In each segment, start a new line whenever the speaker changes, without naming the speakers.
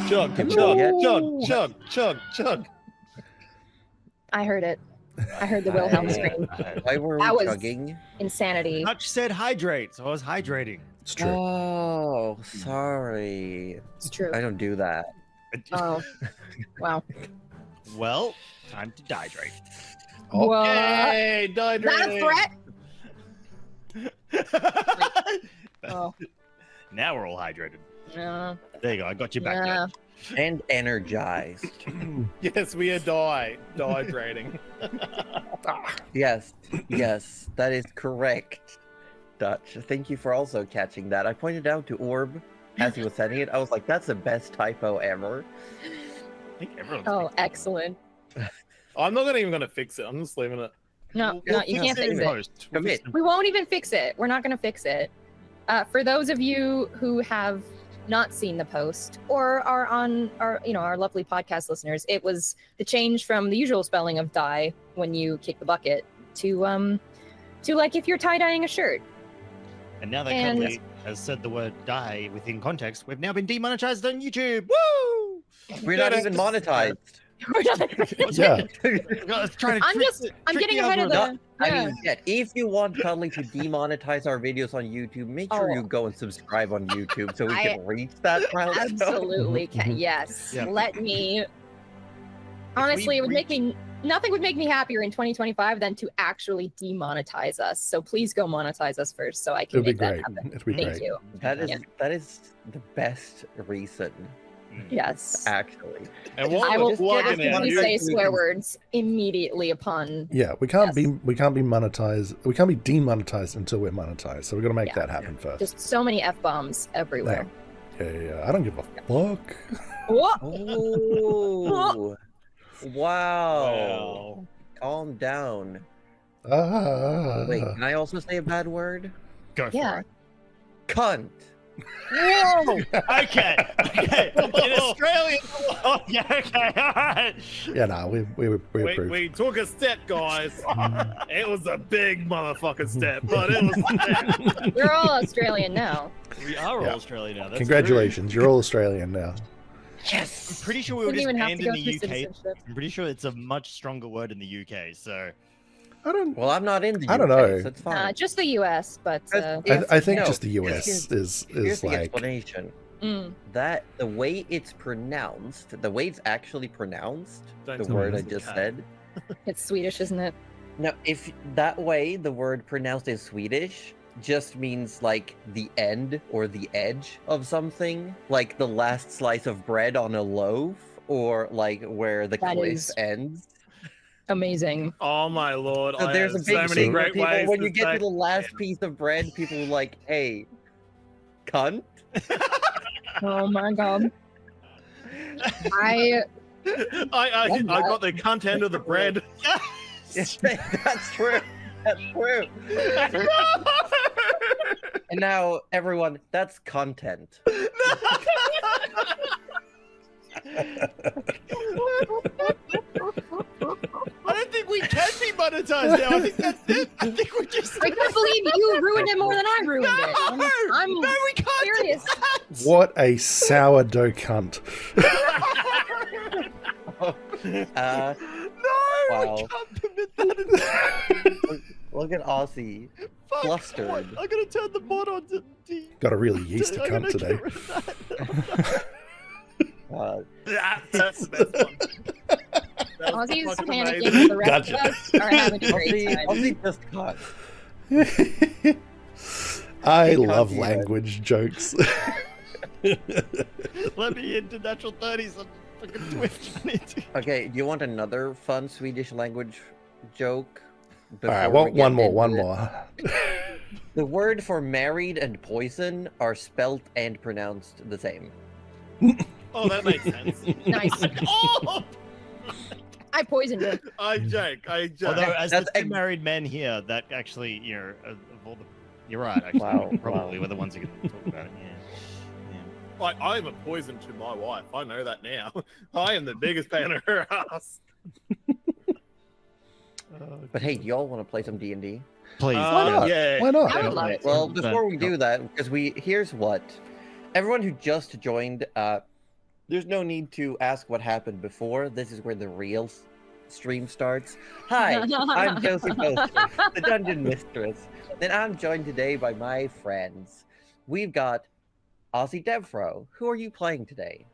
Chug, chug, chug, chug, chug, chug.
I heard it. I heard the Wilhelm scream.
Why were
That
we
was
chugging?
insanity.
Dutch said hydrate, so I was hydrating.
It's true.
Oh, sorry.
It's true.
I don't do that.
Oh, wow.
Well, time to hydrate.
What?
Hey,
Is that a threat? Oh,
Now we're all hydrated.
no.
There you go. I got you back.
No.
And energized.
Yes, we are dehydrating.
Yes, yes, that is correct. Dutch, thank you for also catching that. I pointed out to Orb as he was sending it. I was like, that's the best typo ever.
I think everyone's
Oh, excellent.
I'm not even gonna fix it. I'm just leaving it.
No, no, you can't fix it.
Post.
Commit.
We won't even fix it. We're not going to fix it. For those of you who have not seen the post or are on our lovely podcast listeners, it was the change from the usual spelling of die when you kick the bucket to like if you're tie-dyeing a shirt.
And now that
And-
Cuddly has said the word die within context, we've now been demonetized on YouTube. Woo!
We're not even monetized.
We're not-
Yeah.
I was trying to
I'm getting ahead of the.
I
Yeah.
mean, yeah, if you want Cuddly to demonetize our videos on YouTube, make sure
Oh.
you go and subscribe on YouTube so we
I
can reach that milestone.
Absolutely can. Yes.
Yeah.
Let me. Honestly, it would make me. Nothing would make me happier in 2025 than to actually demonetize us. So please go monetize us first, so I can
It'd be
make that
great.
happen.
It'd be
Thank
great.
you.
That is the best reason,
Yes.
actually.
And
I
what
will
we're plugging
actively
in,
you-
say swear words immediately upon.
Yeah, we can't
Yes.
be monetized. We can't be demonetized until we're monetized. So we're gonna make
Yeah.
that happen first.
Just so many f bombs everywhere.
Yeah. I don't give a fuck.
What?
Oh, wow.
Wow.
Calm down.
Ah.
Wait, can I also say a bad word?
Go for
Yeah.
it.
Cunt.
Whoa! Okay. In Australia. Oh, yeah, okay. All right.
Yeah, no, we approve.
We took a step, guys. It was a big motherfucking step, but it was a step.
We're all Australian now.
We are all
Yeah.
Australia now. That's
Congratulations, you're all Australian now.
true. I'm pretty sure we were
Didn't
just
even have
banned
to go
in the
through
UK.
citizenship.
I'm pretty sure it's a much stronger word in the UK. So
I don't.
Well, I'm not in the UK,
I don't know.
so it's fine.
Just the U.S., but
I think
No,
just the US
here's
is
the
like.
explanation.
mm,
That the way it's pronounced, the way it's actually pronounced,
Don't
the
tell me
word I
it's
just
cat.
said.
it's Swedish, isn't it?
Now, if that way the word pronounced in Swedish just means like the end or the edge of something, like the last slice of bread on a loaf, or like where the
That
cliff
is-
ends.
Amazing.
Oh my lord!
So
I
there's a
have
big
so many
thing where
great
people,
ways
when
to
you get
say-
to the last piece of bread, people are like, "Hey, cunt."
Oh my god. I
I got the cunt end of the bread.
That's true. That's true. And now, everyone, that's content.
I don't think we can be monetized now. I think that's it. I think we're just.
I can't believe you ruined it more than I ruined it. I'm
No, we can't do
serious.
that.
What a sourdough cunt.
Uh,
No,
Wow.
we can't permit that.
look at Aussie.
Fuck,
Flustered.
what? I'm gonna turn the mod on to D.
Got a really yeasty
I'm
cunt
gonna
today.
get rid of that.
That's the best one. That was
Aussie's
fucking
panicking.
amazing.
The rest of us are having a great
Aussie,
time.
Aussie just cut.
I
He can't
love
do that.
language jokes.
Let me into natural 30s on fucking Twitch. I need to-
Okay, do you want another fun Swedish language joke?
All right,
before we get
one more,
into
one
it?
more.
The word for married and poison are spelt and pronounced the same.
Oh, that makes sense.
Nice.
Oh,
I poisoned him.
I joke. I joke.
Although, as
That's
the two
ex-
married men here, that actually, of all the, you're right. Actually,
Wow,
probably
wow.
we're the ones who can talk about it. Yeah.
I'm a poison to my wife. I know that now. I am the biggest pain in her ass.
But hey, do y'all want to play some D&D?
Please.
not?
Yeah.
Why not?
I would love it.
Well,
100%.
before we do that, because here's what everyone who just joined There's no need to ask what happened before. This is where the real stream starts. Hi, I'm Josie Poster, the Dungeon Mistress, and I'm joined today by my friends. We've got Ozzy Devro. Who are you playing today?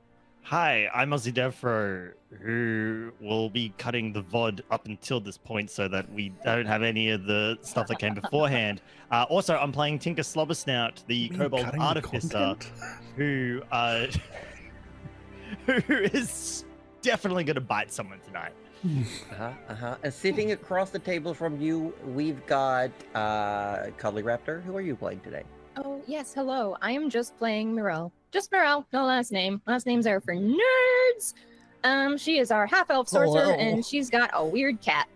Hi, I'm Ozzy Devro, who will be cutting the VOD up until this point so that we don't have any of the stuff that came beforehand. Also, I'm playing Tinker Slobbersnout, the Kobold Artificer, who is definitely going to bite someone tonight.
And sitting across the table from you, we've got Cuddly Raptor. Who are you playing today?
Oh, yes, hello. I am just playing Mirelle. Just Mirelle, no last name. Last names are for nerds. She is our half-elf sorcerer, and she's got a weird cat.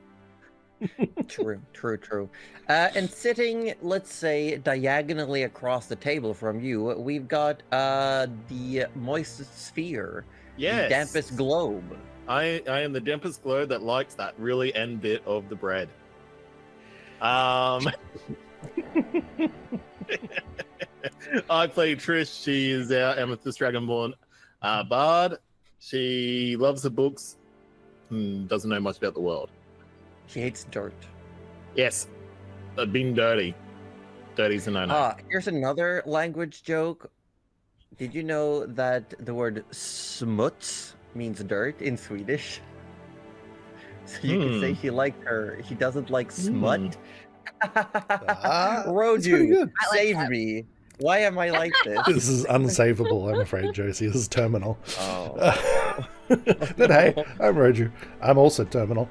True. And sitting, let's say, diagonally across the table from you, we've got the moistest sphere,
Yes.
the dampest globe.
I am the dampest globe that likes that really end bit of the bread. I play Trish. She is our Amethyst Dragonborn bard. She loves the books, doesn't know much about the world.
She hates dirt.
Yes, being dirty. Dirty's a no-no.
Here's another language joke. Did you know that the word smuts means dirt in Swedish? So you can say she doesn't like smut.
That's pretty
Roju,
good.
I like
save
that.
me. Why am I like this?
This is unsavable, I'm afraid, Josie. This is terminal.
Oh.
But hey, I'm Roju. I'm also terminal.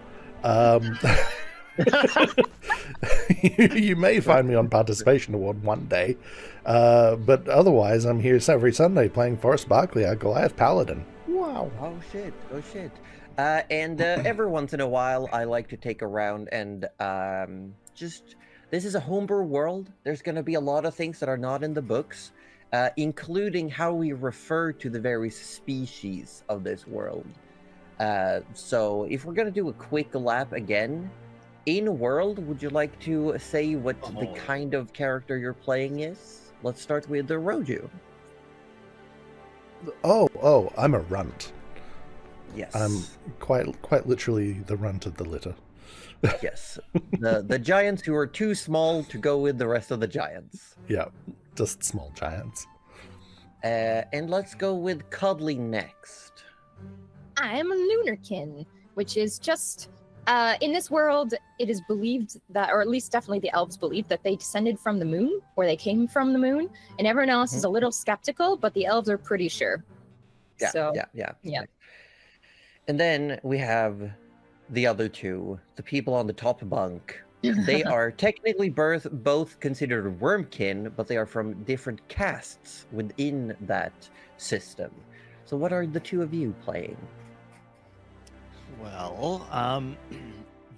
You may find me on Participation Award one day, but otherwise I'm here every Sunday playing Forrest Barkley, our Goliath Paladin. Wow.
Oh shit. And every once in a while I like to take a round and this is a homebrew world. There's going to be a lot of things that are not in the books, including how we refer to the various species of this world. So if we're going to do a quick lap again, in world, would you like to say what the kind of character you're playing is? Let's start with the Roju.
Oh, I'm a runt.
Yes.
I'm quite literally the runt of the litter.
Yes. The giants who are too small to go with the rest of the giants.
Yeah, just small giants.
And let's go with Cuddly next.
I'm a Lunarkin, which is just in this world, it is believed that, or at least definitely the elves believe that they descended from the moon, or they came from the moon, and everyone else is a little skeptical, but the elves are pretty sure.
Yeah. And then we have the other two, the people on the top bunk. They are technically both considered wormkin, but they are from different castes within that system. So what are the two of you playing?
Well,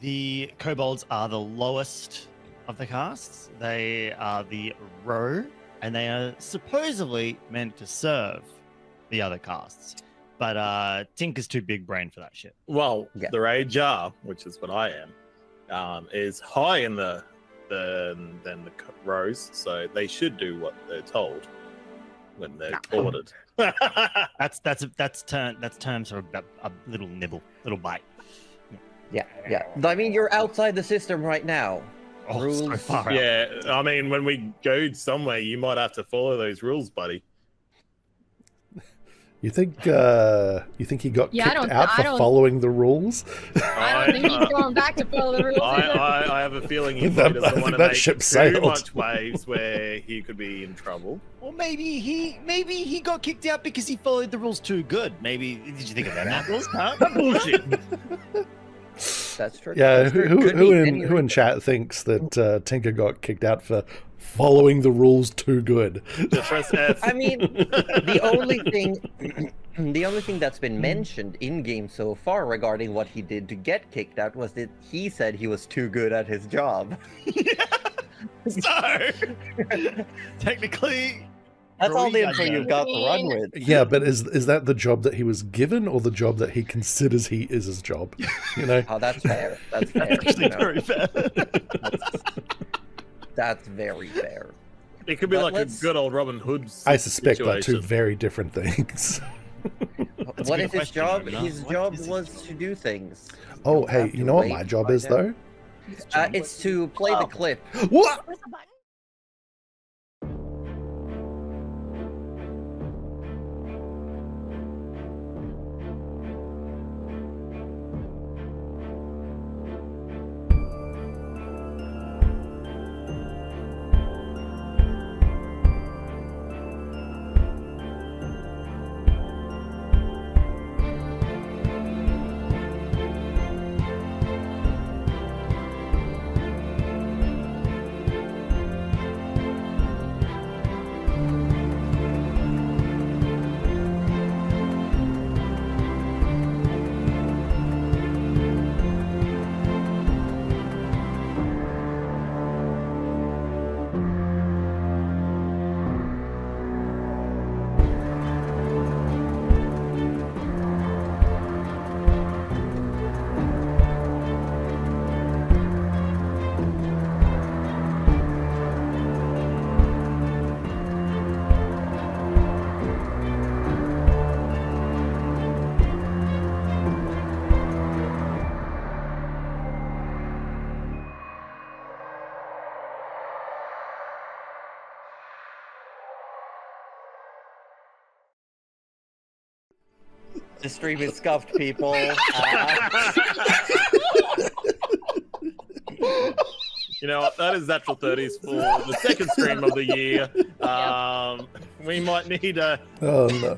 the kobolds are the lowest of the castes. They are the row, and they are supposedly meant to serve the other castes. But Tinker's too big brain for that shit.
Well,
Yeah.
the Rajar, which is what I am, is high in the rows, so they should do what they're told when they're ordered.
That's terms for a little nibble, little bite.
Yeah. I mean, you're outside the system right now.
Oh,
Rules.
so far out.
Yeah, I mean, when we go somewhere, you might have to follow those rules, buddy.
You think he got
Yeah,
kicked out for following the rules?
I don't think he's going back to follow the rules either.
I have a feeling he
I
doesn't
think
want to
that
make
ship
too
sailed.
much waves where he could be in trouble.
Or maybe he got kicked out because he followed the rules too good. Maybe did you think of that, apples? Huh? Bullshit.
That's true.
Yeah,
That's true.
who
Could be any
in chat thinks that Tinker got kicked out for following the rules too good?
Just press F.
I mean, the only thing that's been mentioned in game so far regarding what he did to get kicked out was that he said he was too good at his job.
So technically,
That's all the
Three
info
ideas.
you've got to run with.
Yeah, but is that the job that he was given, or the job that he considers he is his job? You know,
Oh, that's fair. That's fair.
that's actually
you know.
very fair.
That's very fair.
It could be
But
like a
let's-
good old Robin Hood
I suspect they're two
situation.
very different things.
That's a
What
good
is his
question,
job?
Omina.
His
What
job
is his
was
job?
to do things.
Oh,
You'll
hey,
have
you
to
know what
wait
my
to
job
find
is,
out.
though?
It's to play the clip.
What?
Where's the button?
The stream is scuffed, people.
You know what? That is natural 30s for the second stream of the year. We might need a.
Oh, no.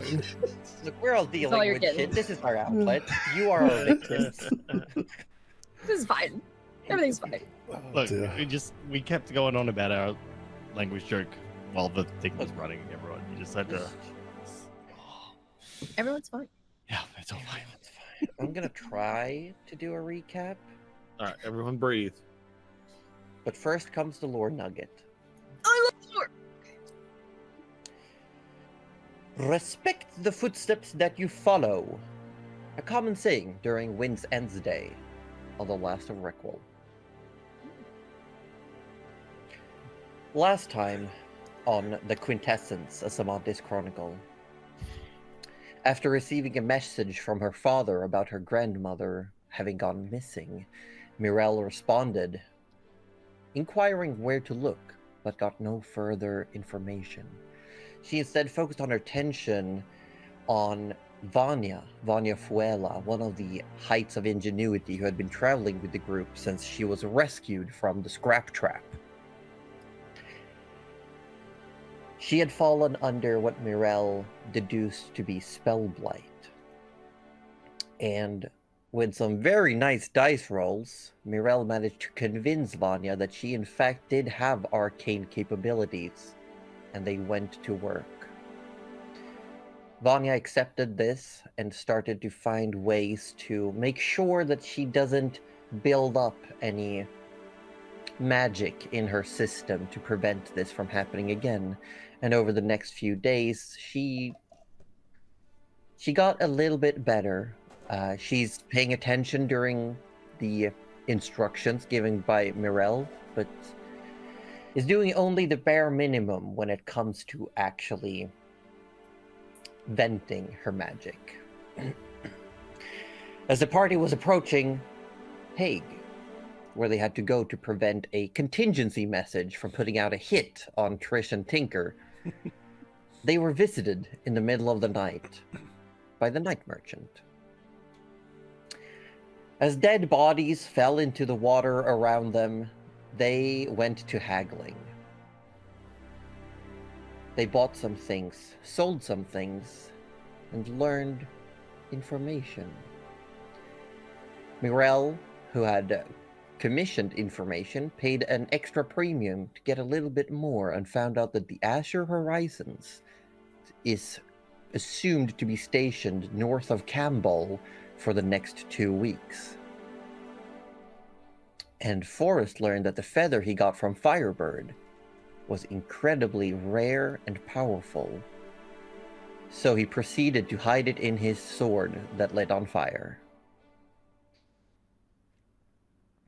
Look, we're all
all
dealing
you're
with
getting.
shit. This is our outlet. You are our victims.
This is fine. Everything's fine.
Oh,
Look,
dear.
we kept going on about our language joke while the thing was running. Everyone, you just had to.
Everyone's fine.
Yeah, it's all fine.
I'm gonna try to do a recap,
All right, everyone breathe.
but first comes the lore nugget.
I love Lord.
Respect the footsteps that you follow. A common saying during Wind's End's Day of the Last of Reckwell. Last time on the Quintessence, a Sammantis Chronicle, after receiving a message from her father about her grandmother having gone missing, Mirelle responded, inquiring where to look, but got no further information. She instead focused on her attention on Vanya Fuela, one of the Heights of Ingenuity who had been traveling with the group since she was rescued from the scrap trap. She had fallen under what Mirelle deduced to be spellblight. And with some very nice dice rolls, Mirelle managed to convince Vanya that she in fact did have arcane capabilities, and they went to work. Vanya accepted this and started to find ways to make sure that she doesn't build up any magic in her system to prevent this from happening again. And over the next few days, she got a little bit better. She's paying attention during the instructions given by Mirelle, but is doing only the bare minimum when it comes to actually venting her magic. As the party was approaching Hague, where they had to go to prevent a contingency message from putting out a hit on Trish and Tinker, they were visited in the middle of the night by the night merchant. As dead bodies fell into the water around them, they went to haggling. They bought some things, sold some things, and learned information. Mirelle, who had commissioned information, paid an extra premium to get a little bit more and found out that the Azure Horizons is assumed to be stationed north of Campbell for the next 2 weeks. And Forrest learned that the feather he got from Firebird was incredibly rare and powerful. So he proceeded to hide it in his sword that lit on fire.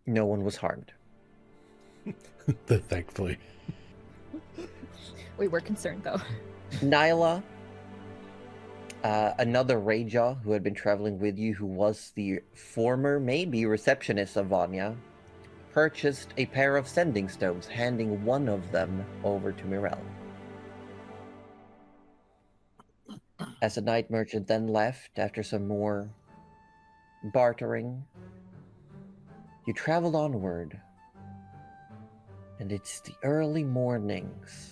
No one was harmed.
Thankfully.
We were concerned though.
Nyla Another Raja who had been traveling with you, who was the former, maybe, receptionist of Vanya, purchased a pair of sending stones, handing one of them over to Mirel. As the night merchant then left after some more bartering, you traveled onward, and it's the early mornings,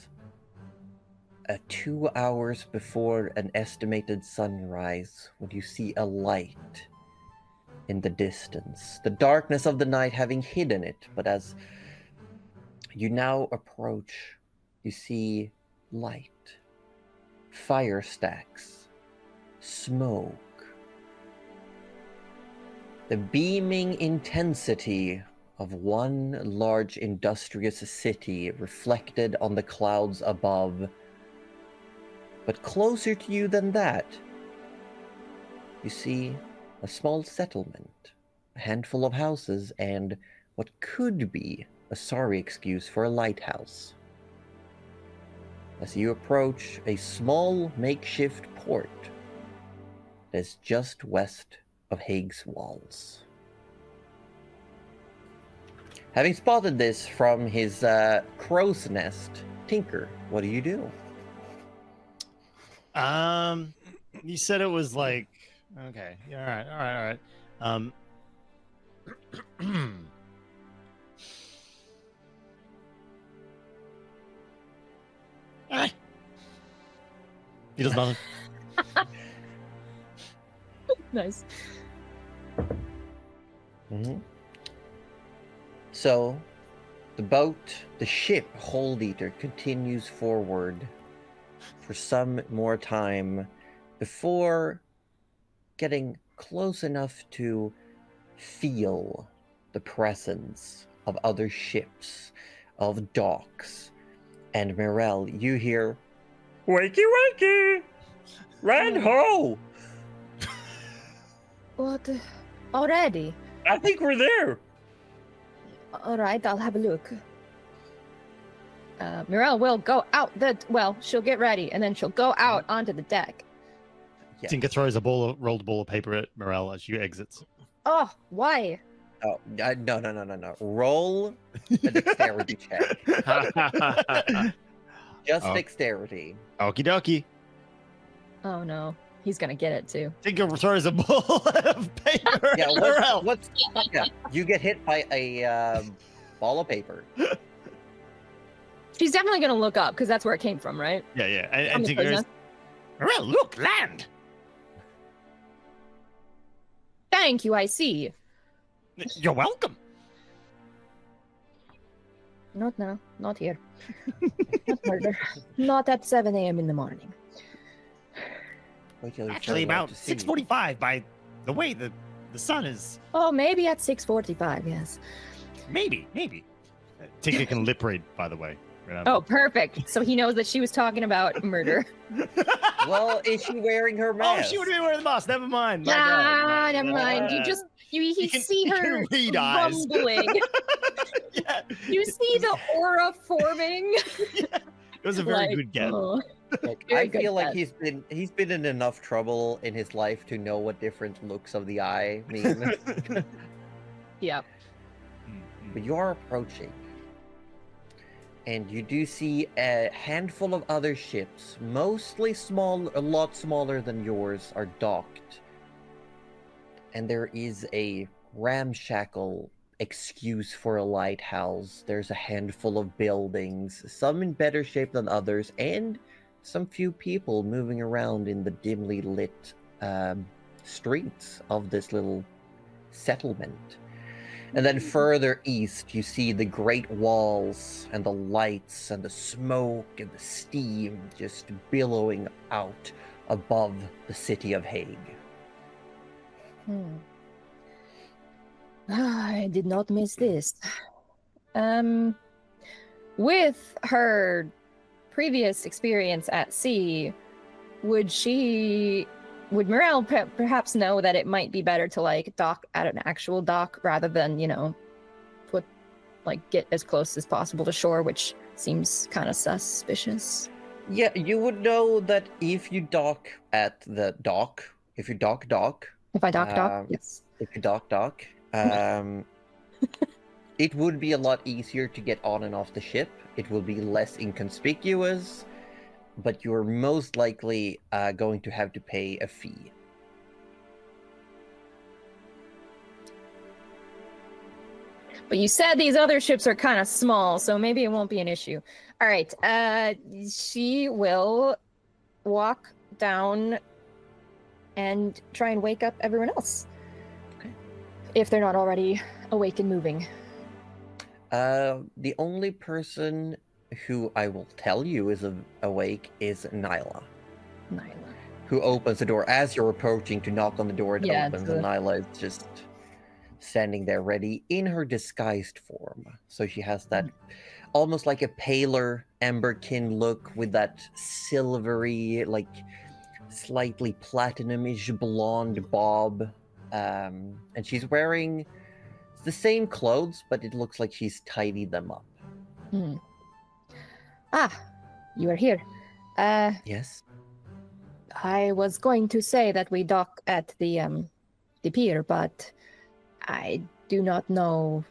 2 hours before an estimated sunrise, when you see a light in the distance, the darkness of the night having hidden it. But as you now approach, you see light, fire stacks, smoke, the beaming intensity of one large industrious city reflected on the clouds above. But closer to you than that, you see a small settlement, a handful of houses, and what could be a sorry excuse for a lighthouse. As you approach a small makeshift port that is just west of Hague's walls. Having spotted this from his crow's nest, Tinker, what do you do?
You said it was like, okay, yeah, all right. He does nothing.
Nice.
Mm-hmm. So, the ship Hold Eater continues forward for some more time before getting close enough to feel the presence of other ships, of docks. And Mirel, you hear, "Wakey, wakey! Land ho!
What? Already?
I think we're there!"
All right, I'll have a look. Mirel will go out she'll get ready, and then she'll go out onto the deck.
Yeah.
Tinker throws a rolled ball of paper at Morel as she exits.
Oh, why?
Oh, no. Roll a dexterity check. Just
Oh.
dexterity.
Okie dokie.
Oh no, he's gonna get it too.
Tinker throws a ball of paper
Yeah,
at Morel.
yeah, you get hit by a ball of paper.
She's definitely gonna look up because that's where it came from, right?
Yeah.
On
And
the
Tinker goes,
crow's
Morel, look, land.
Thank you, I see.
You're welcome.
Not now, not here. Not murder. Not at 7 a.m. in the morning.
Wait till you
Actually,
turn around
about
to see.
6:45 by the way the sun is.
Oh, maybe at 6:45. Yes.
Maybe. Tinker can lip read, by the way.
Oh, perfect. So he knows that she was talking about murder.
Well, is she wearing her
Oh,
mask?
she would be wearing the mask. Never mind. My
Ah,
God.
never mind. You
can-
see
you can
her
read eyes.
rumbling.
Yeah.
You see the aura forming.
Yeah. It was a very
Like,
good guess.
oh.
Like,
Very
I
good
feel like
guess.
he's been in enough trouble in his life to know what different looks of the eye mean.
Yeah.
But you're approaching, and you do see a handful of other ships, mostly small, a lot smaller than yours, are docked. And there is a ramshackle excuse for a lighthouse. There's a handful of buildings, some in better shape than others, and some few people moving around in the dimly lit streets of this little settlement. And then further east, you see the great walls and the lights and the smoke and the steam just billowing out above the city of Hague.
I did not miss this. With her previous experience at sea, would Morel perhaps know that it might be better to like dock at an actual dock rather than, get as close as possible to shore, which seems kind of suspicious?
Yeah, you would know that if you dock at the dock, if you dock,
If I dock, yes.
if you dock, it would be a lot easier to get on and off the ship. It will be less inconspicuous, but you're most likely going to have to pay a fee.
But you said these other ships are kind of small, so maybe it won't be an issue. All right. She will walk down and try and wake up everyone else.
Okay.
If they're not already awake and moving.
The only person who I will tell you is awake is Nyla, who opens the door as you're approaching to knock on the door. It opens, and Nyla is just standing there ready in her disguised form. So she has that almost like a paler emberkin look with that silvery, like slightly platinumish blonde bob. And she's wearing the same clothes, but it looks like she's tidied them up.
Ah, you are here.
Yes.
I was going to say that we dock at the pier, but I do not know.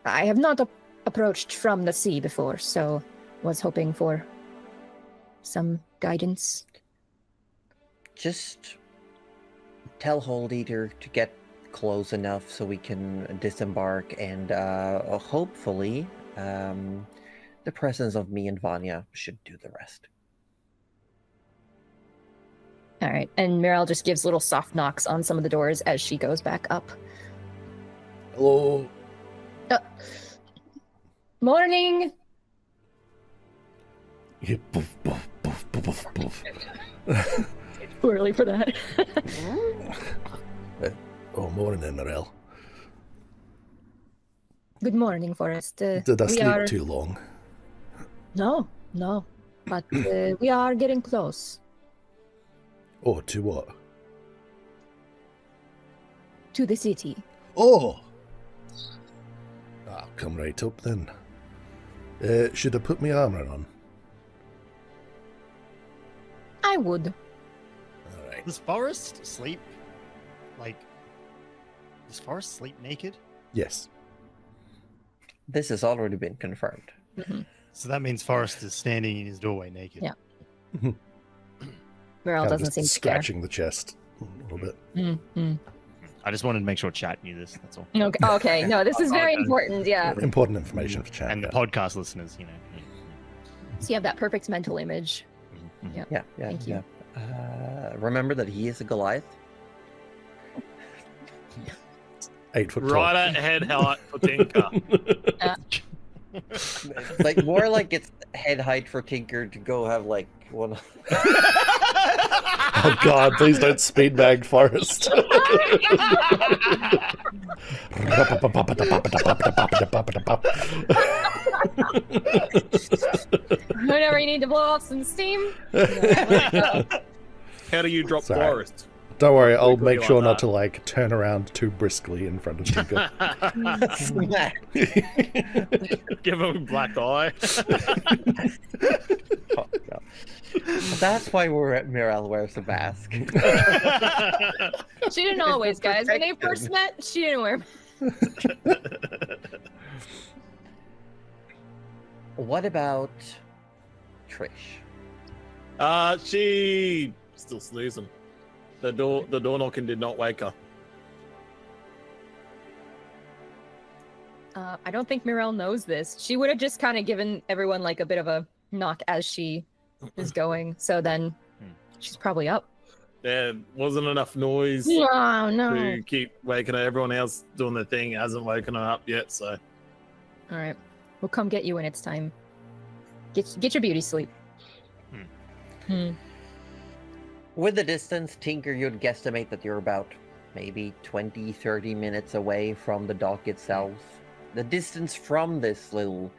I have not approached from the sea before, so was hoping for some guidance.
Just tell Hold Eater to get close enough so we can disembark, and hopefully the presence of me and Vanya should do the rest.
All right, and Mirel just gives little soft knocks on some of the doors as she goes back up.
Hello.
Morning.
Yeah, poof, poof, poof, poof, poof.
Too early for that.
Oh, morning, Mirel.
Good morning, Forrest.
Did I sleep too long?
No, but we are getting close.
Oh, to what?
To the city.
Oh! I'll come right up then. Should I put my armor on?
I would.
Alright.
Does Forrest sleep does Forrest sleep naked?
Yes.
This has already been confirmed.
Mm-hmm.
So that means Forrest is standing in his doorway naked.
Yeah. Mirel
Kinda
doesn't
just
seem to
scratching the chest a little bit.
care. Mm-hmm.
I just wanted to make sure chat knew this, that's all.
Okay. No, this is very important. Yeah.
Important information for chat.
And the podcast listeners, you know.
So you have that perfect mental image.
Mhm.
Yeah.
Yeah.
Thank you.
Remember that he is a Goliath.
8 foot tall.
Right head height for Tinker.
Like more like it's head height for Tinker to go have like one.
Oh god, please don't speed bag Forrest.
Whenever you need to blow off some steam.
How do you drop
Sorry.
Forest?
Don't worry, I'll
Quickly
make sure
like
not
that.
to like turn around too briskly in front of Tinker.
Give him a black eye.
Oh, God. That's why we're at Mirel wears a mask.
She didn't always, guys. When they first met, she didn't wear.
What about Trish?
She still snoozing. The door knocking did not wake her.
I don't think Mirel knows this. She would have just kind of given everyone like a bit of a knock as she is going. So then she's probably up.
There wasn't enough noise
No.
to keep waking her. Everyone else doing their thing hasn't woken her up yet, so
All right, we'll come get you when it's time. Get your beauty sleep.
With the distance, Tinker, you'd guesstimate that you're about maybe 20, 30 minutes away from the dock itself. The distance from this little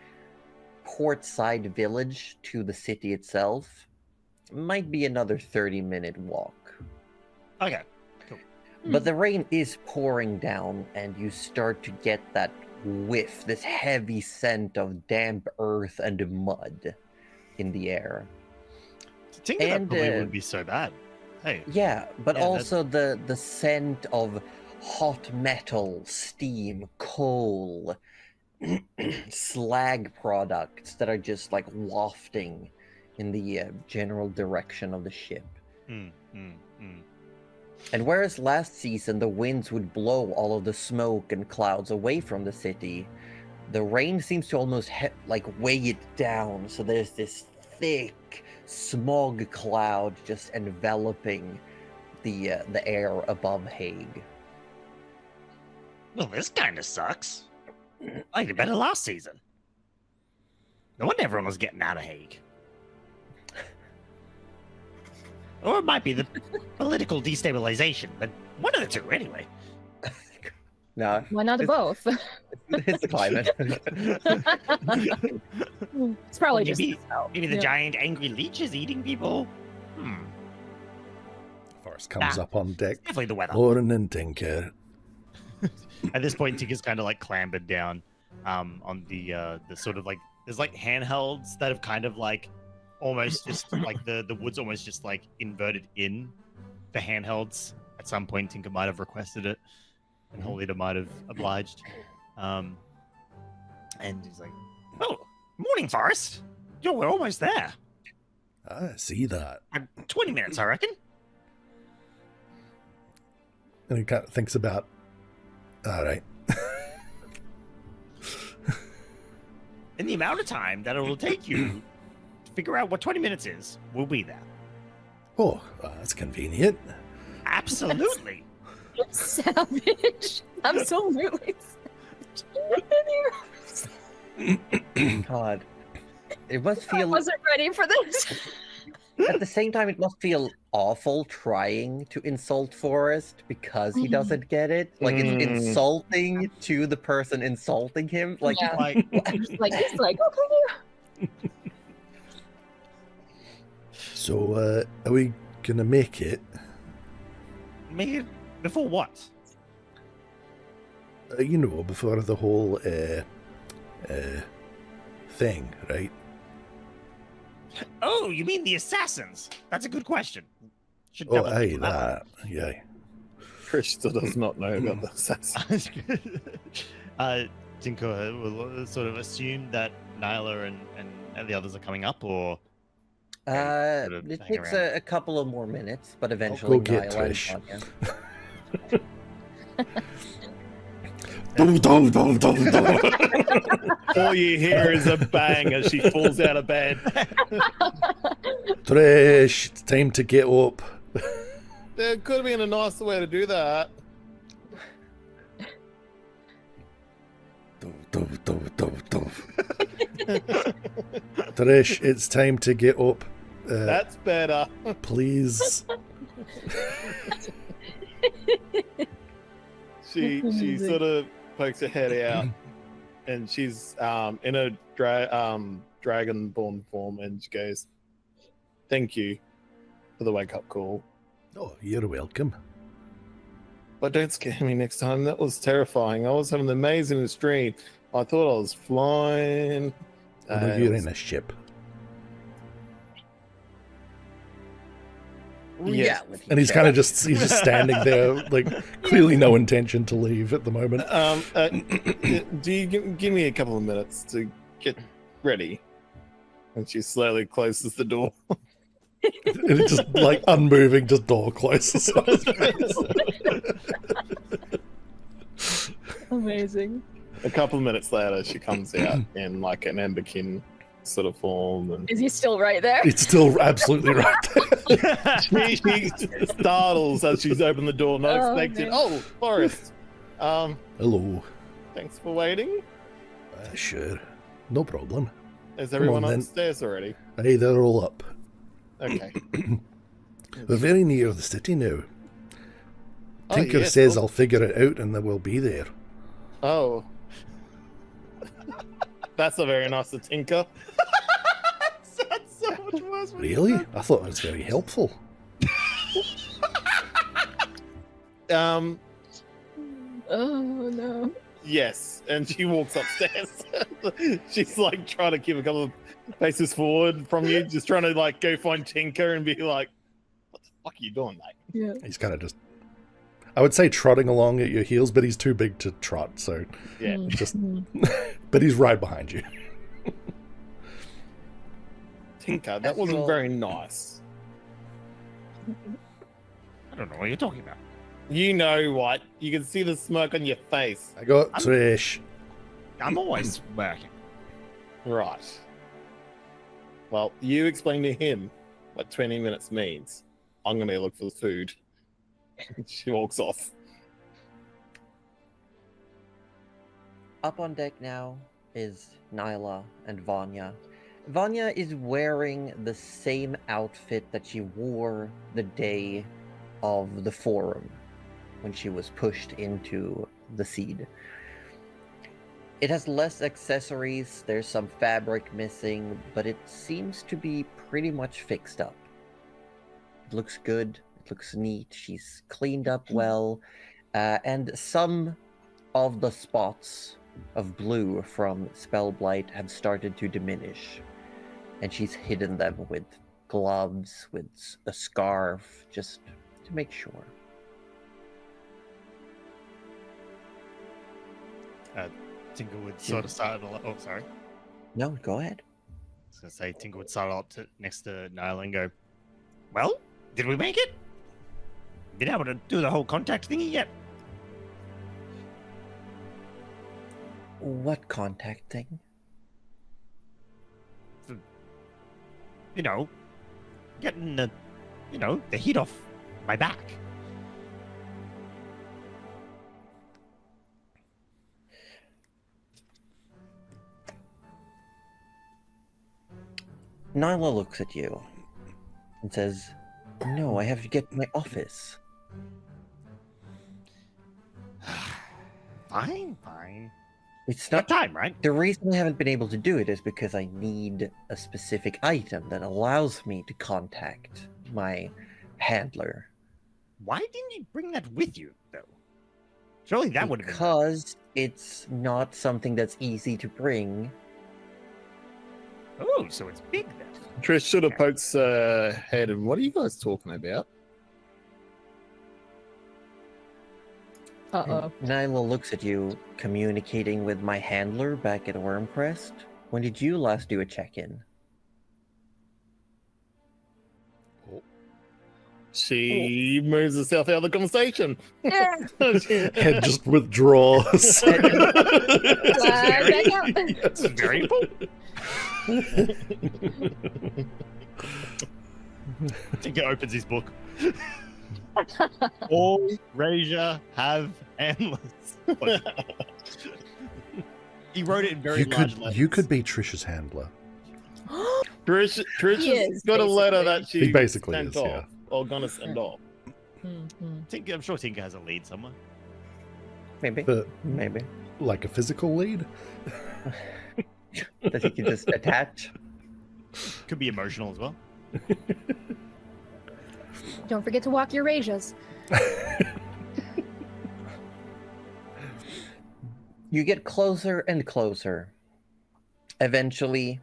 portside village to the city itself might be another 30-minute walk.
Okay.
But the rain is pouring down, and you start to get that whiff, this heavy scent of damp earth and mud in the air.
Tinker, that
And,
probably wouldn't be so bad. Hey,
Yeah, but
Yeah,
also the scent of hot metal, steam, coal, slag products that are just like wafting in the general direction of the ship.
mm, mm, mm.
And whereas last season the winds would blow all of the smoke and clouds away from the city, the rain seems to almost like weigh it down. So there's this thick smog cloud just enveloping the air above Hague.
Well, this kind of sucks. I liked it better last season. No wonder everyone was getting out of Hague. Or it might be the political destabilization, but one of the two, anyway.
No,
Why not both?
it's the climate.
It's probably
Maybe-
just the
Maybe the
Yeah.
giant angry leech is eating people.
Forrest comes
Nah.
up on deck.
Definitely the weather.
Morning, Tinker.
At this point, Tinker's kind of like clambered down on the sort of like there's like handhelds that have kind of like almost just like the wood's almost just like inverted in the handhelds. At some point, Tinker might have requested it, and Holida might have obliged. And he's like, "Oh, morning, Forrest. Yo, we're almost there.
I see that.
20 minutes, I reckon."
And he kind of thinks about, all right.
In the amount of time that it will take you to figure out what 20 minutes is, we'll be there.
Oh, that's convenient.
Absolutely.
savage. Absolutely savage.
God, it must
I
feel.
wasn't ready for this.
At the same time, it must feel awful trying to insult Forrest because he doesn't get it. Like it's insulting to the person insulting him. Like,
Yeah.
Like,
It's like, okay.
So, are we gonna make it?
maybe before what?
You know, before the whole thing, right?
Oh, you mean the assassins? That's a good question. Should
Oh,
double
aye,
check that.
that. Yeah.
Trish still does not know about the assassin.
Tinker will sort of assume that Nyla and the others are coming up, or sort of
it
hang
takes
around.
a couple of more minutes, but eventually
get
Nyla and
Trish.
Tanya-
Dum, dum, dum, dum, dum.
All you hear is a bang as she falls out of bed.
Trish, it's time to get up.
There could have been a nicer way to do that.
Dum, dum, dum, dum, dum. Trish, it's time to get up.
That's better.
Please.
She sort of pokes her head out, and she's in a dragonborn form, and she goes, "Thank you for the wake up call,
Oh, you're welcome.
but don't scare me next time. That was terrifying. I was having an amazing dream. I thought I was flying.
I know you're in a ship.
Yes.
Reality
And he's
check.
kind of just standing there, like clearly no intention to leave at the moment.
Do you give me a couple of minutes to get ready?" And she slowly closes the door.
And it's just like unmoving, just door closes.
Amazing.
A couple of minutes later, she comes out in like an emberkin sort of form, and
Is he still right there?
It's still absolutely right there.
she startles as she's opened the door, not
Oh,
expecting.
man.
Oh, Forrest.
Hello.
Thanks for waiting.
Sure. No problem.
Is everyone
on, then.
upstairs already?
Hey, they're all up.
Okay.
We're very near the city now.
Oh,
Tinker
yes.
says I'll figure it out and then we'll be there.
Oh. That's a very nice to Tinker. That's so much worse. when you
Really?
said-
I thought it was very helpful.
Oh no.
Yes, and she walks upstairs. She's like trying to keep a couple of faces forward from you, just trying to like go find Tinker and be like, "What the fuck are you doing, mate?"
Yeah.
He's kind of just, I would say, trotting along at your heels, but he's too big to trot. So
Yeah.
just, but he's right behind you.
Tinker, that wasn't very nice.
I don't know what you're talking about.
You know what? You can see the smirk on your face.
I got Trish.
I'm always working.
Right. Well, you explain to him what 20 minutes means. I'm going to look for the food. She walks off.
Up on deck now is Nyla and Vanya. Vanya is wearing the same outfit that she wore the day of the forum when she was pushed into the seed. It has less accessories, there's some fabric missing, but it seems to be pretty much fixed up. It looks good, it looks neat, she's cleaned up well, and some of the spots of blue from Spellblight have started to diminish. And she's hidden them with gloves, with a scarf, just to make sure.
Tinker would sort of start. Oh, sorry.
No, go ahead.
I was gonna say Tinker would start up next to Nyla and go, "Well, did we make it? Been able to do the whole contact thingy yet?"
What contact thing?
You know, getting the heat off my back.
Nyla looks at you and says, "No, I have to get to my office."
Fine.
It's
Not
not
time, right?
The reason I haven't been able to do it is because I need a specific item that allows me to contact my handler.
Why didn't you bring that with you, though? Surely that would have been.
Because it's not something that's easy to bring.
Oh, so it's big then.
Trish sort of pokes her head and, "What are you guys talking about?"
Uh-oh.
Nyla looks at you, communicating with my handler back at Wormcrest. When did you last do a check-in?
She moves herself out of the conversation.
Head just withdraws.
That's very important. Tinker opens his book. All Rasia have handlers. He wrote it in very large letters.
You could be Trish's handler.
Trish
He
has
is,
got a letter
basically.
that she
He basically
sent
is,
off,
yeah.
or gonna send off.
Tinker, I'm sure Tinker has a lead somewhere.
Maybe.
But
Maybe.
like a physical lead?
That he can just attach.
Could be emotional as well.
Don't forget to walk your Rasias.
You get closer and closer. Eventually,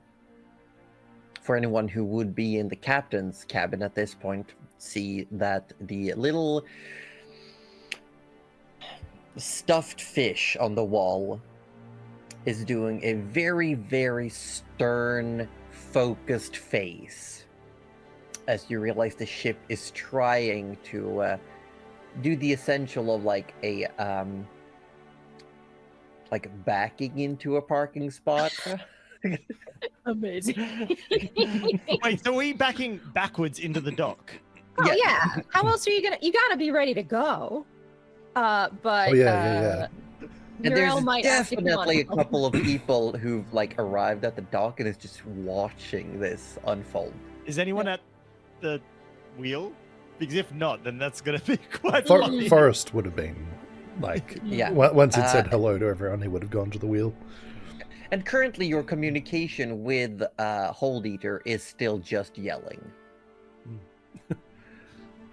for anyone who would be in the captain's cabin at this point, see that the little stuffed fish on the wall is doing a very, very stern, focused face as you realize the ship is trying to do the essential of like a like backing into a parking spot.
Amazing.
Wait, so are we backing backwards into the dock?
Oh yeah. How else are you gonna? You gotta be ready to go. But
Oh, yeah.
And
Muriel
there's
might have to come
definitely a
on.
couple of people who've like arrived at the dock and is just watching this unfold.
Is anyone at the wheel? Because if not, then that's going to be quite
For-
funny.
Forrest would have been like,
Yeah.
once it said hello to everyone, he would have gone to the wheel.
And currently your communication with Hold Eater is still just yelling.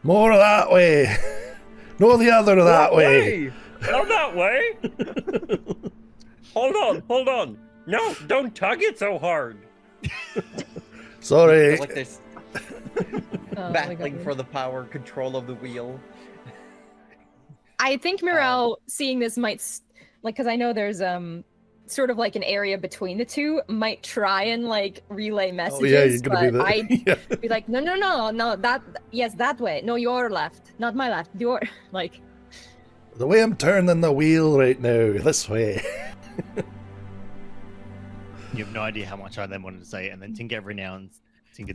More that way. No, the other that way.
Not that way. Hold on. No, don't tug it so hard.
Sorry.
Feels like there's
Oh my
battling
God.
for the power control of the wheel.
I think Mirel, seeing this, might because I know there's sort of like an area between the two, might try and like relay messages.
Oh yeah, you're gonna be
but
the.
I'd
Yeah.
be like, no, that way. No, your left, not my left. Your like.
The way I'm turning the wheel right now, this way.
You have no idea how much I then wanted to say it, and then Tinker every now and then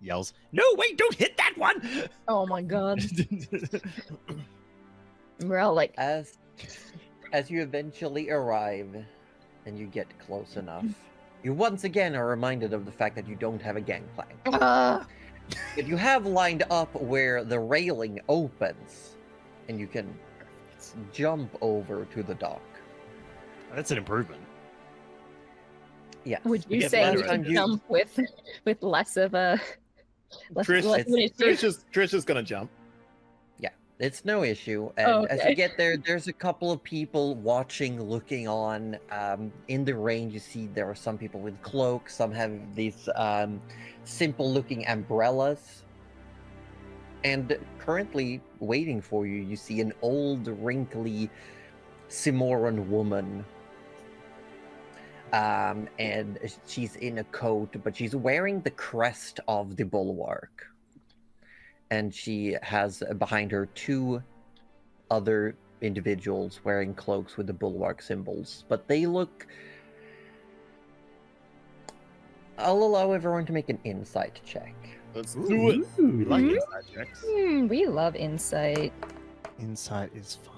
yells, "No, wait, don't hit that one!"
Oh my God. Mirel, like,
As you eventually arrive and you get close enough, you once again are reminded of the fact that you don't have a gangplank. But you have lined up where the railing opens and you can jump over to the dock.
That's an improvement.
Yes.
would you
get
say
better
you
at
can
it.
jump with less of a less
Trish,
of an issue?
Trish is gonna jump.
It's no issue. And as
Okay.
you get there, there's a couple of people watching, looking on. In the rain, you see there are some people with cloaks. Some have these simple-looking umbrellas. And currently, waiting for you, you see an old, wrinkly Simoran woman. And she's in a coat, but she's wearing the crest of the bulwark. And she has behind her two other individuals wearing cloaks with the bulwark symbols. But they look... I'll allow everyone to make an insight check.
Let's do it.
We like
Mhm.
inside checks.
We love insight.
Insight is fun.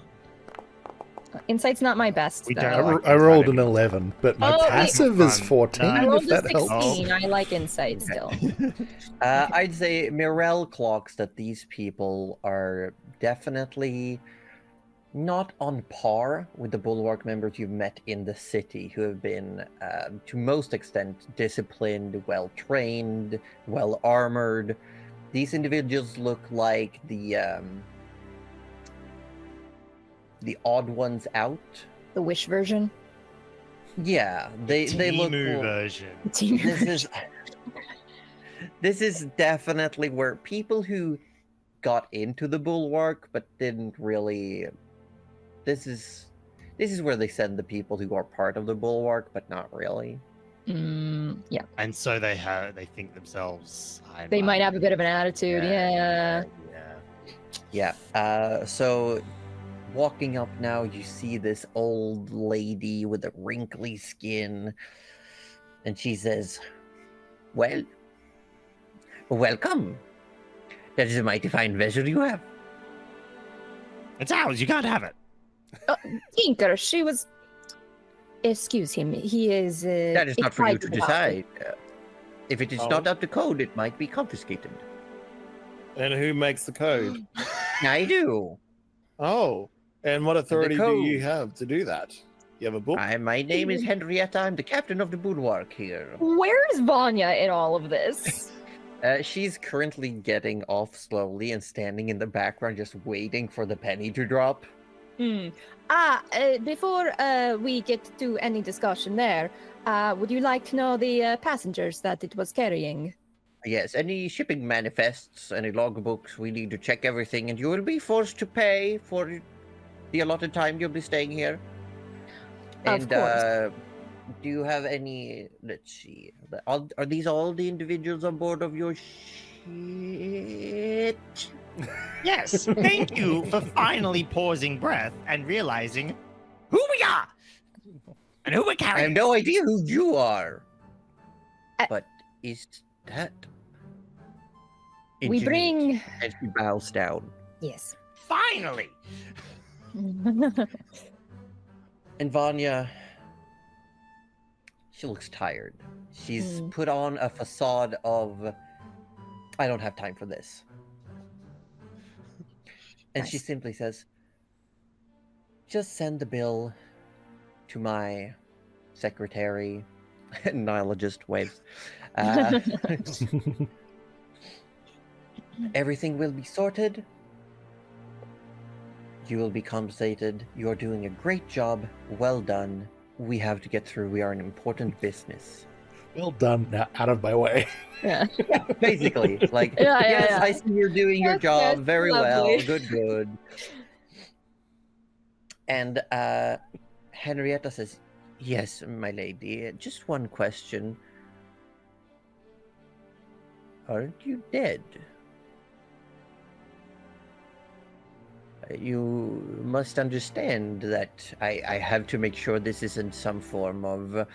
Insight's not my best.
We
though.
don't like
I rolled
inside
an 11, but my
Oh, wait.
passive is
Fun.
14.
I
No.
rolled
If
a
that helps.
16. I like insight still.
I'd say Mirel clocks that these people are definitely not on par with the bulwark members you've met in the city, who have been, to most extent, disciplined, well-trained, well-armored. These individuals look like the odd ones out.
The Wish version.
Yeah, they look...
Temu version.
Team
This is this is definitely where people who got into the bulwark but didn't really... This is where they send the people who are part of the bulwark but not really.
Yeah.
And so they think themselves.
They might have a bit of an attitude. Yeah.
Yeah.
Yeah. So walking up now, you see this old lady with a wrinkly skin, and she says, "Well, welcome. That is a mighty fine vessel you have."
It's ours. You can't have it.
Tinker, she was. Excuse him. He is.
That is not for you to
excited about it.
decide. If it is
Oh.
not up to code, it might be confiscated.
And who makes the code?
I do.
Oh, and what authority do
code.
you have to do that? You have a book?
My name is Henrietta. I'm the captain of the bulwark here.
Where's Vanya in all of this?
She's currently getting off slowly and standing in the background, just waiting for the penny to drop.
Before we get to any discussion there, would you like to know the passengers that it was carrying?
Yes, any shipping manifests, any logbooks, we need to check everything, and you will be forced to pay for the allotted time you'll be staying here.
Of
And
course.
do you have any? Let's see. Are these all the individuals on board of your ship?
Yes. Thank you for finally pausing breath and realizing who we are and who we're
I have
carrying.
no idea who you are.
I-
But is that?
We bring.
And she bows down.
Yes.
Finally.
And Vanya, she looks tired. She's
Hmm.
put on a facade of, I don't have time for this. And she
Nice.
simply says, just send the bill to my secretary. And Nyla just waves. Everything will be sorted. You will be compensated. You are doing a great job. Well done. We have to get through. We are an important business.
Well done. Now out of my way.
Yeah.
Yeah, basically. Like,
Yeah, yeah,
yes,
yeah.
I see you're doing your
Yes,
job
yes,
very
lovely.
well. Good. And Henrietta says, yes, my lady, just one question. Aren't you dead? You must understand that I have to make sure this isn't some form of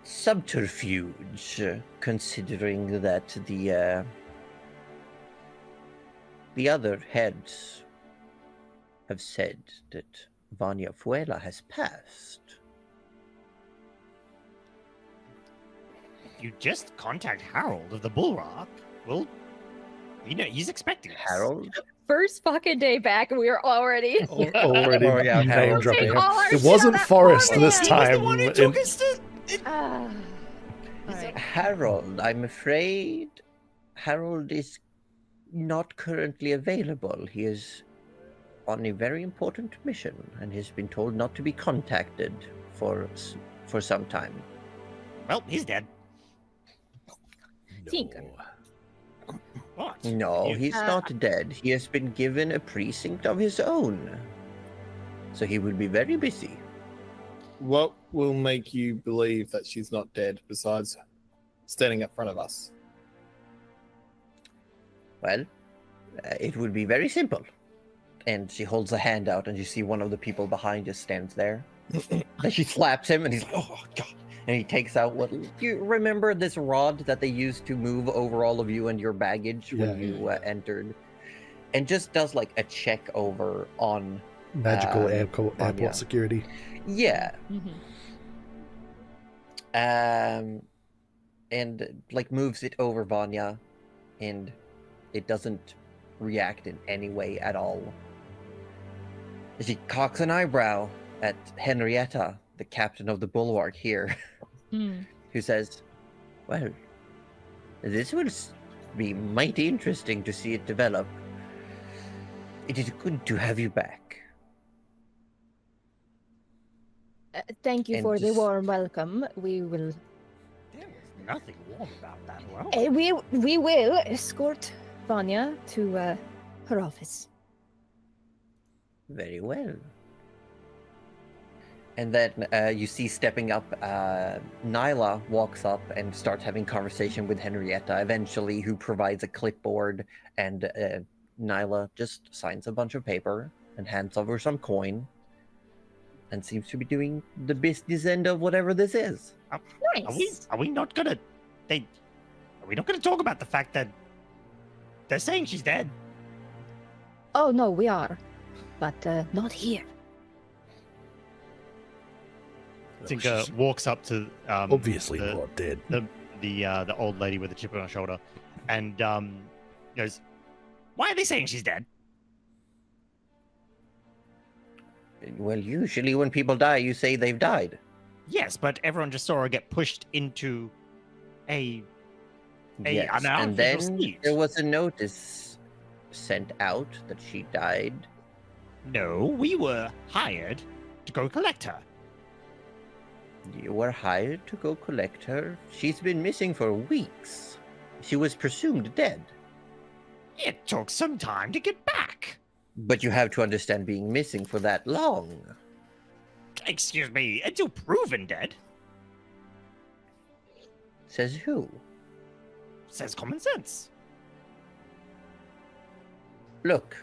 subterfuge, considering that the other heads have said that Vanya Fuela has passed.
You just contact Harold of the Bullrock. Well, you know, he's expecting us.
Harold?
First fucking day back, and we are already.
Already
Oh, yeah,
name
Harold.
dropping.
Take all our
It
shit
wasn't
on that
Forrest
poor
this
man.
time.
He was the one who took us to...
Ah. Alright.
Harold, I'm afraid Harold is not currently available. He is on a very important mission and has been told not to be contacted for some time.
Well, he's dead.
Tinker.
What?
No,
You-
he's not dead. He has been given a precinct of his own. So he will be very busy.
What will make you believe that she's not dead besides standing up front of us?
Well, it would be very simple. And she holds a hand out, and you see one of the people behind you stands there. And she slaps him, and he's like, oh, God. And he takes out what... You remember this rod that they used to move over all of you and your baggage when you entered? And just does, like, a check over on...
Magical airport
Vanya.
security.
Yeah.
Mhm.
And, like, moves it over Vanya, and it doesn't react in any way at all. She cocks an eyebrow at Henrietta, the captain of the bulwark here, who says, well, this will be mighty interesting to see it develop. It is good to have you back.
Thank you
And
for the
just-
warm welcome. We will.
There was nothing warm about that. Well,
We will escort Vanya to her office.
Very well. And then you see stepping up, Nyla walks up and starts having conversation with Henrietta, eventually, who provides a clipboard, and Nyla just signs a bunch of paper and hands over some coin, and seems to be doing the business end of whatever this is.
Nice.
are we not gonna... Are we not gonna talk about the fact that they're saying she's dead?
Oh no, we are, but not here.
Tinker walks up to
Obviously
the-
not dead.
the old lady with the chip on her shoulder, and goes, "Why are they saying she's dead?"
Well, usually when people die, you say they've died.
Yes, but everyone just saw her get pushed into a
Yes,
an
and
artificial
then
seat.
there was a notice sent out that she died.
No, we were hired to go collect her.
You were hired to go collect her. She's been missing for weeks. She was presumed dead.
It took some time to get back.
But you have to understand being missing for that long.
Excuse me, until proven dead,
Says who?
says common sense.
Look.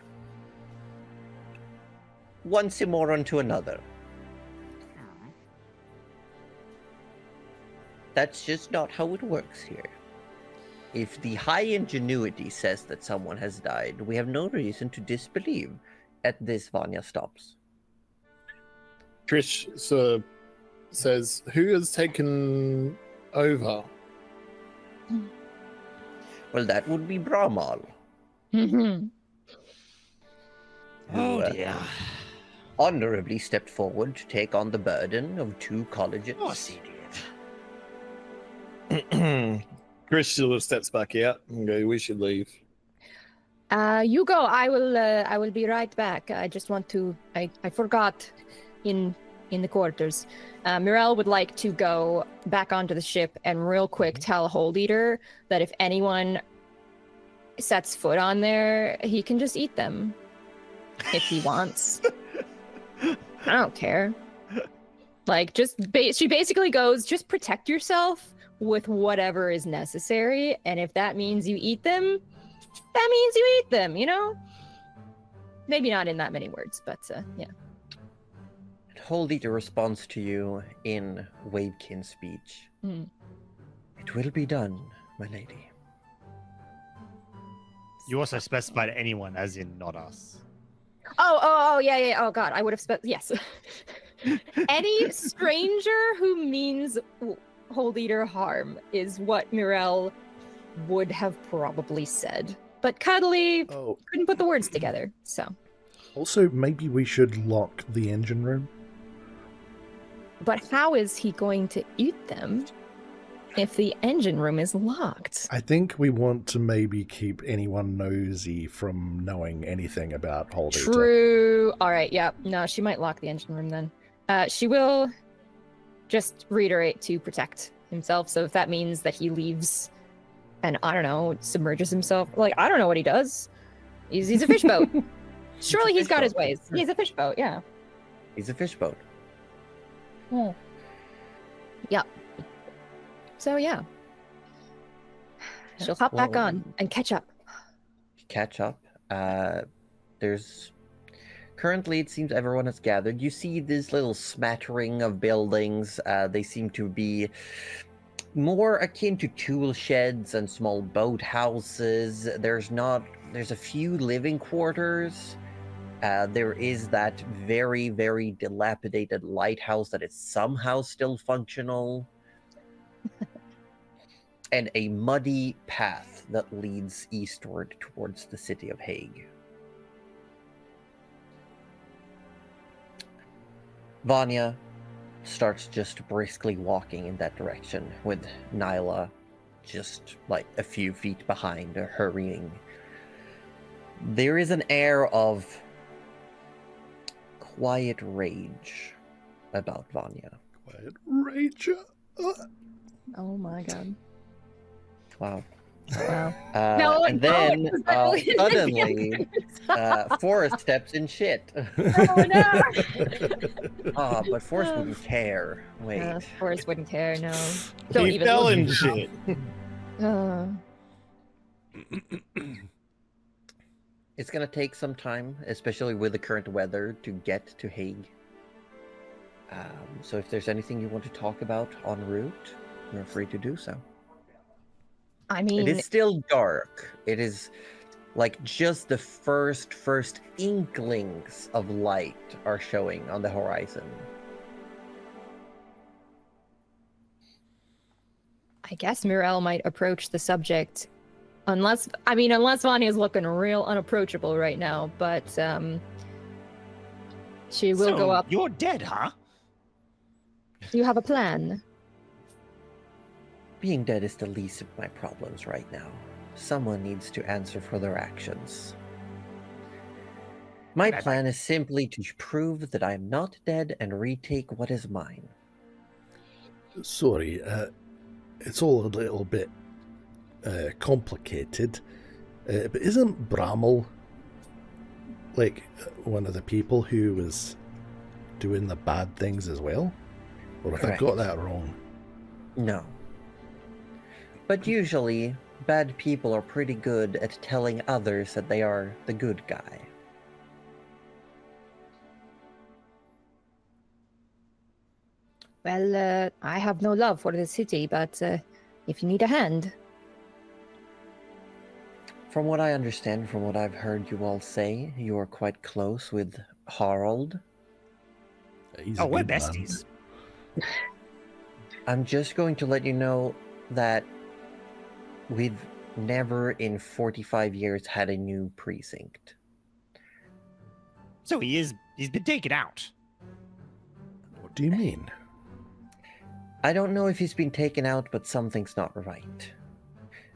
One Simoran to another. That's just not how it works here. If the high ingenuity says that someone has died, we have no reason to disbelieve. At this, Vanya stops.
Trish says, who has taken over?
Well, that would be Brahmal.
Mhm.
Oh,
dear.
Honorably stepped forward to take on the burden of 2 colleges.
Of course he did.
Trish sort of steps back out and goes, we should leave.
You go. I will be right back. I just want to. I forgot in in the quarters. Mirel would like to go back onto the ship and real quick tell Hold Eater that if anyone sets foot on there, he can just eat them if he wants. I don't care. Like, she basically goes, just protect yourself with whatever is necessary, and if that means you eat them, that means you eat them, you know? Maybe not in that many words, but yeah.
Hold Eater responds to you in Wavekin speech. It will be done, my lady.
You also specified anyone, as in not us.
Oh, yeah. Oh, God, I would have yes. Any stranger who means Hold Eater harm is what Mirel would have probably said. But Cuddly couldn't put the words together, so.
Also, maybe we should lock the engine room.
But how is he going to eat them if the engine room is locked?
I think we want to maybe keep anyone nosy from knowing anything about Hold Eater.
True. All right, yeah. No, she might lock the engine room then. She will just reiterate to protect himself. So if that means that he leaves and, I don't know, submerges himself. Like, I don't know what he does. He's a fish boat. Surely he's got his ways. He's a fish boat, yeah.
He's a fish boat.
Oh. Yep. So, yeah. She'll hop back on and catch up.
Catch up. There's... Currently, it seems everyone has gathered. You see this little smattering of buildings. They seem to be more akin to tool sheds and small boat houses. There's a few living quarters. There is that very, very dilapidated lighthouse that is somehow still functional. And a muddy path that leads eastward towards the city of Hague. Vanya starts just briskly walking in that direction, with Nyla just like a few feet behind, hurrying. There is an air of quiet rage about Vanya.
Quiet rage?
Oh my god.
Wow.
Wow.
And then suddenly, Forrest steps in shit.
Oh no!
But Forrest wouldn't care. Wait.
Forrest wouldn't care, no. Don't
He
even
fell
look
in
at
shit.
It's gonna take some time, especially with the current weather, to get to Hague. So if there's anything you want to talk about en route, you're free to do so.
I mean,
it is still dark. It is like just the first inklings of light are showing on the horizon.
I guess Mirel might approach the subject, unless Vanya's looking real unapproachable right now, but she will go up.
You're dead, huh?
You have a plan?
Being dead is the least of my problems right now. Someone needs to answer for their actions. My plan is simply to prove that I am not dead and retake what is mine.
Sorry, it's all a little bit complicated, but isn't Bramall like one of the people who was doing the bad things as well? Or have I got that wrong?
No. But usually, bad people are pretty good at telling others that they are the good guy.
Well, I have no love for the city, but if you need a hand...
From what I understand, from what I've heard you all say, you are quite close with Harald.
We're besties.
I'm just going to let you know that we've never in 45 years had a new precinct.
So he's been taken out.
What do you mean?
I don't know if he's been taken out, but something's not right.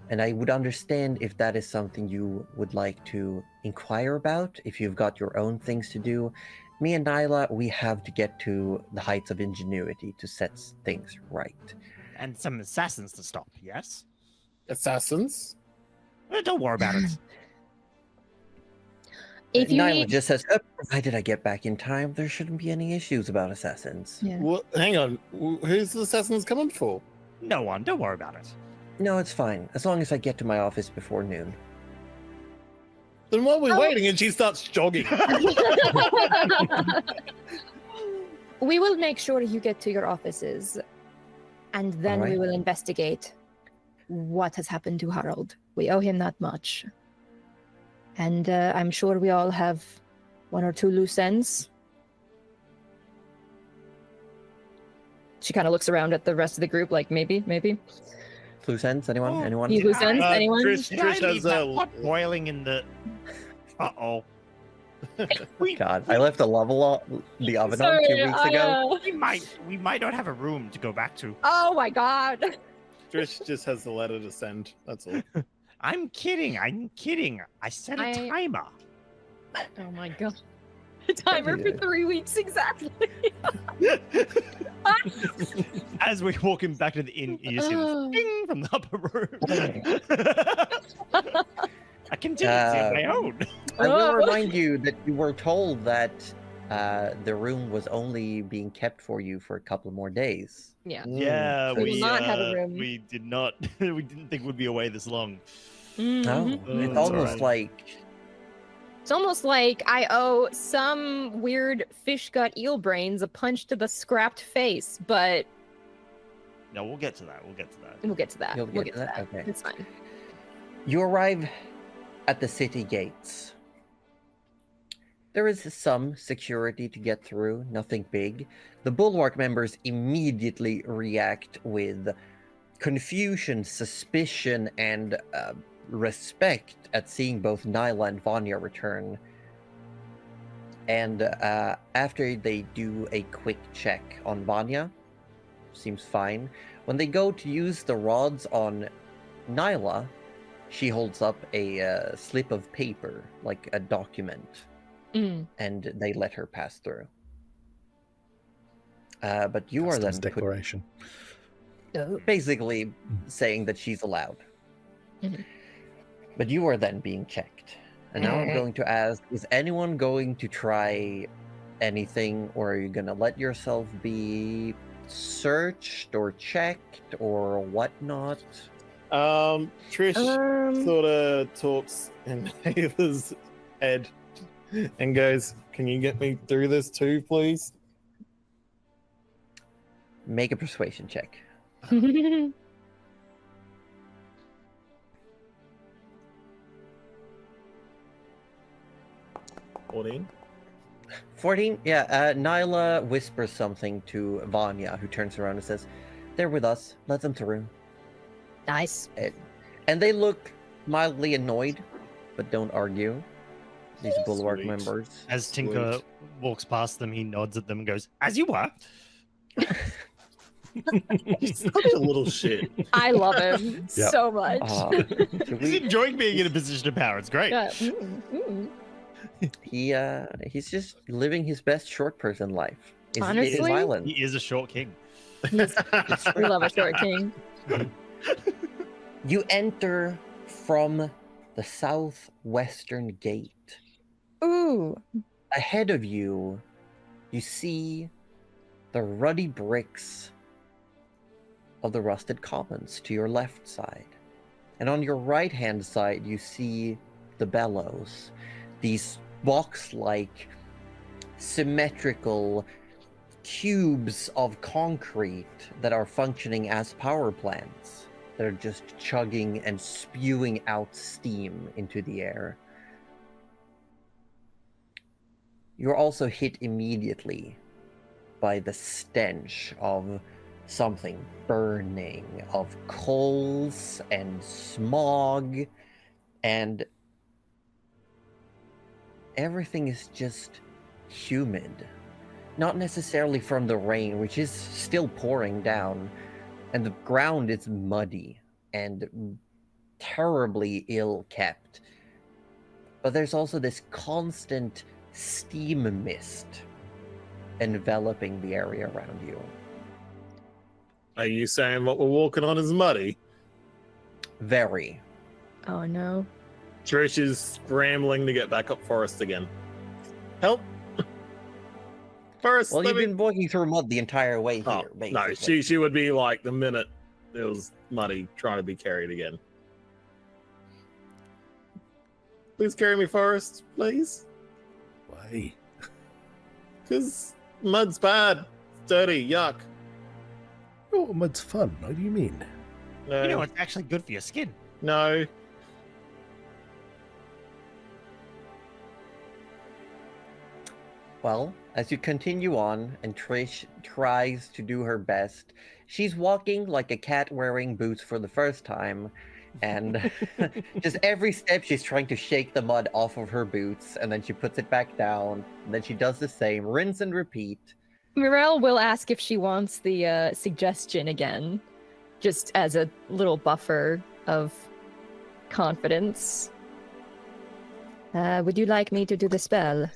And I would understand if that is something you would like to inquire about, if you've got your own things to do, Me and Nyla, we have to get to the heights of ingenuity to set things right.
And some assassins to stop, yes?
Assassins?
Don't worry about it.
If you
Nyla
need,
just says, provided I get back in time, there shouldn't be any issues about assassins.
yeah.
Well, hang on. Who's the assassins coming for?
No one, don't worry about it.
No, it's fine, as long as I get to my office before noon.
Then while we're
Oh.
waiting, and she starts jogging.
We will make sure you get to your offices, and then we
Alright.
will investigate what has happened to Harold. We owe him that much. And I'm sure we all have one or two loose ends. She kind of looks around at the rest of the group, like maybe.
Loose ends? Anyone?
Oh,
Anyone?
You loose ends? Anyone?
Trish
Did I
has
leave that
a.
pot boiling in the... Uh-oh.
God, I left the oven on
Sorry,
2 weeks ago.
We might not have a room to go back to.
Oh my god!
Trish just has the letter to send. That's all.
I'm kidding. I set a timer.
Oh my god. A timer for 3 weeks exactly.
As we're walking back to the inn, you see
Oh.
this ding from the upper room. A contingency of my own.
I will
Oh.
remind you that you were told that the room was only being kept for you for a couple more days.
Yeah.
Yeah,
We will not have a room.
We did not. We didn't think we'd be away this long.
Mhm.
Oh, it's
That's
almost
alright.
like
It's almost like I owe some weird fish gut eel brains a punch to the scrapped face, but
No, we'll get to that.
we'll get to that.
You'll
We'll
get
get
to
to
that?
that.
Okay.
It's fine.
you arrive at the city gates. There is some security to get through, nothing big. The Bulwark members immediately react with confusion, suspicion, and respect at seeing both Nyla and Vanya return. And after they do a quick check on Vanya, seems fine. When they go to use the rods on Nyla, she holds up a slip of paper, like a document, and they let her pass through. But you are then
Customs
put,
declaration.
Oh.
basically saying that she's allowed.
Mhm.
But you are then being checked. And now I'm going to ask, is anyone going to try anything, or are you going to let yourself be searched or checked or whatnot?
Trish sort of talks in Ava's head and goes, "Can you get me through this too, please?"
Make a persuasion check.
14.
14? Yeah, Nyla whispers something to Vanya, who turns around and says, "They're with us. Let them through."
Nice.
And they look mildly annoyed, but don't argue. These Bulwark
Sweet.
members.
As Tinker walks past them, he nods at them and goes, "As you were."
He's such a little shit.
I love him
Yep.
so much.
Should
He's
we-
enjoying being in a position of power. It's great.
Yeah.
he's just living his best short person life. Is
Honestly?
violent.
He is a short king.
We love a short king.
You enter from the southwestern gate.
Ooh.
Ahead of you, you see the ruddy bricks of the rusted commons to your left side. And on your right-hand side, you see the bellows. These box-like, symmetrical cubes of concrete that are functioning as power plants. That are just chugging and spewing out steam into the air. You're also hit immediately by the stench of something burning, of coals and smog, and everything is just humid. Not necessarily from the rain, which is still pouring down, and the ground is muddy and terribly ill kept. But there's also this constant steam mist enveloping the area around you.
Are you saying what we're walking on is muddy?
Very.
Oh no.
Trish is scrambling to get back up Forest again. Help! Forest,
Well,
let
you've
me...
been walking through mud the entire way
Oh,
here, basically.
no, she would be like the minute it was muddy trying to be carried again. Please carry me, Forest, please.
Why?
Because mud's bad. It's dirty, yuck.
Oh, mud's fun. What do you mean?
No,
You know, it's actually good for your skin.
no.
Well, as you continue on and Trish tries to do her best, she's walking like a cat wearing boots for the first time. And just every step she's trying to shake the mud off of her boots, and then she puts it back down, and then she does the same, rinse and repeat.
Mirelle will ask if she wants the suggestion again, just as a little buffer of confidence. Would you like me to do the spell?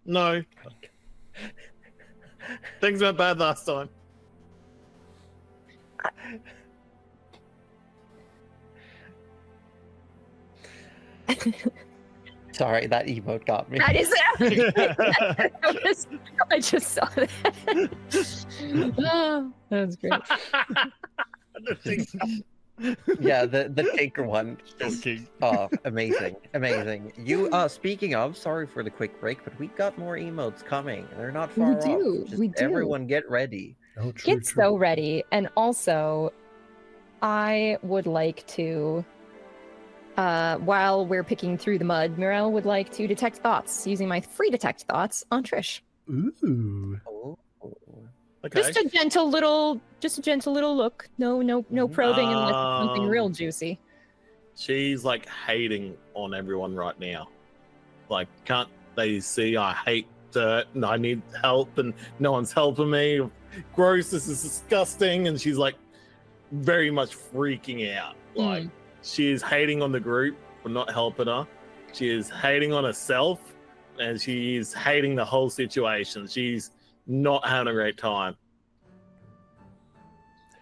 No. Things went bad last time.
Sorry, that emote got me.
That is I just saw that. Oh, that was great.
Yeah, the tinker one.
Joking.
Oh, amazing, amazing. You, speaking of, sorry for the quick break, but we got more emotes coming. They're not far off. Just
we do.
everyone get ready.
Oh, true,
Get
true.
so ready. And also, I would like to, while we're picking through the mud, Mirelle would like to detect thoughts using my free detect thoughts on Trish.
Ooh.
Oh.
Okay.
Just a gentle little look. No probing unless it's something real juicy.
She's like hating on everyone right now. Like, can't they see I hate dirt and I need help and no one's helping me? Gross, this is disgusting. And she's like very much freaking out. Like, she is hating on the group for not helping her. She is hating on herself and she is hating the whole situation. She's not having a great time.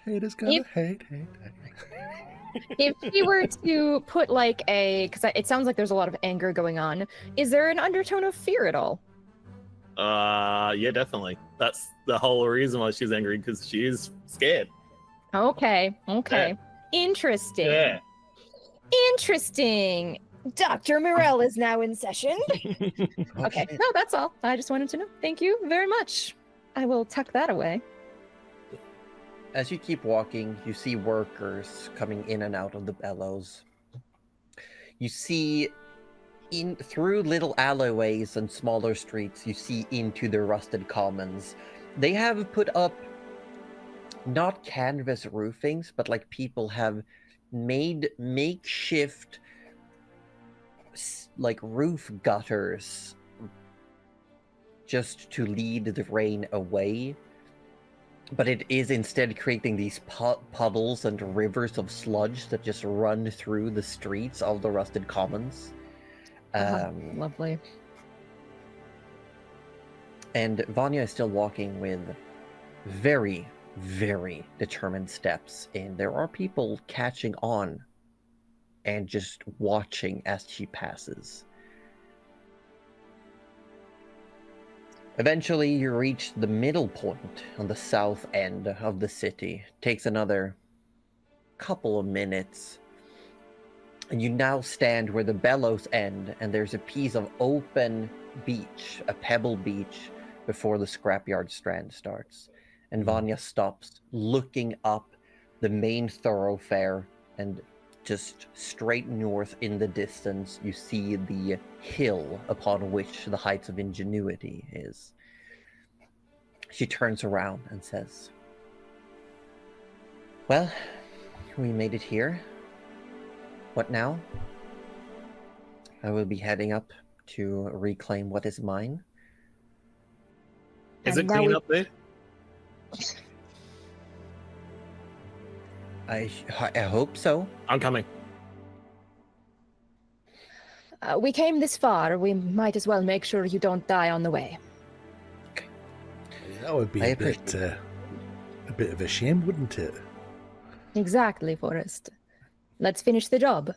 Haters gonna
If-
hate.
If she were to put like because it sounds like there's a lot of anger going on, is there an undertone of fear at all?
Yeah, definitely. That's the whole reason why she's angry, because she is scared.
Okay. Interesting.
Yeah.
Interesting. Dr. Mirelle is now in session. Okay. No, that's all. I just wanted to know. Thank you very much. I will tuck that away.
As you keep walking, you see workers coming in and out of the bellows. You see through little alleyways and smaller streets, you see into the rusted commons. They have put up not canvas roofings, but like people have made makeshift like roof gutters just to lead the rain away. But it is instead creating these puddles and rivers of sludge that just run through the streets of the rusted commons.
Lovely.
And Vanya is still walking with very, very determined steps. And there are people catching on and just watching as she passes. Eventually, you reach the middle point on the south end of the city. Takes another couple of minutes. And you now stand where the bellows end, and there's a piece of open beach, a pebble beach, before the scrapyard strand starts. And Vanya stops, looking up the main thoroughfare, and just straight north in the distance, you see the hill upon which the Heights of Ingenuity is. She turns around and says, "Well, we made it here. What now? I will be heading up to reclaim what is mine."
Is
And
it
now
clean
we-
up there?
I hope so.
I'm coming.
We came this far. We might as well make sure you don't die on the way.
That would be
I
a bit of a shame, wouldn't it?
Exactly, Forrest. Let's finish the job.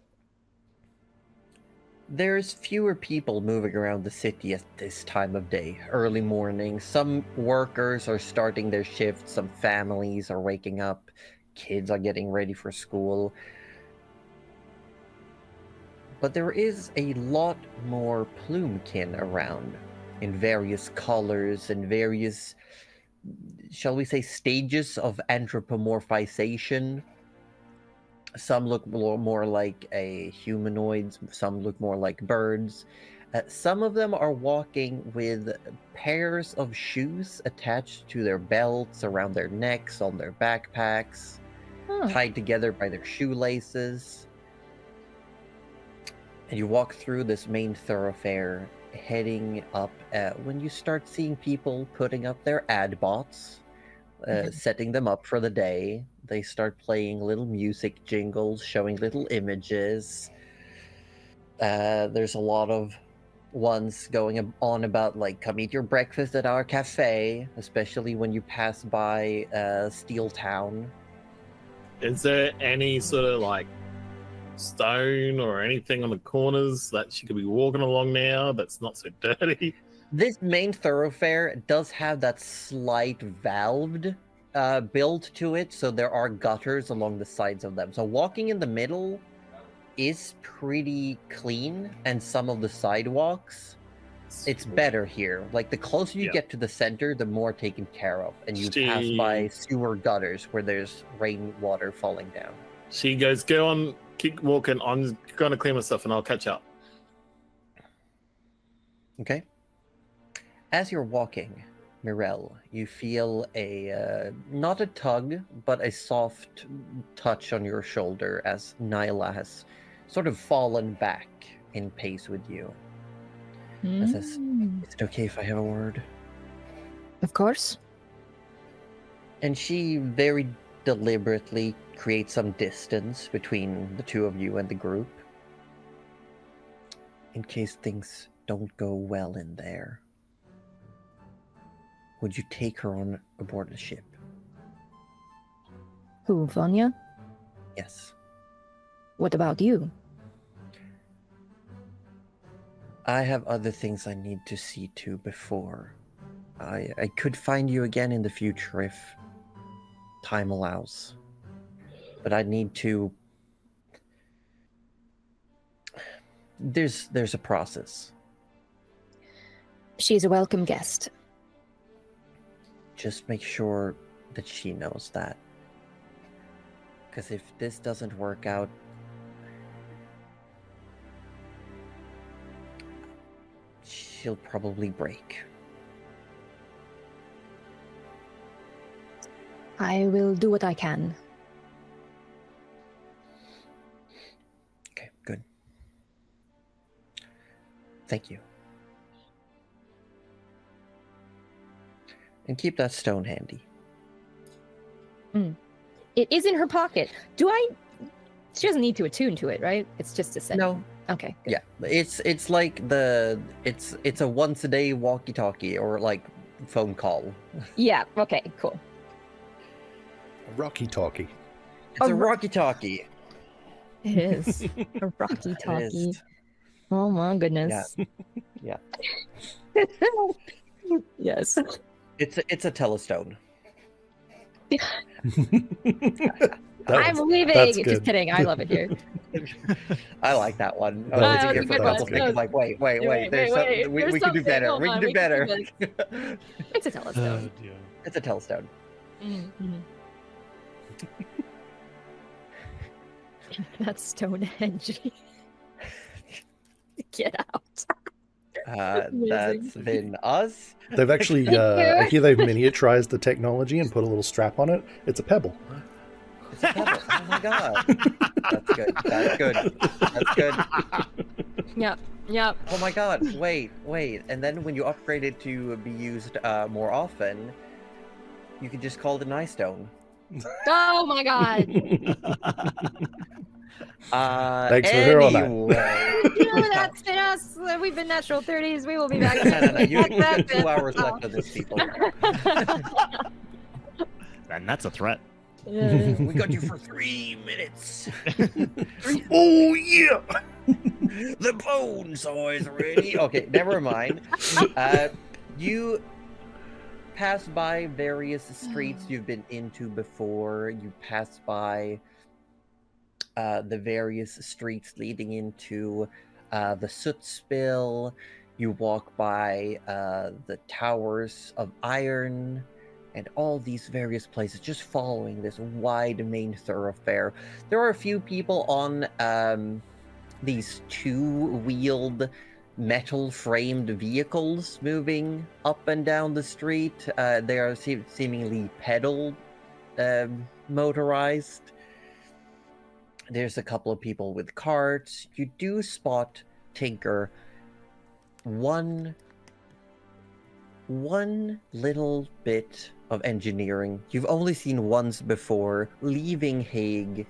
There's fewer people moving around the city at this time of day, early morning. Some workers are starting their shifts, some families are waking up, kids are getting ready for school. But there is a lot more plumekin around in various colors and various, shall we say, stages of anthropomorphization. Some look more like humanoids, some look more like birds. Some of them are walking with pairs of shoes attached to their belts, around their necks, on their backpacks, tied together by their shoelaces. And you walk through this main thoroughfare, heading up when you start seeing people putting up their ad bots, setting them up for the day. They start playing little music jingles, showing little images. There's a lot of ones going on about, like, come eat your breakfast at our cafe, especially when you pass by Steel Town.
Is there any sort of like stone or anything on the corners that she could be walking along now that's not so dirty?
This main thoroughfare does have that slight valved build to it, so there are gutters along the sides of them. So walking in the middle is pretty clean, and some of the sidewalks, it's better here. Like, the closer you get to the center, the more taken care of, and you pass by sewer gutters where there's rainwater falling down.
She goes, go on, keep walking. I'm going to clean myself and I'll catch up.
Okay. As you're walking, Mirel, you feel a, not a tug, but a soft touch on your shoulder as Nyla has sort of fallen back in pace with you. And says, is it okay if I have a word?
Of course.
And she very deliberately creates some distance between the two of you and the group. In case things don't go well in there, would you take her on aboard the ship?
Who, Vanya?
Yes.
What about you?
I have other things I need to see to before. I could find you again in the future if time allows. But I need to... There's a process.
She's a welcome guest.
Just make sure that she knows that. Because if this doesn't work out, she'll probably break.
I will do what I can.
Okay, good. Thank you. And keep that stone handy.
It is in her pocket. She doesn't need to attune to it, right? It's just a set.
No.
Okay. Good.
Yeah, it's like it's a once a day walkie-talkie or like phone call.
Yeah. Okay. Cool.
A rocky talkie.
It's a walkie-talkie.
It is a rocky talkie. Oh my goodness.
Yeah.
Yes.
It's a telestone.
I'm leaving.
that's
Just
good.
kidding. I love it here.
I like that one. I
That
was
was
here
a
for
good
a
one.
couple
That
things.
was-
Like, wait.
Wait,
We can do better.
Hold
We
on,
can do better.
It's a telestone.
dear.
It's a telestone.
Mhm. That's Stonehenge. Get out. Amazing.
That's been us.
They've actually, I hear they've miniaturized the technology and put a little strap on it. It's a pebble.
It's a pebble. Oh my god. That's good. That's good. That's good.
Yep.
Oh my god. Wait. And then when you upgrade it to be used more often, you can just call it an eye stone.
Oh my god.
Thanks for hearing that.
Anyway.
You know, that's been us. We've been natural 30s. We will be back.
No. You
Back
2 hours left of this, people.
And that's a threat.
We got you for 3 minutes.
Oh yeah!
The bone saw is ready. Okay, never mind. You pass by various streets you've been into before. You pass by the various streets leading into the soot spill. You walk by the towers of iron and all these various places, just following this wide main thoroughfare. There are a few people on these 2-wheeled metal-framed vehicles moving up and down the street. They are seemingly pedal motorized. There's a couple of people with carts. You do spot, Tinker, one little bit of engineering you've only seen once before, leaving Hague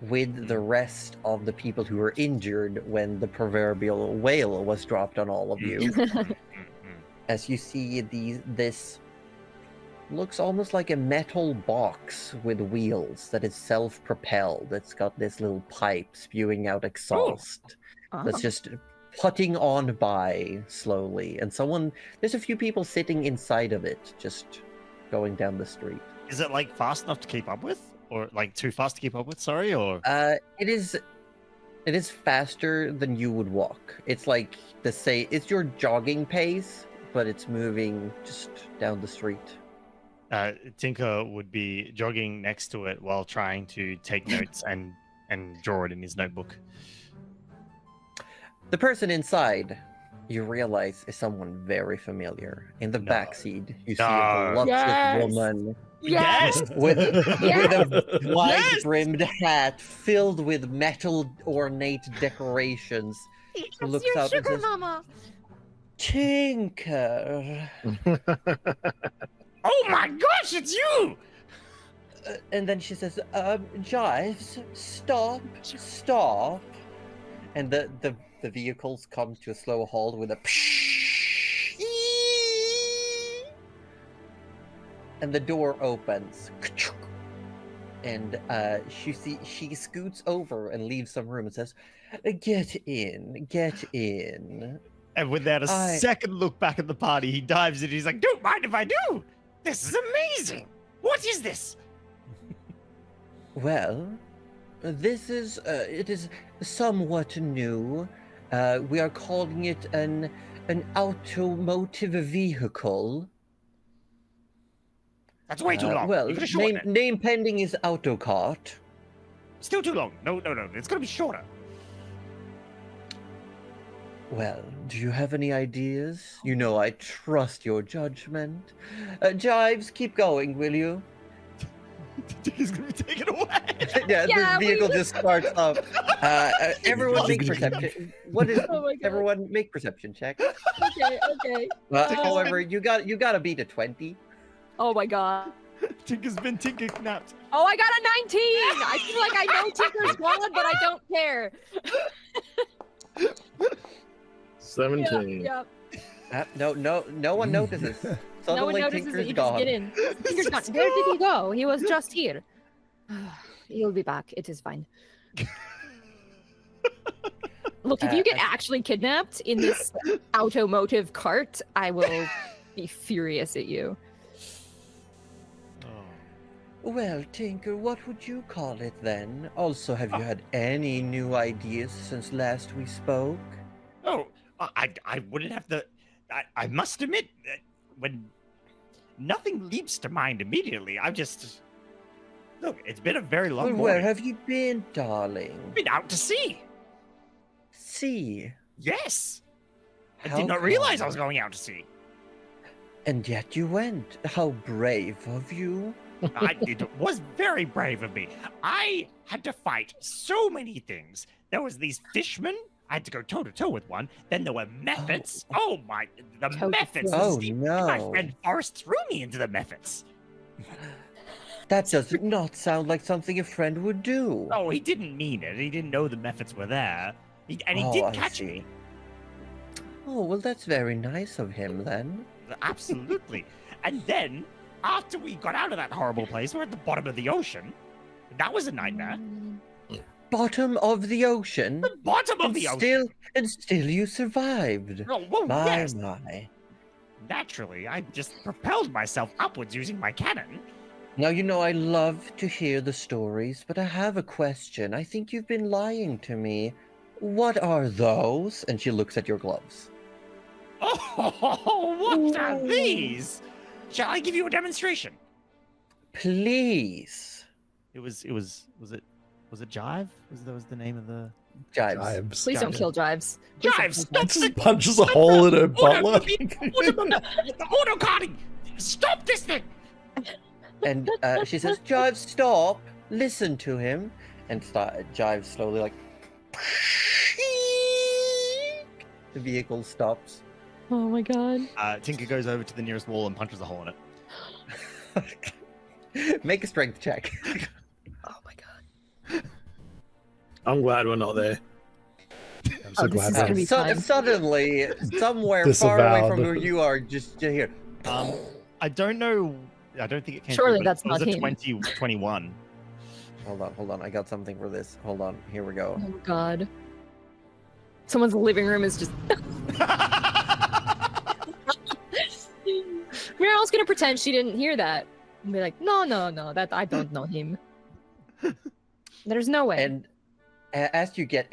with the rest of the people who were injured when the proverbial whale was dropped on all of you. As you see this looks almost like a metal box with wheels that is self-propelled. It's got this little pipe spewing out exhaust that's just putting on by slowly. And there's a few people sitting inside of it, just going down the street.
Is it like fast enough to keep up with? Or like too fast to keep up with, sorry? Or
It is faster than you would walk. It's like it's your jogging pace, but it's moving just down the street.
Tinker would be jogging next to it while trying to take notes and draw it in his notebook.
The person inside, you realize, is someone very familiar. In the
No.
backseat, you see
No.
a voluptuous
Yes.
woman
Yes.
with a
Yes.
wide-brimmed hat filled with metal ornate decorations.
It's
looks
your
up and
sugar
says,
mama.
Tinker.
Oh my gosh, it's you!
And then she says, Jives, stop. And the vehicles come to a slow halt with a and the door opens. And she scoots over and leaves some room and says, get in.
And without a second look back at the party, he dives in. He's like, "Don't mind if I do. This is amazing. What is this?"
Well, this is it is somewhat new. We are calling it an automotive vehicle.
That's way too long.
Well,
You could shorten it.
name pending is Autocart.
Still too long. No. It's gonna be shorter.
Well, do you have any ideas? You know I trust your judgment. Jives, keep going, will you?
He's gonna be taken away.
Yeah,
Yeah,
this vehicle just starts up. Everyone make
Lost.
perception. What is?
Oh my God.
Everyone make perception check.
Okay.
However, you got to beat a 20.
Oh my God.
Tinker's been Tinker knapped.
Oh, I got a 19. I feel like I know Tinker's gone, but I don't care.
17.
Yep.
No one notices.
No one
Suddenly,
notices that
Tinker's
you
gone.
just get in. Tinker's gone. Where did he go? He was just here. He'll be back. It is fine. Look, if you get actually kidnapped in this automotive cart, I will be furious at you.
Well, Tinker, what would you call it then? Also, have you had any new ideas since last we spoke?
Oh, I wouldn't have to. I must admit, when nothing leaps to mind immediately, I just look. It's been a very long
Well,
morning.
where have you been, darling?
Been out to sea.
Sea.
Yes. I
How
did not realize I
come?
was going out to sea.
And yet you went. How brave of you.
It was very brave of me. I had to fight so many things. There was these fishmen. I had to go toe to toe with one. Then there were mephits. Oh my, the
Toe-to-toe.
mephits.
Oh,
My
no.
friend Forrest threw me into the mephits.
That does not sound like something a friend would do.
Oh, he didn't mean it. He didn't know the mephits were there. And he
Oh,
did
I
catch
see.
me.
Oh, well, that's very nice of him then.
Absolutely. And then, after we got out of that horrible place, we're at the bottom of the ocean. That was a nightmare.
Bottom of the ocean?
The bottom of the ocean.
And still you survived.
Oh, whoa,
My,
yes.
my.
Naturally, I just propelled myself upwards using my cannon.
Now, you know, I love to hear the stories, but I have a question. I think you've been lying to me. What are those? And she looks at your gloves.
Oh, what are these? Shall I give you a demonstration?
Please.
Was it Jive? That was the name of the
Jives.
Jives.
Please don't kill Jives. Please don't
Jive,
kill
stop
Just punches a hole in her butler.
Auto-carding! Stop this thing!
And she says, Jives, stop. Listen to him. And Jives slowly like... The vehicle stops.
Oh my god.
Tinker goes over to the nearest wall and punches a hole in it.
Make a strength check.
Oh my god.
I'm glad we're not there.
I'm so
Oh, this
glad
is
that
gonna be fun.
Suddenly, somewhere far away from
Disavowed.
where you are, just to hear.
I don't know. I don't think it came.
Surely
through, but
that's
it was
not
a
him.
2021.
Hold on. I got something for this. Hold on. Here we go.
Oh god. Someone's living room is just. Meryl's gonna pretend she didn't hear that and be like, no, that I don't know him. There's no way.
And as you get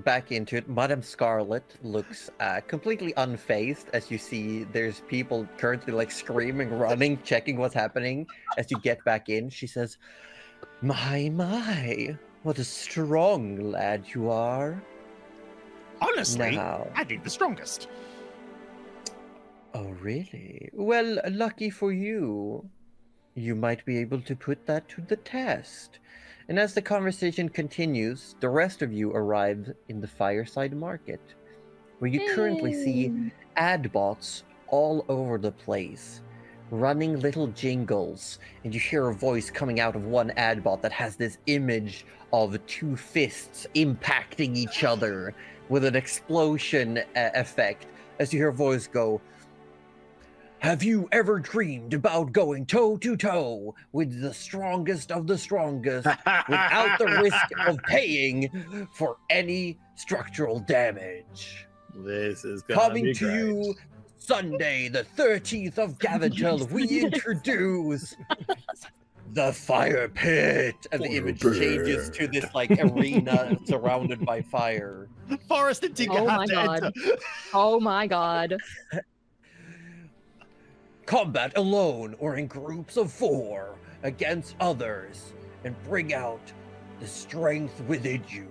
back into it, Madame Scarlet looks completely unfazed as you see there's people currently like screaming, running, checking what's happening. As you get back in, she says, My, what a strong lad you are.
Honestly,
Now.
I think the strongest.
Oh, really? Well, lucky for you. You might be able to put that to the test. And as the conversation continues, the rest of you arrive in the Fireside Market, where you currently see ad bots all over the place, running little jingles, and you hear a voice coming out of one ad bot that has this image of two fists impacting each other with an explosion effect, as you hear a voice go, Have you ever dreamed about going toe-to-toe with the strongest of the strongest without the risk of paying for any structural damage?
This is gonna
Coming
be
to
great.
you Sunday, the 13th of Gavital, we introduce the Fire Pit. And the image changes to this like arena surrounded by fire.
Forrest and Tinker
Oh
have
my
to
God.
enter.
Oh my god.
Combat alone or in groups of 4 against others and bring out the strength within you.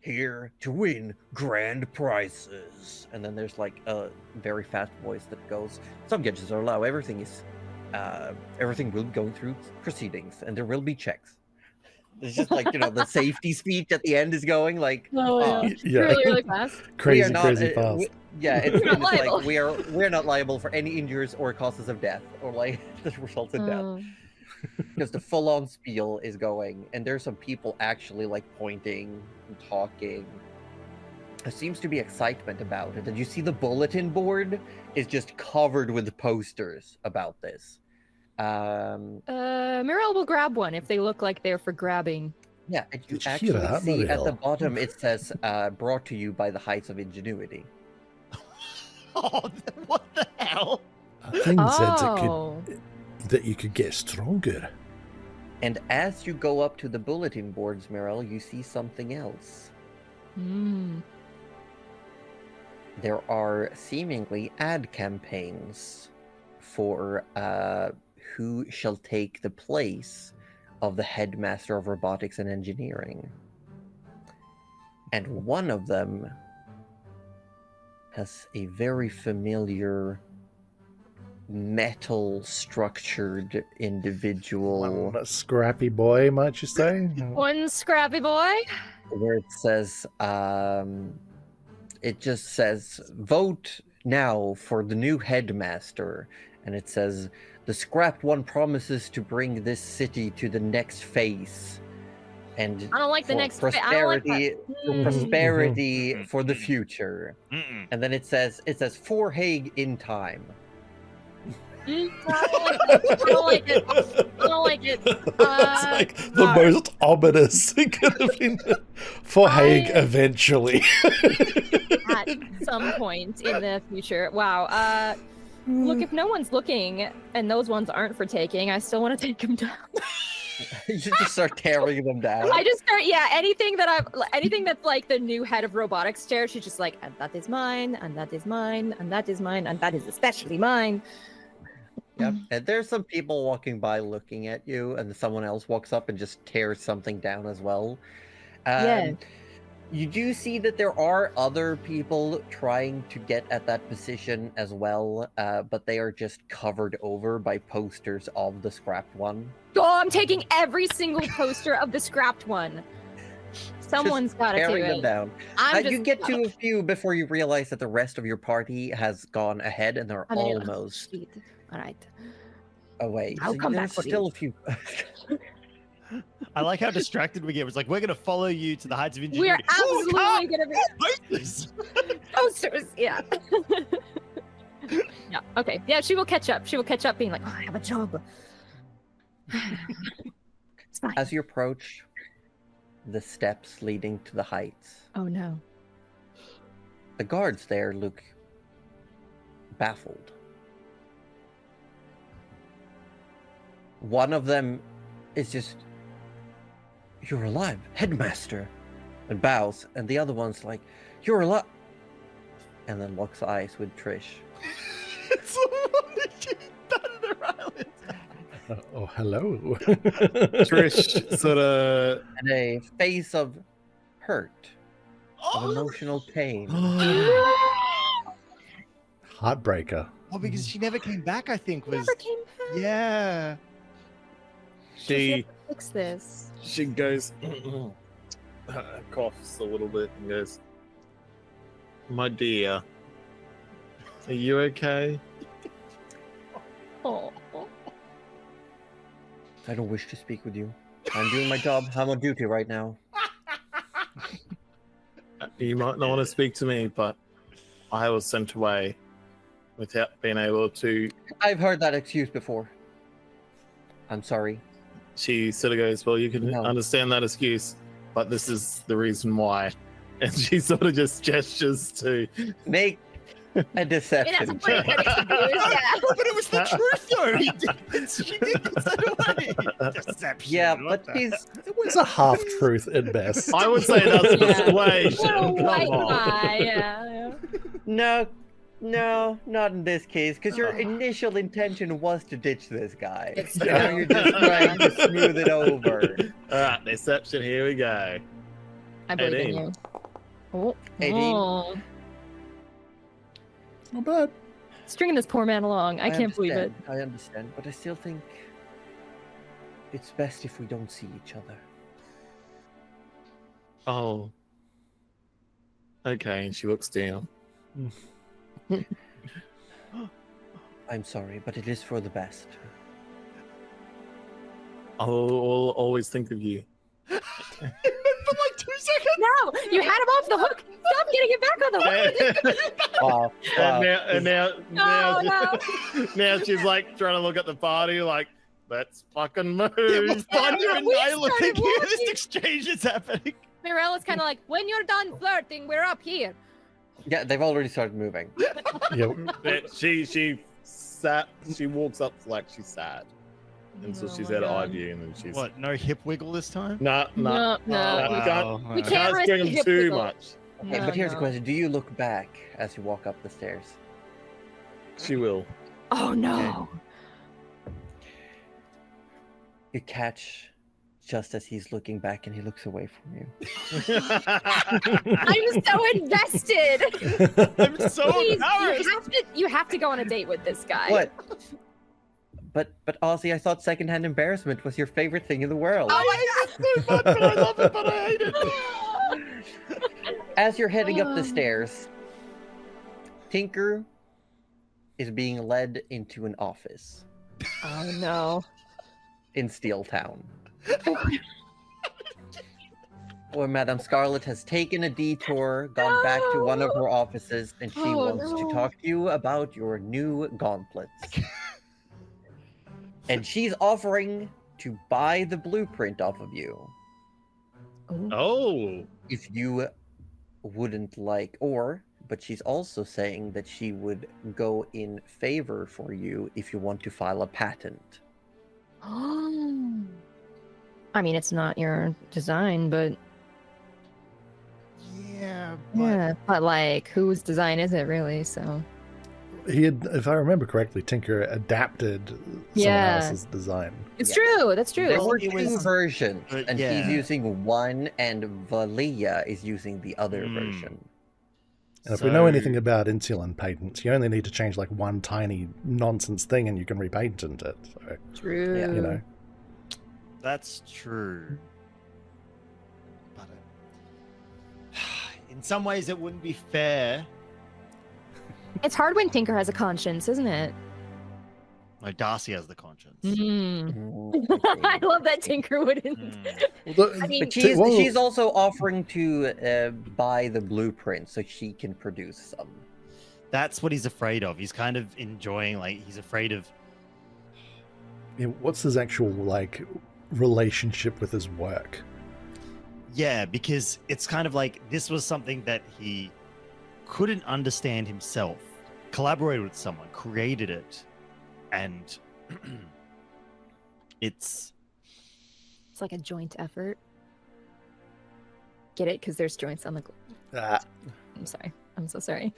Here to win grand prizes. And then there's like a very fast voice that goes, some gadgets are allowed. Everything will be going through proceedings and there will be checks. It's just like, the safety speech at the end is going like,
Oh, yeah.
Yeah.
Really, really fast.
Crazy,
we are not,
crazy fast.
it's
We're not
like
liable.
we're not liable for any injuries or causes of death or like the results of death.
Oh.
Because the full-on spiel is going, and there's some people actually like pointing and talking. There seems to be excitement about it, and you see the bulletin board is just covered with posters about this.
Mirel will grab one if they look like they're for grabbing.
Yeah, and you
Did you hear
actually
that,
see at the
Marielle?
bottom it says brought to you by the Heights of Ingenuity.
Oh, what the hell?
I think
Oh.
that you could get stronger.
And as you go up to the bulletin boards, Mirel, you see something else.
Mm.
There are seemingly ad campaigns for who shall take the place of the headmaster of robotics and engineering. And one of them has a very familiar metal structured individual
One scrappy boy, might you say?
One scrappy boy.
where it says it just says vote now for the new headmaster, and it says the scrapped one promises to bring this city to the next phase. And
I don't like the
for
next bit. I don't like
prosperity,
that.
prosperity for the future.
Mm-mm.
And then it says for Hague in time.
I don't like it. I don't like it.
It's like the
no.
most ominous it could have been. For Hague, eventually.
At some point in the future. Wow. Look, if no one's looking and those ones aren't for taking, I still want to take them down.
You should just start tearing them down.
I just start, anything that's like the new head of robotics chair, she's just like, and that is mine, and that is mine, and that is mine, and that is especially mine.
Yep. And there's some people walking by looking at you, and someone else walks up and just tears something down as well.
Yeah.
You do see that there are other people trying to get at that position as well, but they are just covered over by posters of the scrapped one.
Oh, I'm taking every single poster of the scrapped one. Someone's got to do
Tearing them
it.
down.
I'm just
You get to a few before you realize that the rest of your party has gone ahead and they're almost
All right.
away.
I'll come back
there's
for
still
you.
a few.
I like how distracted we get. It's like, we're going to follow you to the heights of ingenuity.
We're absolutely going to be
Posters!
posters. Yeah. Yeah. Okay. Yeah, she will catch up. She will catch up being like, oh, I have a job. It's fine.
As you approach the steps leading to the heights,
Oh, no.
the guards there look baffled. One of them is just, "You're alive, headmaster," and bows, and the other one's like, "You're alive," and then locks eyes with Trish.
It's like Thunder Island.
Oh, hello.
Trish sort of.
And a face of hurt, of
Oh,
emotional pain.
Heartbreaker.
oh, because she never came back, I think. Was
Never came back.
Yeah.
She
Fix this.
she goes coughs a little bit and goes, "My dear, are you okay?"
Oh.
I don't wish to speak with you. I'm doing my job. I'm on duty right now.
You might not want to speak to me, but I was sent away without being able to.
I've heard that excuse before. I'm sorry.
She sort of goes, "Well, you can
No.
understand that excuse, but this is the reason why." And she sort of just gestures to.
Make a
That's a
deception
pretty
check.
good excuse, yeah.
But it was the truth, though. She did get sent away.
Deception.
Yeah,
what
but
the-
these
It was a half truth at best.
I would say that's
Yeah.
persuasion.
Little
Come
white
on.
lie, yeah.
No, not in this case, because your
Oh.
initial intention was to ditch this guy.
It's
So
true.
now you're just trying to smooth it over.
All right, deception. Here we go.
I believe in
18.
you. Oh.
18.
Oh.
Not bad.
Stringing this poor man along. I can't believe it.
I understand, but I still think it's best if we don't see each other.
Oh. Okay, and she looks down.
I'm sorry, but it is for the best.
I'll always think of you.
For like 2 seconds.
No, you had him off the hook. Stop getting it back on the hook.
Wow.
And now,
No,
now she's like trying to look at the party, like, let's fucking move.
It was Thunder and
we
Nyla
started
thinking this
walking.
exchange is happening.
Mirella's kind of like, when you're done flirting, we're up here.
Yeah, they've already started moving.
Yeah,
She sat. She walks up like she's sad, and so
Oh
she's
my
at eye
God.
view, and then she's
What? No hip wiggle this time?
no.
No.
we can't-
We can't risk
string
the
them
hip
too
wiggle.
much.
Okay,
No,
but here's the
no.
question. Do you look back as you walk up the stairs?
She will.
Oh no.
You catch just as he's looking back and he looks away from you.
I'm so invested.
I'm so
Please,
embarrassed.
you have to go on a date with this guy.
What? But Ozzy, I thought secondhand embarrassment was your favorite thing in the world.
Oh my god, so fun, but I love it, but I hate it.
As you're heading up the stairs, Tinker is being led into an office
Oh no.
in Steel Town. Or Madame Scarlet has taken a detour, gone back to one of her offices, and she wants to talk to you about your new gauntlets. And she's offering to buy the blueprint off of you.
Oh,
If you wouldn't like, but she's also saying that she would go in favor for you if you want to file a patent.
I mean, it's not your design, but
Yeah,
but like, whose design is it really? So
He had, if I remember correctly, Tinker adapted someone
Yeah.
else's design.
it's
Yeah.
true. That's true.
There were
it
two
was-
versions, and
yeah.
he's using one, and Valia is using the other version.
And if we know anything about insulin patents, you only need to change like one tiny nonsense thing and you can repatent it. So,
True.
Yeah,
you know.
That's true. But in some ways, it wouldn't be fair.
It's hard when Tinker has a conscience, isn't it?
Like Darcy has the conscience.
I love that Tinker wouldn't. I mean,
But she's also offering to buy the blueprint so she can produce some.
That's what he's afraid of. He's kind of enjoying, like, he's afraid of.
what's his actual like relationship with his work?
Yeah, because it's kind of like this was something that he couldn't understand himself, collaborated with someone, created it, and it's
like a joint effort. Get it? Because there's joints on the. I'm sorry. I'm so sorry.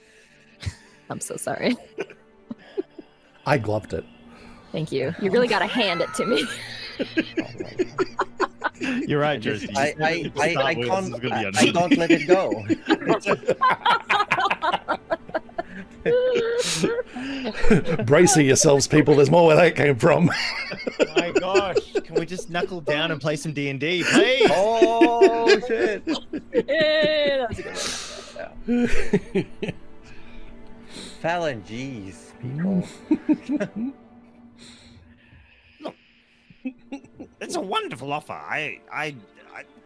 I'm so sorry.
I gloved it.
Thank you. You really got to hand it to me.
You're right, Jersey.
I
I
can't let it go.
Brace yourselves, people. There's more where that came from.
My gosh, can we just knuckle down and play some D&D, please?
Oh shit!
Yeah, that was a good one.
Phalanges, people.
It's a wonderful offer. I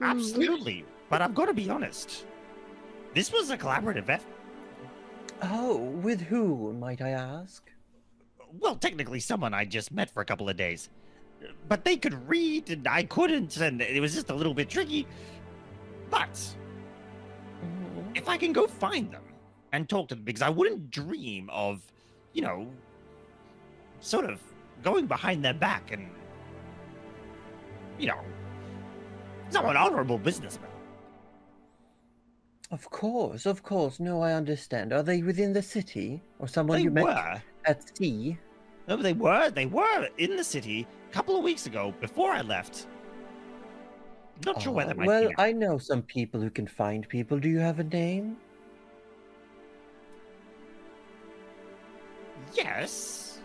absolutely. But I've got to be honest. This was a collaborative effort.
Oh, with who, might I ask?
Well, technically, someone I just met for a couple of days. But they could read, and I couldn't, and it was just a little bit tricky. But if I can go find them and talk to them, because I wouldn't dream of, you know, sort of going behind their back and, you know, someone honorable businessman.
Of course. No, I understand. Are they within the city, or someone you met
were.
at sea?
No, they were in the city a couple of weeks ago before I left. Not sure where they might
well,
be.
I know some people who can find people. Do you have a name?
Yes.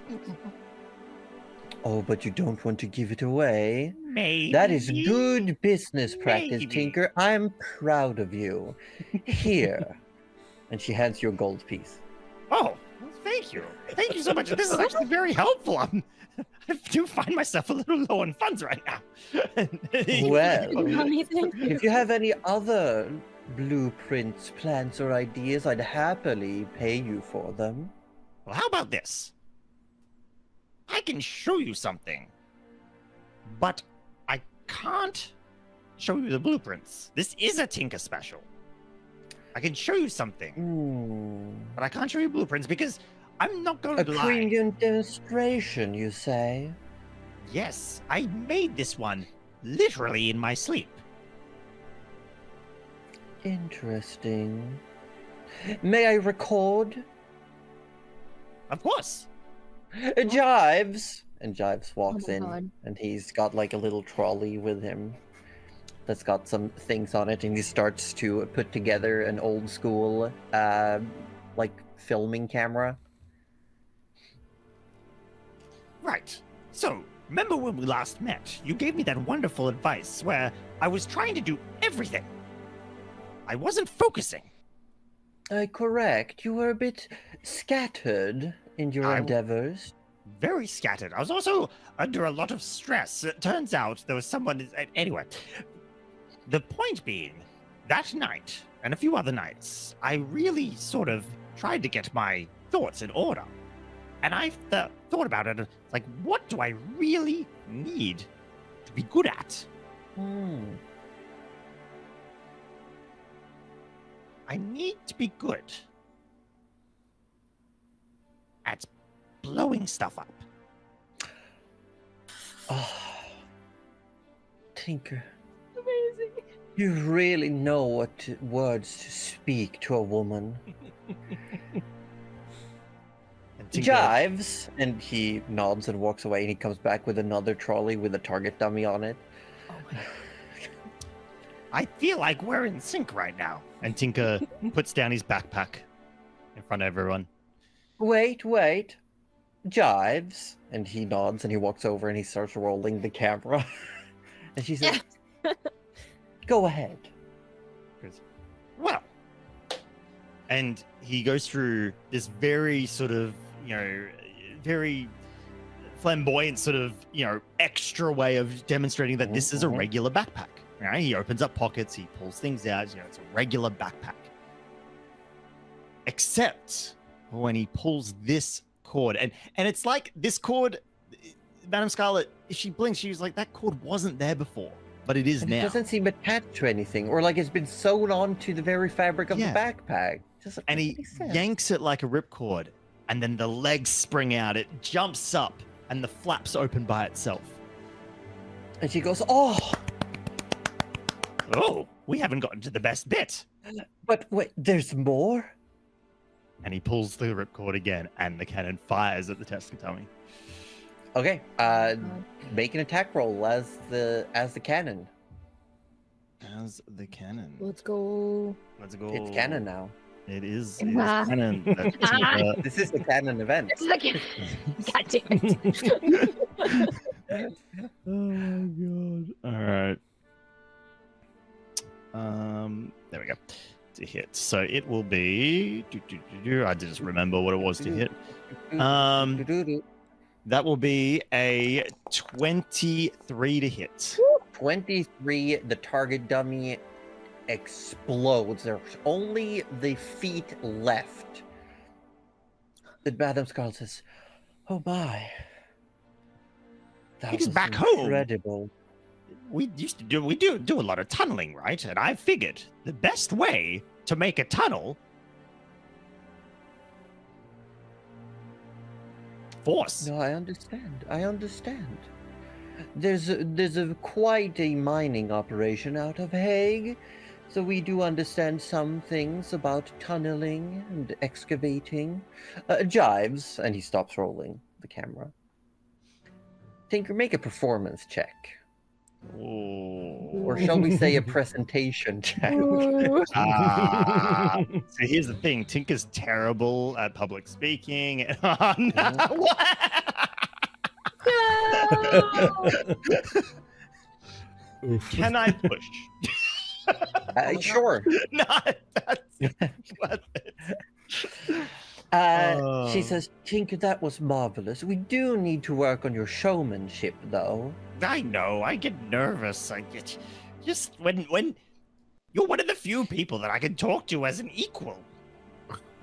Oh, but you don't want to give it away.
Maybe.
That is good business practice,
Maybe.
Tinker. I'm proud of you. Here. And she hands you a gold piece.
Oh, well, thank you. Thank you so much. This is actually very helpful. I do find myself a little low on funds right now.
Well,
Anything?
if you have any other blueprints, plans, or ideas, I'd happily pay you for them.
Well, how about this? I can show you something, but I can't show you the blueprints. This is a Tinker special. I can show you something, but I can't show you blueprints because I'm not going
A
to lie.
premium demonstration, you say?
Yes, I made this one literally in my sleep.
Interesting. May I record?
Of course.
Jives! And Jives walks
my
in,
God.
and he's got like a little trolley with him that's got some things on it, and he starts to put together an old school, like, filming camera.
Right. So, remember when we last met? You gave me that wonderful advice where I was trying to do everything. I wasn't focusing.
Correct. You were a bit scattered in your endeavors.
Very scattered. I was also under a lot of stress. It turns out there was someone. Anyway, the point being, that night and a few other nights, I really sort of tried to get my thoughts in order. And I thought about it, like, what do I really need to be good at? I need to be good at blowing stuff up.
Oh, Tinker,
Amazing.
you really know what words to speak to a woman.
And Tinker-
Jives, and he nods and walks away, and he comes back with another trolley with a target dummy on it.
Oh my God.
I feel like we're in sync right now.
And Tinker puts down his backpack in front of everyone.
Wait, Jives, and he nods and he walks over and he starts rolling the camera. And she says, "Go ahead."
Well,
And he goes through this very sort of, very flamboyant sort of, extra way of demonstrating that this is a regular backpack. Right? He opens up pockets, he pulls things out, it's a regular backpack. Except when he pulls this cord, and it's like this cord, Madame Scarlet, if she blinks, she's like, that cord wasn't there before, but it is
And
now.
it doesn't seem attached to anything, or like it's been sewn onto the very fabric of
Yeah.
the backpack.
And he yanks it like a ripcord, and then the legs spring out, it jumps up, and the flaps open by itself.
And she goes, "Oh,
oh, we haven't gotten to the best bit."
but wait, there's more."
And he pulls the ripcord again, and the cannon fires at the Teskatami.
Okay, make an attack roll as the cannon.
As the cannon.
Let's go.
Let's go.
It's canon now.
It is
Ah.
cannon.
This is the canon event.
This is like, God damn it.
Oh my god. Alright. There we go. To hit. So it will be. I just remember what it was to hit. That will be a 23 to hit.
23, the target dummy explodes. There's only the feet left. The Madame Scarlet says, "Oh my. That
It's
was
back home."
incredible."
We do a lot of tunneling, right? And I figured the best way to make a tunnel, force.
No, I understand. There's quite a mining operation out of Hague, so we do understand some things about tunneling and excavating. Jives, and he stops rolling the camera. Tinker, make a performance check. Or shall we say a presentation check?
Ooh.
So here's the thing: Tinker's terrible at public speaking. Oh, no.
No.
Oof.
Can I push?
Sure.
No, that's it.
She
Oh.
says, "Tinker, that was marvelous. We do need to work on your showmanship, though."
I know. I get nervous. I get just when you're one of the few people that I can talk to as an equal.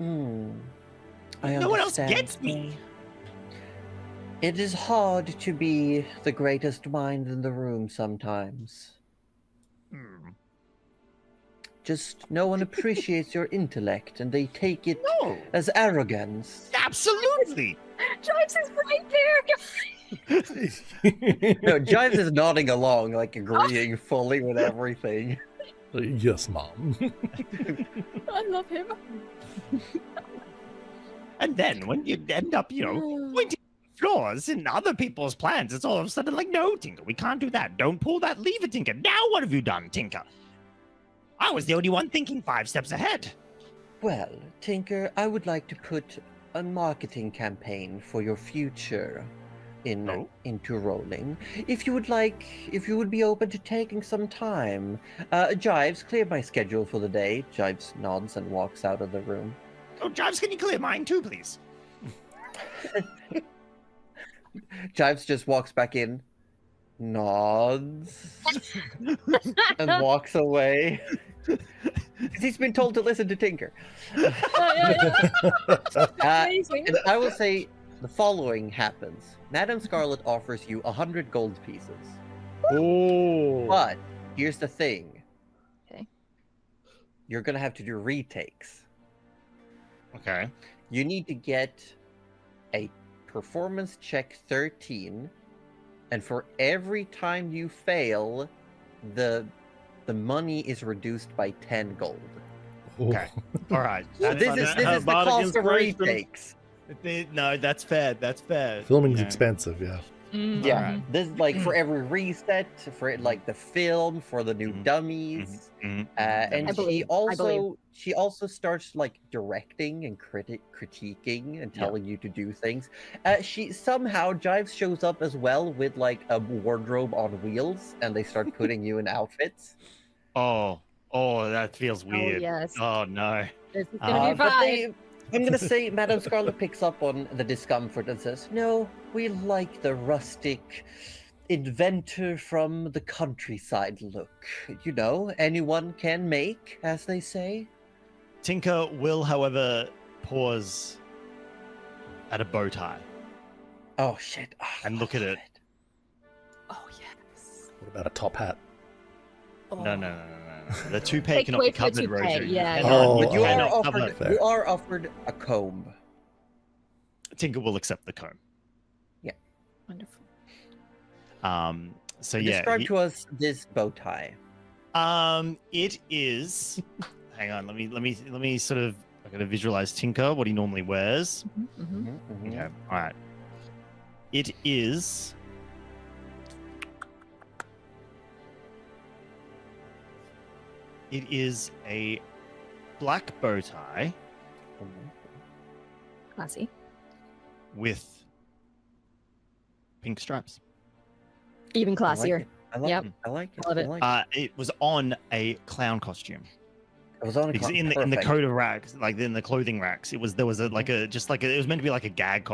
I
No one else
understand.
gets me.
It is hard to be the greatest mind in the room sometimes. Just no one appreciates your intellect, and they take it
No,
as arrogance.
absolutely.
Jives is right there.
No, Jives is nodding along, like agreeing fully with everything.
Yes, Mom.
I love him.
And then when you end up, pointing flaws in other people's plans, it's all of a sudden like, no, Tinker, we can't do that. Don't pull that lever, Tinker. Now what have you done, Tinker? I was the only one thinking 5 steps ahead.
Well, Tinker, I would like to put a marketing campaign for your future into rolling. If you would be open to taking some time. Jives, clear my schedule for the day. Jives nods and walks out of the room.
Oh, Jives, can you clear mine too, please?
Jives just walks back in. nods and walks away. 'Cause he's been told to listen to Tinker.
Amazing.
And I will say the following happens. Madame Scarlet offers you 100 gold pieces.
Oh.
But here's the thing.
Okay.
You're gonna have to do retakes.
Okay.
You need to get a performance check 13, and for every time you fail, the money is reduced by 10 gold.
Okay. All right.
So this is the cost of retakes.
No, that's fair. That's fair.
Filming's
Yeah.
expensive, yeah.
Yeah,
Alright.
this is like for every reset, for like the film, for the new
Mhm.
dummies,
Mhm.
and
I believe- I believe.
she also starts like directing and critiquing and
Yeah.
telling you to do things. She somehow Jives shows up as well with like a wardrobe on wheels, and they start putting you in outfits.
Oh, that feels weird.
Oh, yes.
Oh no.
This is gonna be
But
fine.
I'm gonna say Madame Scarlet picks up on the discomfort and says, "No, we like the rustic inventor from the countryside look. You know, anyone can make, as they say."
Tinker will, however, pause at a bow tie.
Oh shit! Oh,
And look at
love
it.
Oh, yes.
What about a top hat?
No. The toupee
Take
cannot
away
be
from the
covered,
toupee,
Rosie.
yeah,
You
no.
cannot-
Oh,
But you are
cannot
offered.
cover-
You are offered a comb.
Tinker will accept the comb.
Wonderful.
So yeah.
Describe to us this bow tie.
It is. Hang on. Let me sort of. I gotta visualize Tinker, what he normally wears.
Mm-hmm.
Okay. All right. It is. It is a black bow tie
Classy.
with pink stripes.
Even classier.
I like
Yep.
it. I like it.
Love
I
it.
like it.
It was on a clown costume
It was on a
because
clock.
in the
Perfect.
coat of racks, like in the clothing racks, it was there was a like a just like a, it was meant to be like a gag,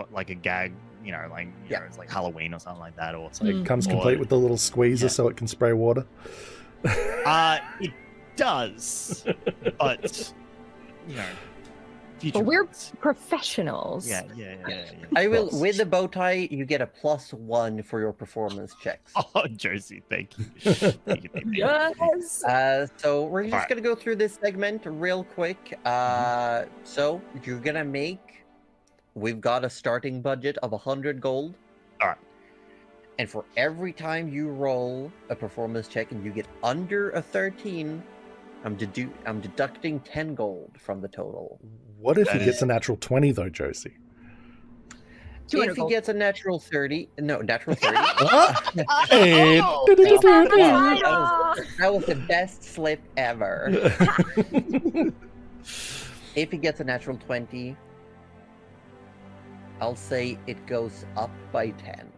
you know, like
Yeah.
it's like Halloween or something like that, or
So it comes
Or-
complete with the little squeezer
Yeah.
so it can spray water.
It does, but you know, future.
But we're
plans.
professionals.
Yeah.
I will.
Plus.
With the bow tie, you get a +1 for your performance checks.
Oh, Josie, thank you. Thank you.
Yes.
So we're just
Alright.
gonna go through this segment real quick. So you're gonna make. We've got a starting budget of 100 gold.
Alright.
And for every time you roll a performance check and you get under a 13, I'm deducting 10 gold from the total.
What if he
That
gets
is-
a natural 20 though, Josie?
200
If he
gold.
gets a natural 30, no, natural 30.
Hey,
Oh,
do-do-do-do-do.
he's not the
Wow,
title.
That was the best slip ever. If he gets a natural 20, I'll say it goes up by 10.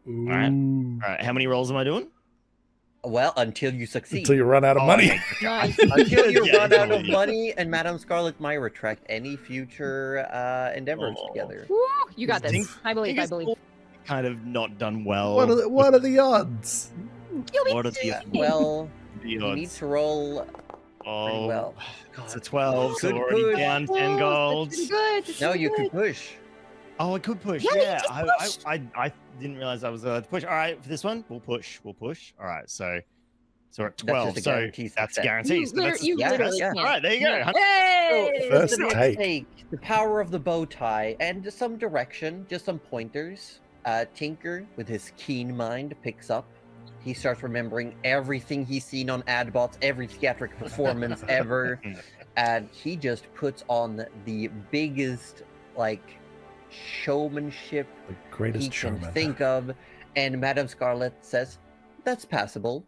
Alright.
Ooh.
All right, how many rolls am I doing?
Well, until you succeed.
Until you run out of
Oh,
money.
Nice.
Until you
Yeah,
run out of
totally.
money, and Madame Scarlet might retract any future endeavors
Oh.
together.
Woo, you got this.
Think-
I believe. I
Tinker's
believe.
kind of not done well.
What are the odds?
You'll be
What are the
Well,
the
you need
odds?
to roll pretty
Oh,
well.
it's a 12, so
Good
we're already
push.
down 10
Oh,
gold.
that's pretty good. That's
No,
pretty
you
good.
can push.
Oh, I could push.
Yeah, you
Yeah,
just pushed.
I didn't realize I was allowed to push. All right, for this one, we'll push. All right, so we're at
That's
12.
just a
So
guarantee
that's
success.
guaranteed.
You,
So that's
you
yeah,
literally
yeah.
can't.
all right. There you go.
Hey!
First
The next
take.
the power of the bow tie, and some direction, just some pointers. Tinker, with his keen mind, picks up. He starts remembering everything he's seen on Adbots, every theatric performance ever, and he just puts on the biggest, like, showmanship
The
he
greatest
can
showman.
think of. And Madame Scarlet says, "That's passable."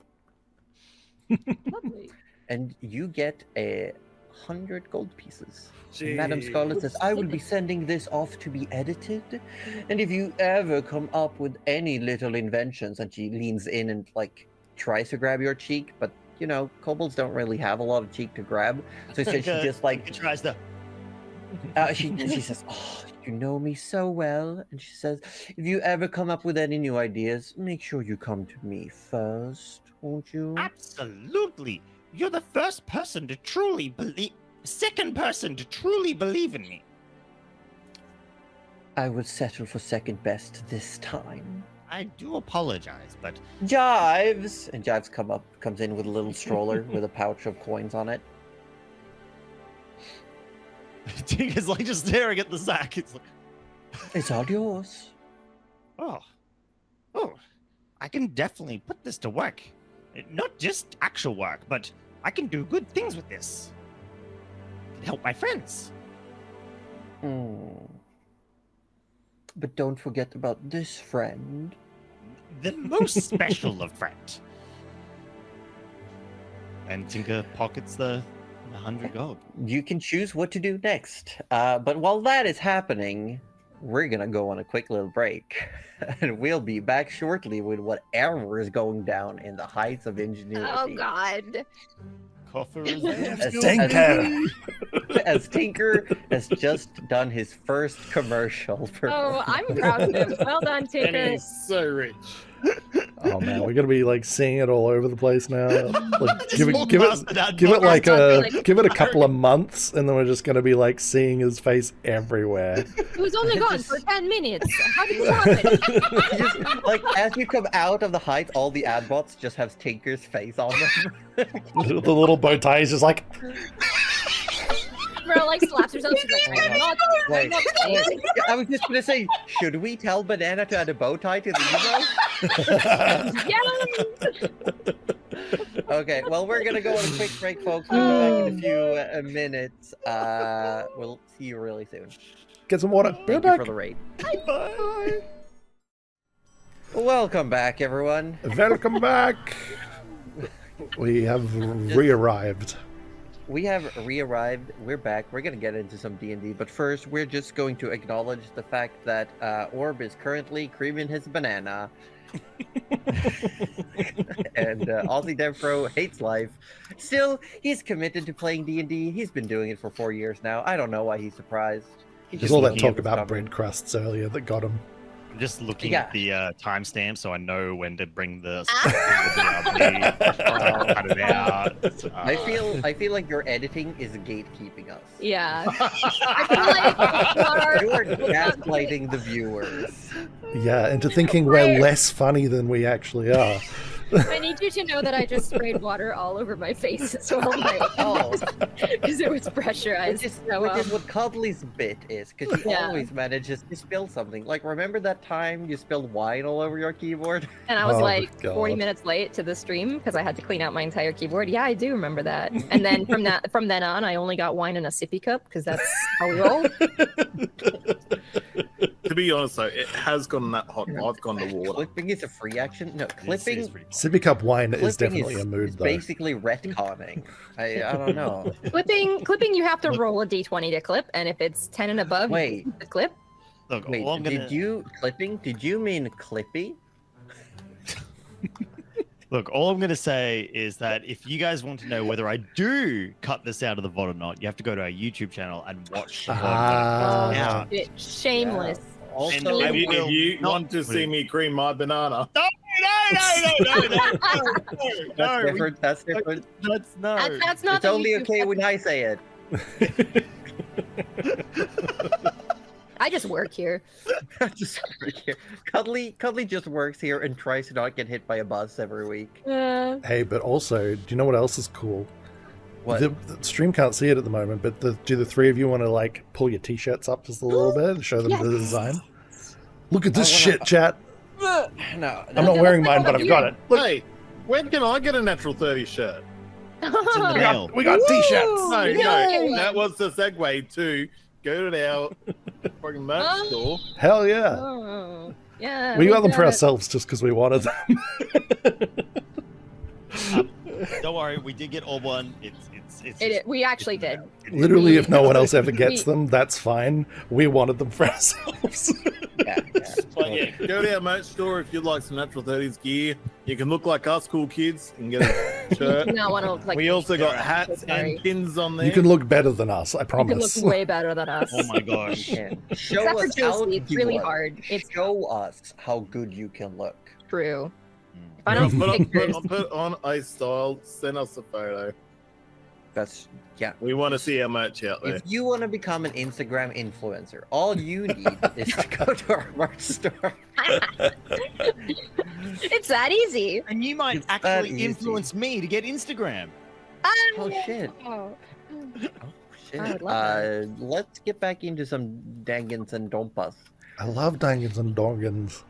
Lovely.
And you get 100 gold pieces. And Madame Scarlet says, "I will be sending this off to be edited. And if you ever come up with any little inventions," and she leans in and like tries to grab your cheek, but you know, kobolds don't really have a lot of cheek to grab. So she just like
It tries to.
she says, "Oh, you know me so well. And she says, if you ever come up with any new ideas, make sure you come to me first, won't you?
Absolutely. You're the first person to truly believe, second person to truly believe in me.
I would settle for second best this time.
I do apologize, but
Jives! And Jives comes in with a little stroller with a pouch of coins on it.
Tinker's like just staring at the sack. It's like,
It's all yours.
oh, I can definitely put this to work. Not just actual work, but I can do good things with this. I can help my friends.
But don't forget about this friend.
The most special of friends.
and Tinker pockets the 100 gold.
You can choose what to do next. But while that is happening, we're going to go on a quick little break. And we'll be back shortly with whatever is going down in the heights of ingenuity.
Oh, God.
Coffer is there.
As Tinker has just done his first commercial for.
Oh, I'm proud of him. Well done,
And
Tinker.
he's so rich.
Oh man, we're gonna be like seeing it all over the place now. Like, give
Small
it
bastard out
give it like
Like-
give it a couple of months, and then we're just gonna be like seeing his face everywhere.
He was only gone for 10 minutes. How did this happen?
Just, like, as you come out of the heights, all the ad bots just have Tinker's face on them.
The little bow tie is just like.
Bro, like, slaps herself. She's like, I'm not
Wait,
saying.
I was just gonna say, should we tell Banana to add a bow tie to the email?
Yeah.
Okay, well, we're gonna go on a quick break, folks. We'll be back in a few minutes. We'll see you really soon.
Get some water.
Thank you for the raid.
Bye.
Welcome back, everyone.
Welcome back. We have re-arrived.
We have re-arrived. We're back. We're gonna get into some D&D, but first, we're just going to acknowledge the fact that Orb is currently creaming his banana, and Aussie Devpro hates life. Still, he's committed to playing D&D. He's been doing it for 4 years now. I don't know why he's surprised. He's
There's all that
looking
talk
at what's
about
coming.
bread crusts earlier that got him.
I'm just looking
Yeah.
at the timestamp so I know when to bring the
Ah.
cut it out.
I feel like your editing is gatekeeping us.
Yeah. I feel like
You are gaslighting the viewers.
Yeah, into thinking we're less funny than we actually are.
I need you to know that I just sprayed water all over my face as well,
Oh,
because it was pressurized.
which is
So,
what Cuddly's bit is, because he
Yeah.
always manages to spill something. Like, remember that time you spilled wine all over your keyboard?
and I was
Oh,
like 40
God.
minutes late to the stream because I had to clean out my entire keyboard. Yeah, I do remember that. And then from then on, I only got wine in a sippy cup because that's how we roll.
To be honest, though, it has gone that hot. I've gone to water.
Clipping is a free action? No, clipping.
Sippy cup wine is
Clipping
definitely a mood,
is
though.
basically retconning. I don't know.
Clipping, you have to roll a d20 to clip, and if it's 10 and above,
Wait.
you keep the clip.
Look,
Wait,
all I'm gonna,
did you mean Clippy?
Look, all I'm going to say is that if you guys want to know whether I do cut this out of the VOD or not, you have to go to our YouTube channel and watch the VOD.
Ah.
Yeah.
Shameless.
Also,
And I
If
will
you
not
want to
put
see
it-
me cream my banana,
No.
that's different. That's different.
That's no.
That's not
It's
the
only
YouTube
okay when I say it.
I just work here.
Just right here. Cuddly just works here and tries to not get hit by a bus every week.
Hey, but also, do you know what else is cool?
What?
The stream can't see it at the moment, but do the three of you want to like pull your t-shirts up just a little bit and show them the
Yes.
design? Look at this
I
shit, chat.
No,
I'm not wearing mine, but I've got it. Look,
hey, when can I get a natural 30 shirt?
It's in the mail.
we got t-shirts.
No,
Yay!
no, that was the segue to go to our fucking merch store.
Hell yeah.
Oh, yeah.
We got them for
it.
ourselves just because we wanted them.
Don't worry, we did get all one.
We actually
it's-
did.
Literally, if no one else ever
We-
gets them, that's fine. We wanted them for ourselves.
Yeah.
But yeah, go to our merch store if you'd like some Natural 30s gear. You can look like us, cool kids, and get a
You
shirt.
do not want to look like
We
me.
also got
I'm
hats
so sorry.
and pins on there.
You can look better than us, I
You can
promise.
look way better than us.
Oh my gosh.
Show
Except for
us
Josie, it's really
outdo us.
hard. It's
Show us how good you can look.
true.
Mm.
If I don't
put,
see pictures,
put on ice style. Send us a photo.
That's yeah.
We want to see our merch out there.
If you want to become an Instagram influencer, all you need is to go to our merch store.
it's that easy.
And you might
It's that
actually
easy.
influence me to get Instagram.
Oh shit!
Oh.
Oh shit!
I would love
Let's get back into some dangins and dompas.
I love dangins and dongans.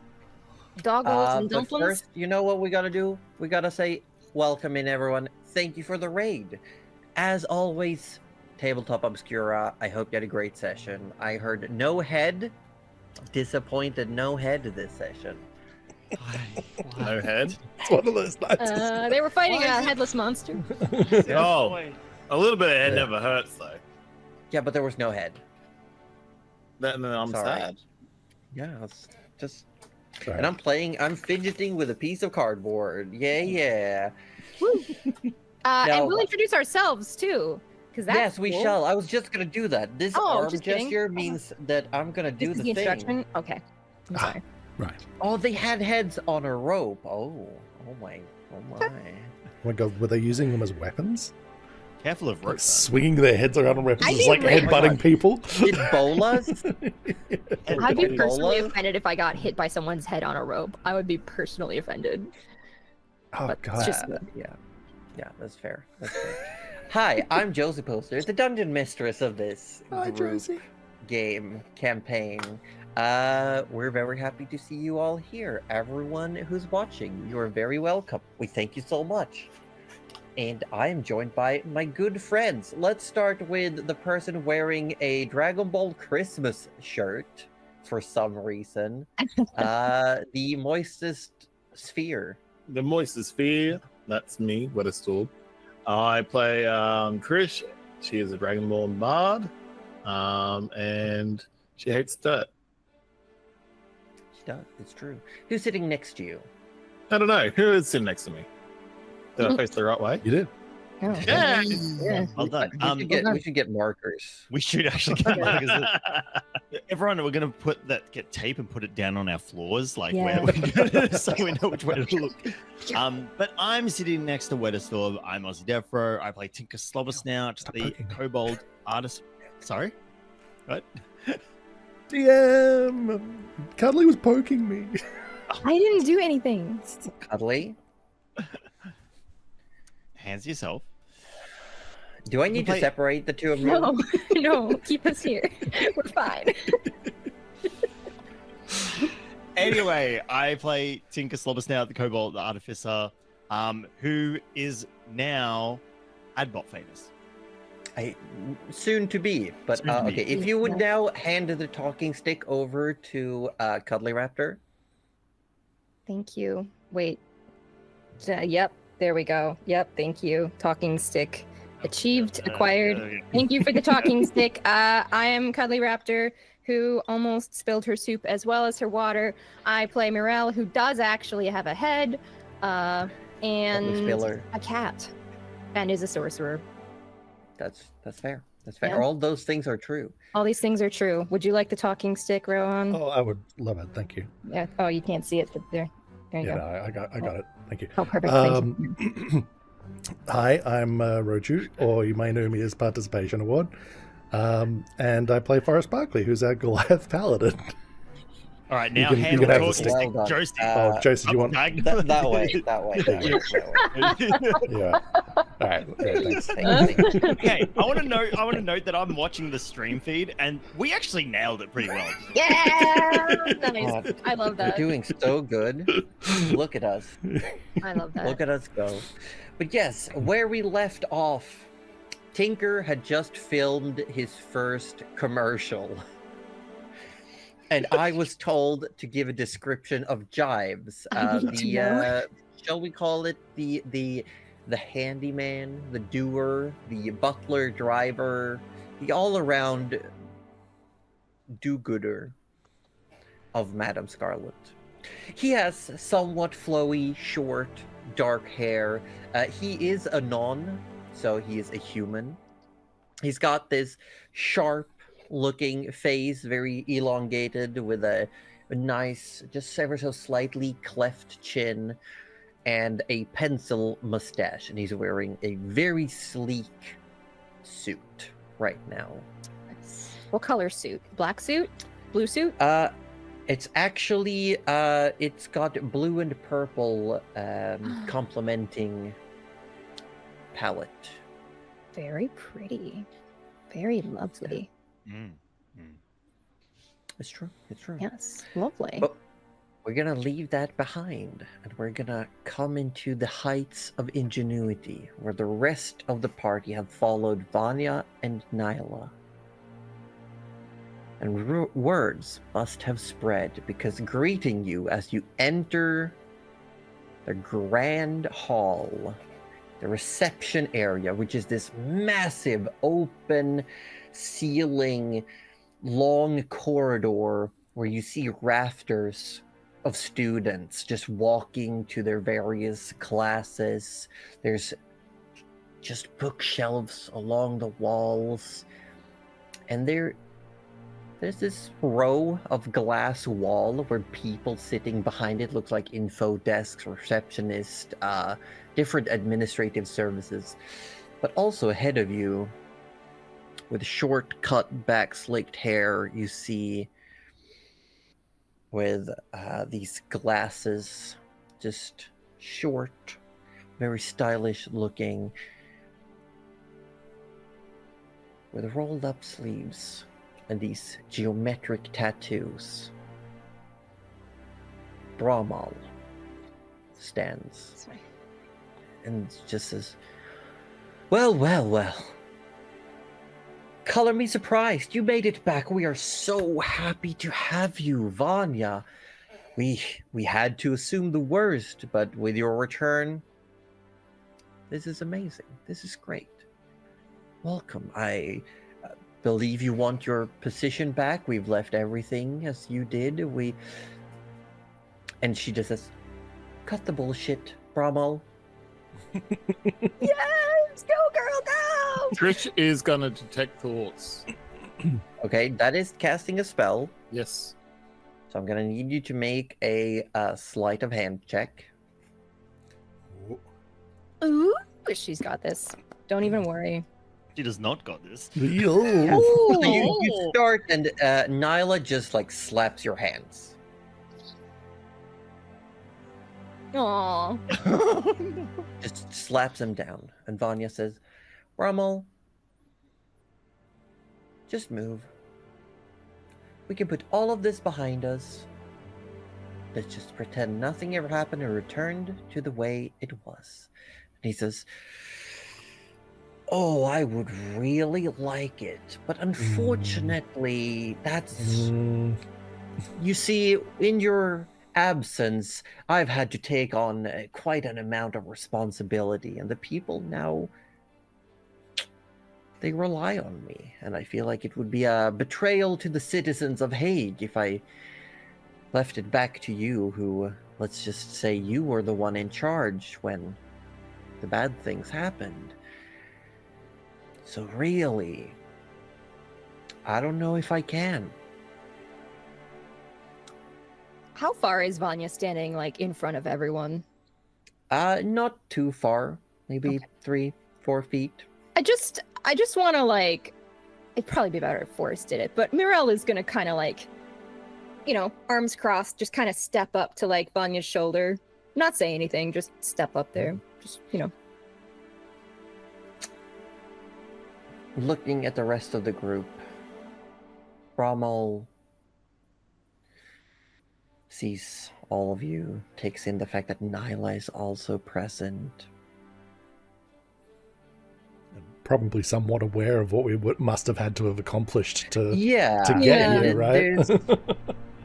Doggles and
But
dumplings.
first, you know what we gotta do? We gotta say, welcome in everyone. Thank you for the raid. As always, Tabletop Obscura, I hope you had a great session. I heard no head. Disappointed no head this session.
No head.
It's one of those nights.
They were fighting
Why
a
is it-
headless monster.
Oh, a little bit of head
Yeah.
never hurts though.
Yeah, but there was no head.
Then I'm
Sorry.
sad.
Yeah, it's just...
Sorry.
And I'm fidgeting with a piece of cardboard. Yeah.
And
No.
we'll introduce ourselves too, because that's
Yes, we
cool.
shall. I was just gonna do that. This
Oh,
arm
just kidding.
gesture means that I'm gonna do
This is
the
the
thing.
instruction. Okay. I'm
Ah.
sorry.
Right.
Oh, they had heads on a rope. Oh my.
Oh my god, were they using them as weapons?
Careful of
Like
ropes.
swinging their heads around on weapons,
I'd
just
be
like
really-
headbutting people?
Did bolas?
I'd be personally
Bolas?
offended if I got hit by someone's head on a rope. I would be personally offended.
Oh
But
god.
it's just
Yeah, that's fair. Hi, I'm Josie Poster, the dungeon mistress of this group game campaign. We're very happy to see you all here. Everyone who's watching, you're very welcome. We thank you so much. And I am joined by my good friends. Let's start with the person wearing a Dragon Ball Christmas shirt for some reason. The moistest sphere.
The moistest sphere. That's me. What it's called. I play Trish. She is a Dragonborn bard, and she hates dirt.
She does, it's true. Who's sitting next to you?
I don't know who is sitting next to me. Did I face the right way?
You did.
Oh.
Yeah.
Yeah.
Well done.
We should get markers.
We should actually get markers. Everyone, we're gonna get tape and put it down on our floors, like
Yeah.
where we're gonna, so we know which way to look. But I'm sitting next to Wedderstorm. I'm Ozzy Defro. I play Tinker Slobbersnout,
Stop
the
poking me.
kobold artist. Sorry, what?
DM! Cuddly was poking me.
I didn't do anything.
Cuddly,
Hands yourself.
do I need to
Wait.
separate the two of you?
No, no, keep us here. We're fine.
Anyway, I play Tinker Slobbersnout, the kobold artificer, who is now Adbot famous.
Soon to be, but
Soon to be.
okay. If you would now hand the talking stick over to Cuddly Raptor.
Thank you. Wait. Yep, there we go. Yep, thank you. Talking stick. Achieved, acquired. Thank you for the talking stick. I am Cuddly Raptor, who almost spilled her soup as well as her water. I play Mirelle, who does actually have a head, and
Spiller.
a cat, and is a sorcerer.
That's fair. That's fair.
Yeah.
All those things are true.
All these things are true. Would you like the talking stick, Rowan?
Oh, I would love it. Thank you.
Yeah. Oh, you can't see it, but there you
Yeah,
go.
no, I got it. Thank you.
Oh, perfect. Thank you.
Hi, I'm Roju, or you may know me as Participation Award. And I play Forrest Barkley, who's our Goliath Paladin.
All right,
You
now
can-
hand
you
the
can have the
talking
stick.
stick.
Well done.
Josie.
Oh, Jason, do you want?
That way. That way. That way.
Yeah. All right. Yeah, thanks.
Thanks.
Okay, I want to note that I'm watching the stream feed, and we actually nailed it pretty well.
Yeah. Nice.
God,
I love
We're
that.
doing so good. Look at us.
I love that.
Look at us go. But yes, where we left off, Tinker had just filmed his first commercial. And I was told to give a description of Jives.
I need to know.
Shall we call it the handyman, the doer, the butler driver, the all-around do-gooder of Madame Scarlet. He has somewhat flowy, short, dark hair. He is a non, so he is a human. He's got this sharp-looking face, very elongated, with a nice, just ever so slightly cleft chin, and a pencil mustache. And he's wearing a very sleek suit right now.
What color suit? Black suit? Blue suit?
It's actually it's got blue and purple complementing palette.
Very pretty. Very lovely.
Mm.
It's true. It's true.
Yes, lovely.
But we're gonna leave that behind, and we're gonna come into the heights of ingenuity, where the rest of the party have followed Vanya and Nyla. And words must have spread, because greeting you as you enter the grand hall, the reception area, which is this massive open ceiling, long corridor where you see rafters of students just walking to their various classes. There's just bookshelves along the walls, and there's this row of glass wall where people sitting behind it looks like info desks, receptionists, different administrative services. But also ahead of you, with short, cut back, slicked hair, you see with these glasses, just short, very stylish looking, with rolled up sleeves and these geometric tattoos. Bramal stands
Sorry.
and just says, well, well, well. Color me surprised. You made it back. We are so happy to have you, Vanya. We had to assume the worst, but with your return, this is amazing. This is great. Welcome. I believe you want your position back. We've left everything as you did. And she just says, cut the bullshit, Bramal.
Yes! Go, girl, go!
Trish is gonna detect thoughts.
Okay, that is casting a spell.
Yes.
So I'm gonna need you to make a sleight of hand check.
Ooh, she's got this. Don't even worry.
She does not got this.
Yo.
So you start, and Nyla just like slaps your hands.
Aw.
Just slaps them down. And Vanya says, Rommel, just move. We can put all of this behind us. Let's just pretend nothing ever happened and returned to the way it was. And he says, oh, I would really like it. But unfortunately, that's... You see, in your absence, I've had to take on quite an amount of responsibility, and the people now, they rely on me, and I feel like it would be a betrayal to the citizens of Hague if I left it back to you, who, let's just say, you were the one in charge when the bad things happened. So really, I don't know if I can.
How far is Vanya standing, like, in front of everyone?
Not too far. Maybe 3-4 feet.
I just want to, like... It'd probably be better if Forrest did it, but Mirel is going to kind of, like, you know, arms crossed, just kind of step up to, like, Vanya's shoulder. Not say anything, just step up there. Just, you know.
Looking at the rest of the group, Bramal sees all of you, takes in the fact that Nyla is also present.
Probably somewhat aware of what we must have had to have accomplished to
Yeah.
get
Yeah.
here, right?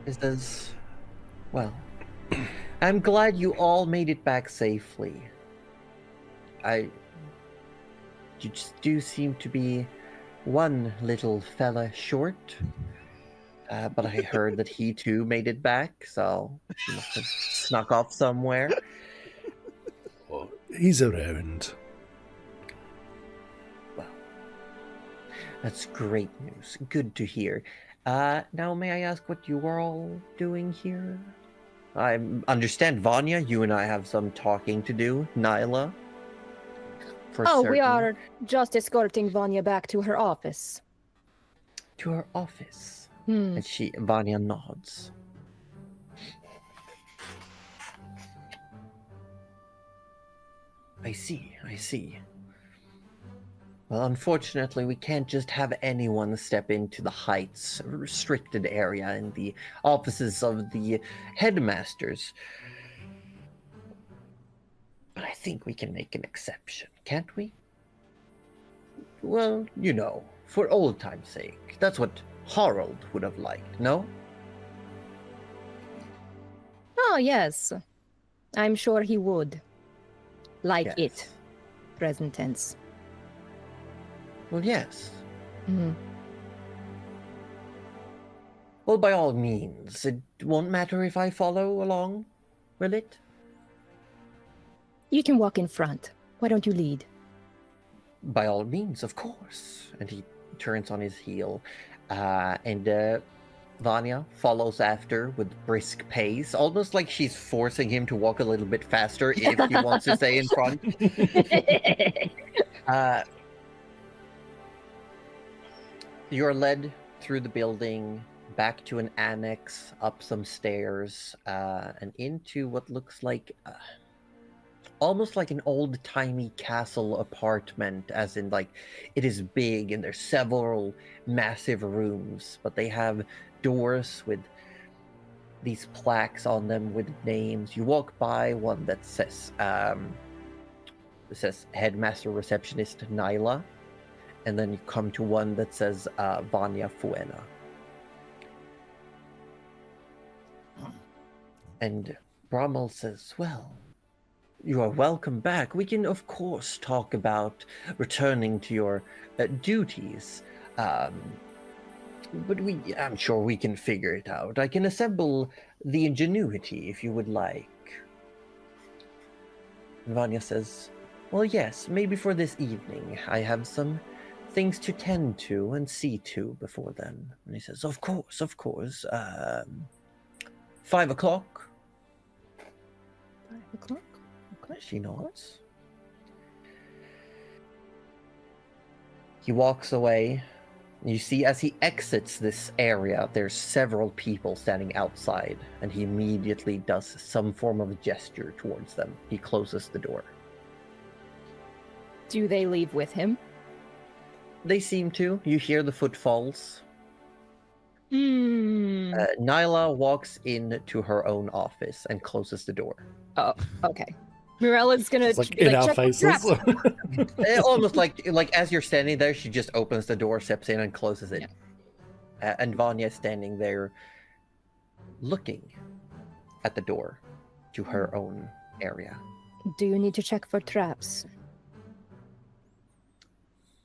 It says, well, I'm glad you all made it back safely. You just do seem to be one little fella short. But I heard that he too made it back, so he must have snuck off somewhere.
Oh, he's around.
Well, that's great news. Good to hear. Now, may I ask what you are all doing here? I understand, Vanya, you and I have some talking to do. Nyla? For
Oh, we
certain.
are just escorting Vanya back to her office.
To her office.
Hmm.
And Vanya nods. I see. Well, unfortunately, we can't just have anyone step into the Heights restricted area in the offices of the headmasters. But I think we can make an exception, can't we? Well, you know, for old time's sake. That's what Harald would have liked, no?
Oh, yes. I'm sure he would. Like
Yes.
it. Present tense.
Well, yes.
Hmm.
Well, by all means, it won't matter if I follow along, will it?
You can walk in front. Why don't you lead?
By all means, of course. And he turns on his heel. And Vanya follows after with brisk pace, almost like she's forcing him to walk a little bit faster if he wants to stay in front. You're led through the building, back to an annex, up some stairs, and into what looks like almost like an old-timey castle apartment, as in, like, it is big and there's several massive rooms, but they have doors with these plaques on them with names. You walk by one that says Headmaster Receptionist Nyla, and then you come to one that says Vanya Fuena. And Brommel says, well, you are welcome back. We can, of course, talk about returning to your duties. But I'm sure we can figure it out. I can assemble the ingenuity if you would like. And Vanya says, well, yes, maybe for this evening. I have some things to tend to and see to before then. And he says, of course. 5 o'clock?
5 o'clock? Okay.
She nods. He walks away. You see, as he exits this area, there's several people standing outside, and he immediately does some form of gesture towards them. He closes the door.
Do they leave with him?
They seem to. You hear the footfalls.
Hmm.
Nyla walks into her own office and closes the door.
Oh, okay. Mirella's gonna
It's like
be
in
like,
our
check the
faces.
traps.
Almost like as you're standing there, she just opens the door, steps in, and closes it.
Yeah.
And Vanya is standing there, looking at the door to her own area.
Do you need to check for traps?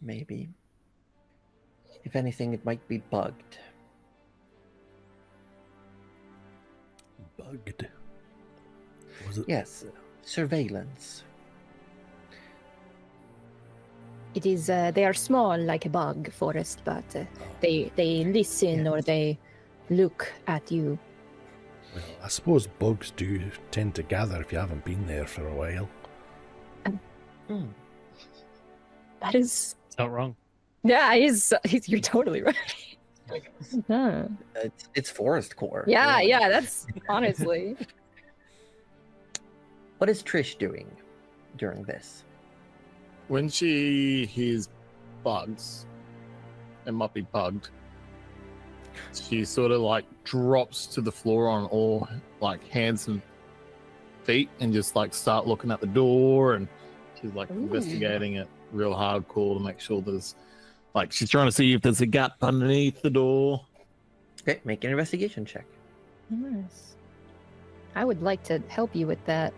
Maybe. If anything, it might be bugged.
Bugged. Was it?
Yes, surveillance.
It is. They are small, like a bug, Forest, but they listen or they look at you.
Well, I suppose bugs do tend to gather if you haven't been there for a while.
That is.
It's not wrong.
Yeah, you're totally right. Huh.
It's forest core.
Yeah, that's honestly.
What is Trish doing during this?
When she hears bugs, it might be bugged, she sort of like drops to the floor on all like hands and feet and just like start looking at the door, and she's like investigating it real hardcore to make sure there's like she's trying to see if there's a gap underneath the door.
Okay, make an investigation check.
Nice. I would like to help you with that.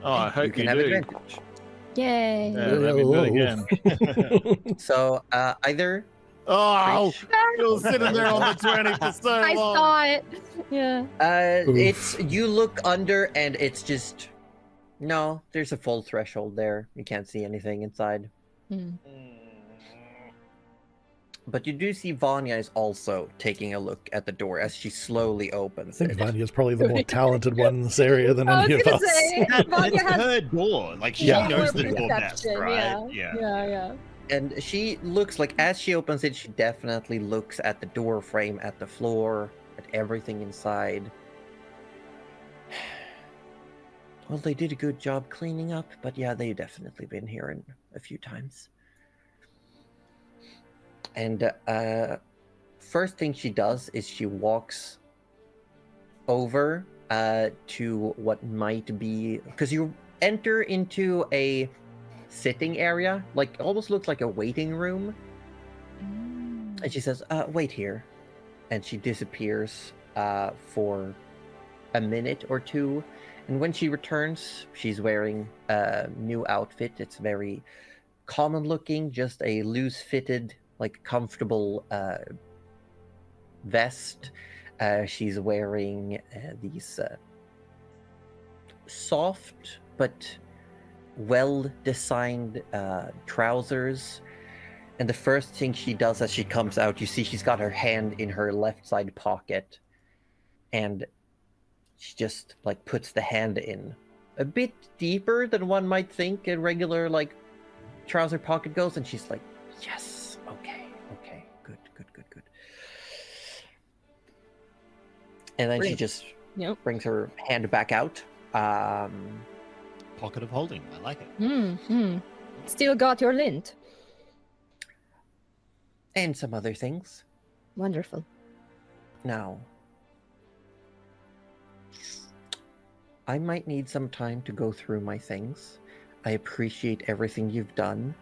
Oh, I hope you
can have
do.
advantage.
Yay!
Yeah, that'd be good again.
So either
Oh,
Preach.
it was sitting there on the 20 for so
I
long.
saw it. Yeah.
It's you look under and it's just no. There's a full threshold there. You can't see anything inside.
Hmm.
But you do see Vanya is also taking a look at the door as she slowly
I
opens
think
it.
Vanya's probably the more talented one in this area than
I was
any of
gonna
us.
say, Vanya
It's
has
her door. Like she
Yeah.
knows
more
the door best,
perception,
right?
Yeah.
And she looks like, as she opens it, she definitely looks at the door frame, at the floor, at everything inside. Well, they did a good job cleaning up, but yeah, they've definitely been here a few times. And first thing she does is she walks over to what might be, because you enter into a sitting area, like almost looks like a waiting room. And she says, wait here. And she disappears for a minute or two. And when she returns, she's wearing a new outfit. It's very common looking, just a loose fitted, like comfortable vest. She's wearing these soft but well-designed trousers. And the first thing she does as she comes out, you see she's got her hand in her left side pocket, and she just like puts the hand in a bit deeper than one might think a regular like trouser pocket goes, and she's like, yes, okay, good. And then she
Brilliant.
just
Yep.
brings her hand back out.
Pocket of holding. I like it.
Still got your lint.
And some other things.
Wonderful.
Now, I might need some time to go through my things. I appreciate everything you've done.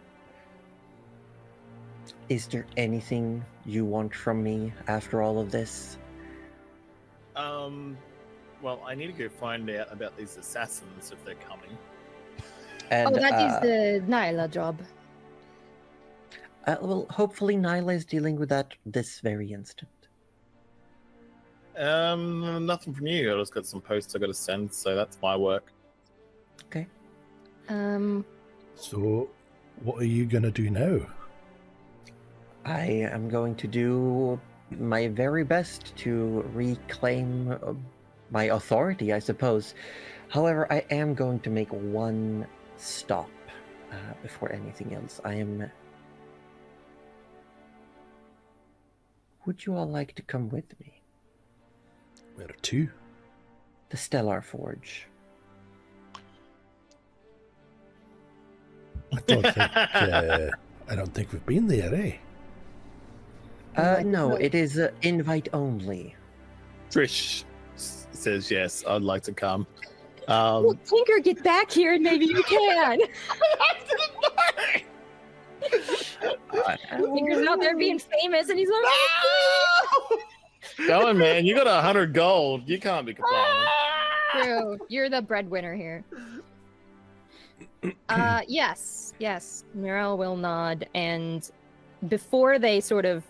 Is there anything you want from me after all of this?
Well, I need to go find out about these assassins if they're coming.
And,
that is the Nyla job.
well, hopefully Nyla is dealing with that this very instant.
Nothing from you. I just got some posts I got to send, so that's my work.
Okay.
So, what are you going to do now?
I am going to do my very best to reclaim my authority, I suppose. However, I am going to make one stop before anything else. Would you all like to come with me?
Where to?
The Stellar Forge.
I don't think we've been there, eh?
No, it is invite only.
Trish says yes. I'd like to come.
Well, Tinker, get back here and maybe you can. Tinker's out there being famous and he's like,
Go on, man. You got 100 gold. You can't be complaining.
true. You're the breadwinner here. Yes. Mirel will nod, and before they sort of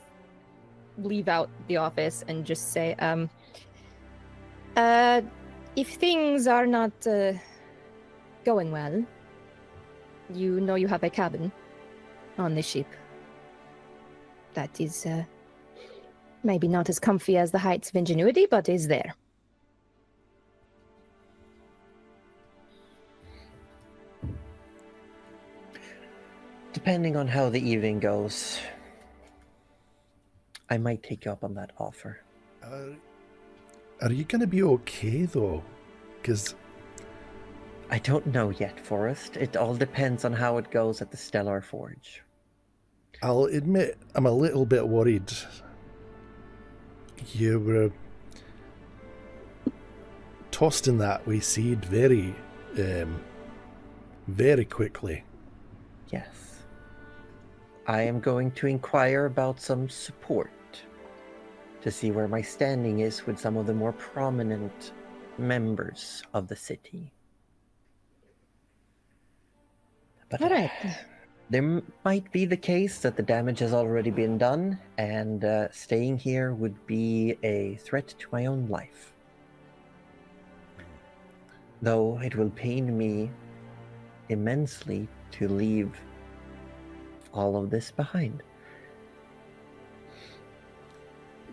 leave out the office and just say, if things are not going well, you know you have a cabin on the ship. That is maybe not as comfy as the Heights of Ingenuity, but is there.
Depending on how the evening goes, I might take you up on that offer.
Are you going to be okay, though? Because
I don't know yet, Forrest. It all depends on how it goes at the Stellar Forge.
I'll admit I'm a little bit worried. You were tossed in that way seed very quickly.
Yes. I am going to inquire about some support to see where my standing is with some of the more prominent members of the city. But
All right.
might be the case that the damage has already been done, and staying here would be a threat to my own life. Though it will pain me immensely to leave all of this behind.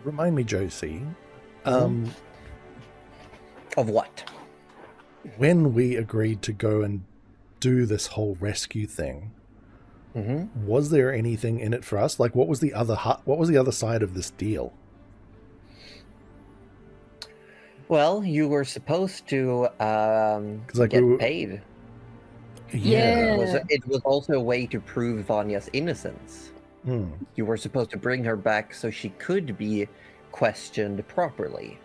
Remind me, Josie,
Of what?
when we agreed to go and do this whole rescue thing, was there anything in it for us? Like, what was the other side of this deal?
Well, you were supposed to
like,
get paid.
Yeah.
It was also a way to prove Vanya's innocence. You were supposed to bring her back so she could be questioned properly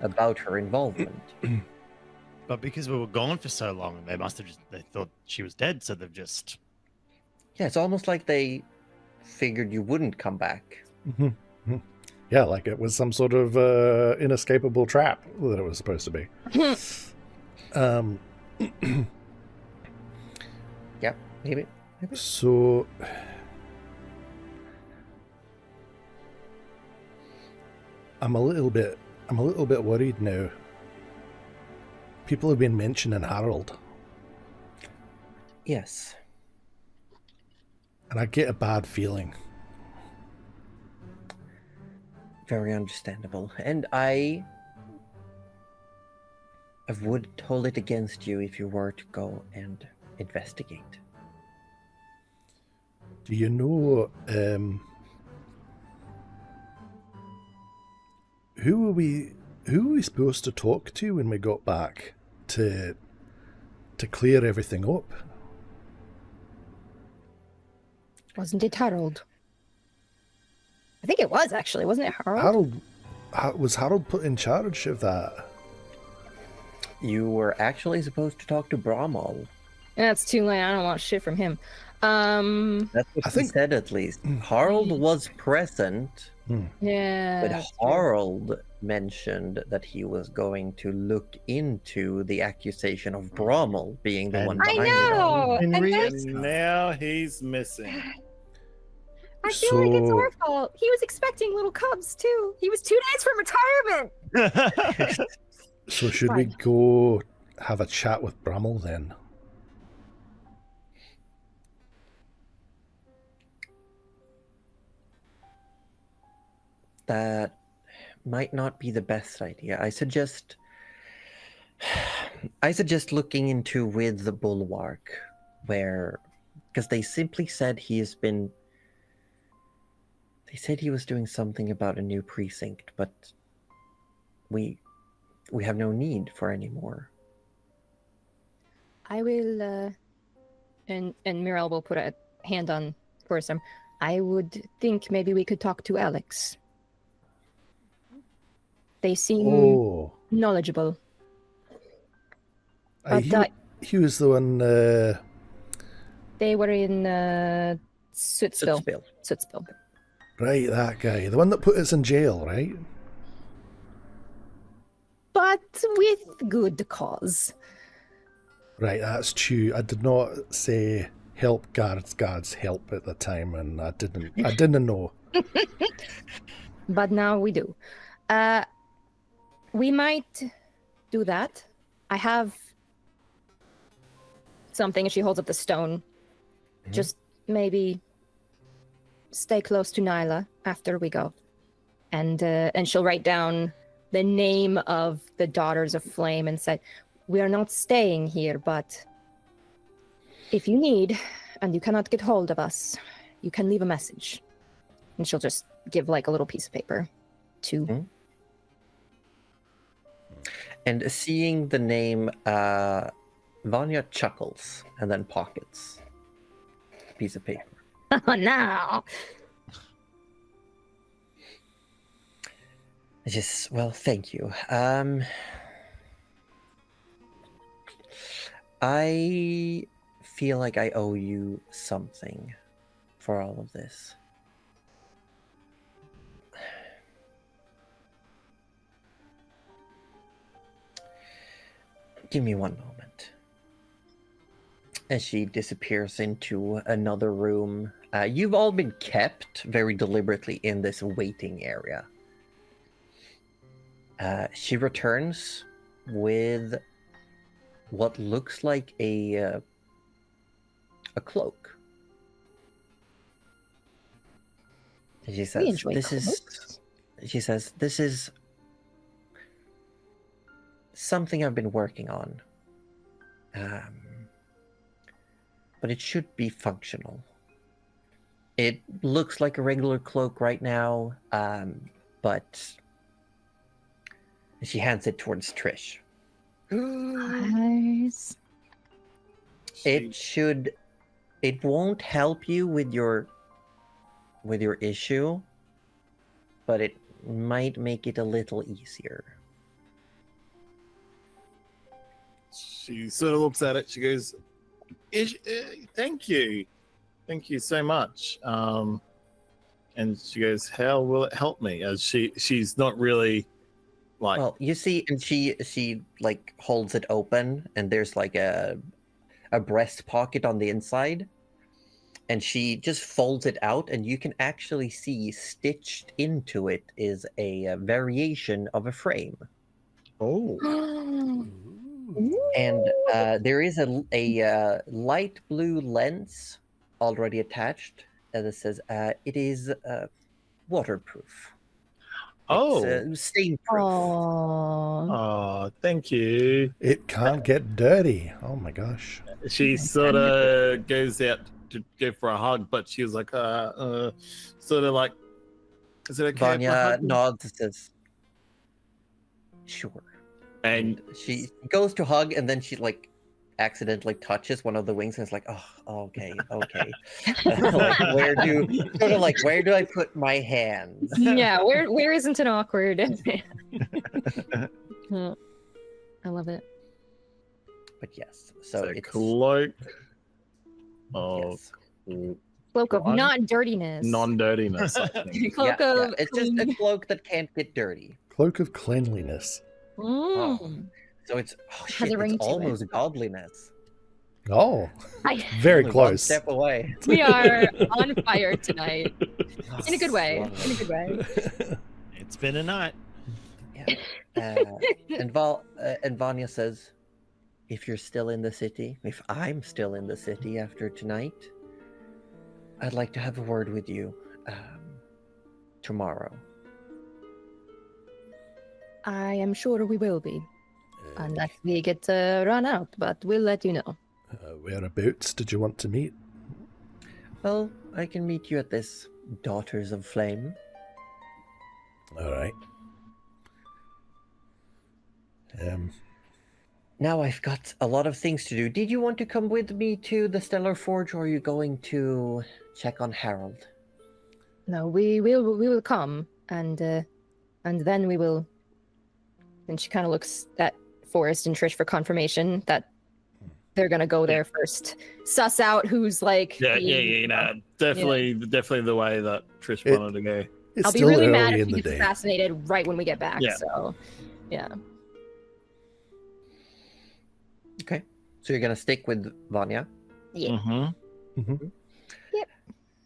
about her involvement.
But because we were gone for so long, they thought she was dead, so they've just...
Yeah, it's almost like they figured you wouldn't come back.
Yeah, like it was some sort of inescapable trap that it was supposed to be.
Yeah, maybe.
So I'm a little bit worried now. People have been mentioning Harold,
Yes.
and I get a bad feeling.
Very understandable. And I would hold it against you if you were to go and investigate.
Do you know who are we supposed to talk to when we got back to clear everything up?
Wasn't it Harold? I think it was, actually. Wasn't it Harold?
Was Harold put in charge of that?
You were actually supposed to talk to Bramall.
That's too late. I don't want shit from him.
That's what he said, at least. Harold was present,
Yeah.
but
that's
Harold mentioned that he was going to look into the accusation of Bramall being the one
I
behind it all.
know.
And
And that's,
now he's missing.
I feel like it's our fault. He was expecting little cubs too. He was 2 days from retirement.
So should we go have a chat with Bramall then?
That might not be the best idea. I suggest looking into with the Bulwark, because they simply said they said he was doing something about a new precinct, but we have no need for any more.
I will, and Mirel will put a hand on Coruscant. I would think maybe we could talk to Alex. They seem knowledgeable.
He was the one.
They were in Sootspill.
Right, that guy. The one that put us in jail, right?
But with good cause.
Right, that's true. I did not say help guards help at the time, and I didn't know.
But now we do. We might do that. I have something, and she holds up the stone. Just maybe stay close to Nyla after we go. And she'll write down the name of the Daughters of Flame and say, we are not staying here, but if you need and you cannot get hold of us, you can leave a message. And she'll just give like a little piece of paper to...
And seeing the name, Vanya chuckles and then pockets a piece of paper.
Oh, no!
Well, thank you. I feel like I owe you something for all of this. Give me one moment. As she disappears into another room. You've all been kept very deliberately in this waiting area. She returns with what looks like a cloak. And she says,
enjoy
"This
cloaks."
She says, "This is something I've been working on. But it should be functional. It looks like a regular cloak right now, but..." She hands it towards Trish.
Nice.
It won't help you with your issue, but it might make it a little easier.
She sort of looks at it. She goes, "Thank you so much." And she goes, "How will it help me?" As she's not really like.
Well, you see, and she like holds it open, and there's like a breast pocket on the inside, and she just folds it out, and you can actually see stitched into it is a variation of a frame.
Oh.
And there is a light blue lens already attached, as it says it is waterproof.
Oh.
It's stain proof.
Aww.
Oh, thank you.
It can't get dirty. Oh my gosh.
She sort of goes out to go for a hug, but she was like, sort of like, "Is it okay?" if I
Vanya
hug you?"
nods and says, "Sure."
And
She goes to hug, and then she like accidentally touches one of the wings, and it's like, "Oh, okay." Like, where do I put my hands?
Yeah, where isn't an awkward? I love it.
But yes, so
it's a
it's
cloak of
yes.
Cloak of
Right.
non-dirtiness.
non-dirtiness, I think.
Cloak
Yeah,
of
it's just a cloak that can't get dirty.
Cloak of cleanliness.
Mm.
So it's
Has a ring
it's
to it.
almost godliness.
Oh,
I-
very
Only one
close.
step away.
we are on fire tonight. In a good way.
Love
In a
it.
good way.
It's been a night.
Yeah. And Vanya says, "If you're still in the city, if I'm still in the city after tonight, I'd like to have a word with you tomorrow."
I am sure we will be. Unless we get run out, but we'll let you know.
Whereabouts did you want to meet?
Well, I can meet you at this Daughters of Flame.
All right.
Now I've got a lot of things to do. Did you want to come with me to the Stellar Forge, or are you going to check on Harold?
No, we will come, and then we will. And she kind of looks at Forrest and Trish for confirmation that they're gonna go there first. Suss out who's like.
Yeah,
being-
definitely the way that Trish
It-
wanted to go.
It's
I'll be
still
really
early
mad if
in
he
the
gets
day.
assassinated right when we get back.
Yeah.
So, yeah.
Okay. So you're gonna stick with Vanya.
Yeah.
Mm-hmm.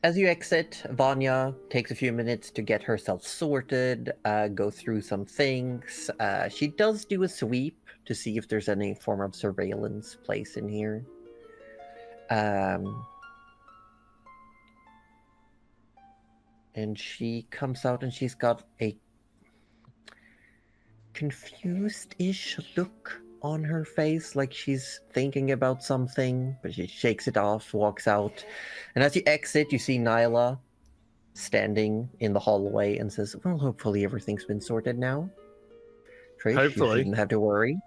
As you exit, Vanya takes a few minutes to get herself sorted, go through some things. She does do a sweep to see if there's any form of surveillance place in here. And she comes out and she's got a confused-ish look on her face, like she's thinking about something, but she shakes it off, walks out. And as you exit, you see Nyla standing in the hallway and says, "Well, hopefully everything's been sorted now. Trish,
Hopefully.
you shouldn't have to worry."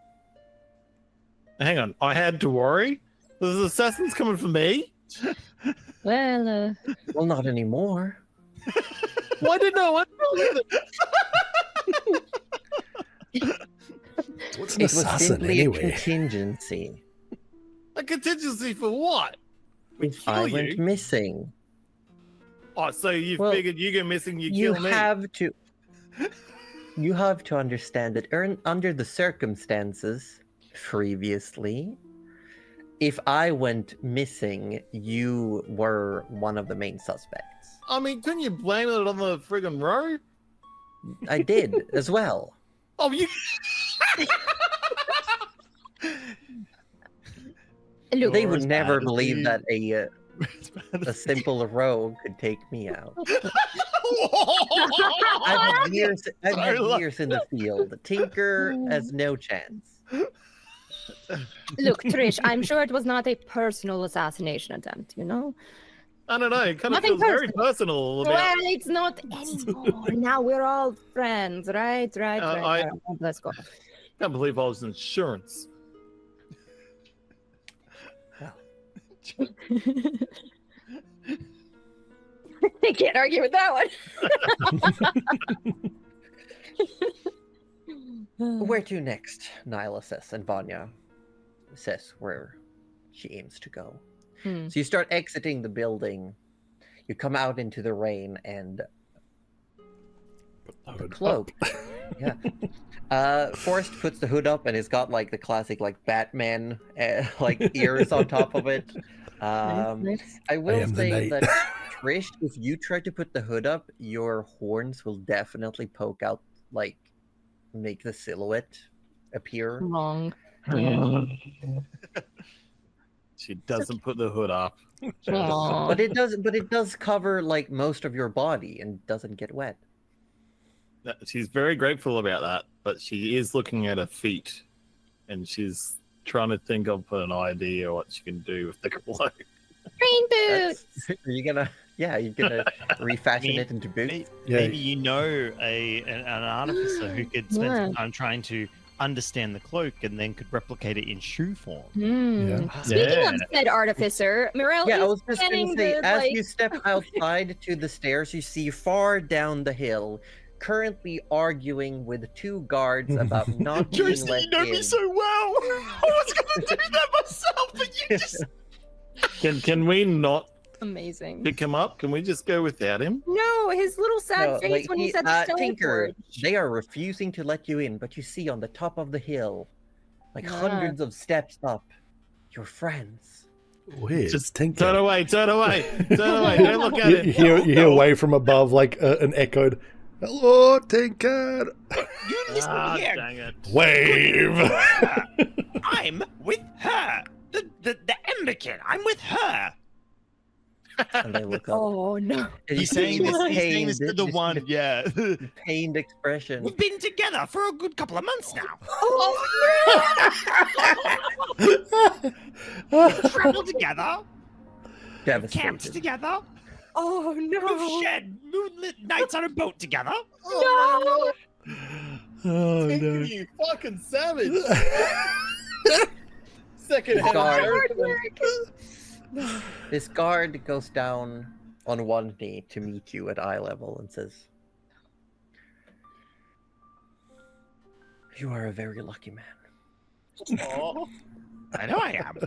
Hang on, I had to worry. There's assassins coming for me.
Well,
Well, not anymore.
Why did no one tell me that?
What's an
It was
assassin
simply a
anyway?
contingency.
A contingency for what? We kill
I
you.
went missing.
Oh, so you
Well,
figured you go missing, you
You
kill me?
have to. You have to understand that under the circumstances previously, if I went missing, you were one of the main suspects.
I mean, couldn't you blame it on the friggin' row?
I did as well.
Oh, you.
Look,
They would
as
never
bad as
believe
the-
that
As bad
a
as
simple rogue could take me out.
Oh,
I've had years
So
in the field. Tinker has no chance.
look, Trish, I'm sure it was not a personal assassination attempt, you know?
I don't know. It kind of
Nothing
feels very personal about.
Well, it's not anymore. Now we're all friends, right? Right.
I-
Let's go.
Can't believe I was insurance.
I can't argue with that one.
Where to next? Nyla says, and Vanya says where she aims to go.
Hmm.
So you start exiting the building. You come out into the rain, and the cloak. Yeah. Forrest puts the hood up, and it's got like the classic like Batman like ears on top of it.
Nice.
I will
am the
say
knight.
that Trish, if you try to put the hood up, your horns will definitely poke out, like make the silhouette appear.
Wrong.
She doesn't put the hood up.
Aw.
But it does cover like most of your body and doesn't get wet.
She's very grateful about that, but she is looking at her feet, and she's trying to think of an idea what she can do with the cloak.
Rain boots.
Are you gonna refashion it into boots?
Yeah.
Maybe you know an artificer who could spend
Yeah.
some time trying to understand the cloak and then could replicate it in shoe form.
Speaking of said artificer, Morel
Yeah, I
is
was just gonna
getting
say,
the,
as
like...
you step outside to the stairs, you see far down the hill, currently arguing with two guards about not being
Josie,
let
you know
in.
me so well. I was going to do that myself, but you just...
Can we not
Amazing.
pick him up? Can we just go without him?
No, his little sad
No,
face
like,
when he said the
Tinker,
Stoneforge.
they are refusing to let you in, but you see on the top of the hill, like
Ah.
hundreds of steps up, your friends.
Wait,
Just
Tinker.
turn away, turn away, turn away. Don't look at
You,
him.
you hear way from above like an echoed, "Hello, Tinker."
You listen
Ah,
here.
dang it.
Wave.
I'm with her. The Ember Kid. I'm with her.
And they look up.
Oh no.
And you
He's
see
saying this,
this
he's saying this to the
this
one, yeah.
pained expression.
We've been together for a good couple of months now. Traveled together. Camped
Devastated.
together.
Oh
We've
no.
shared moonlit nights on a boat together.
No.
Oh
Tinker,
no.
you fucking savage. Second hand.
Guard.
Hard work.
This guard goes down on one knee to meet you at eye level and says, "You are a very lucky man
Aw.
I know I am.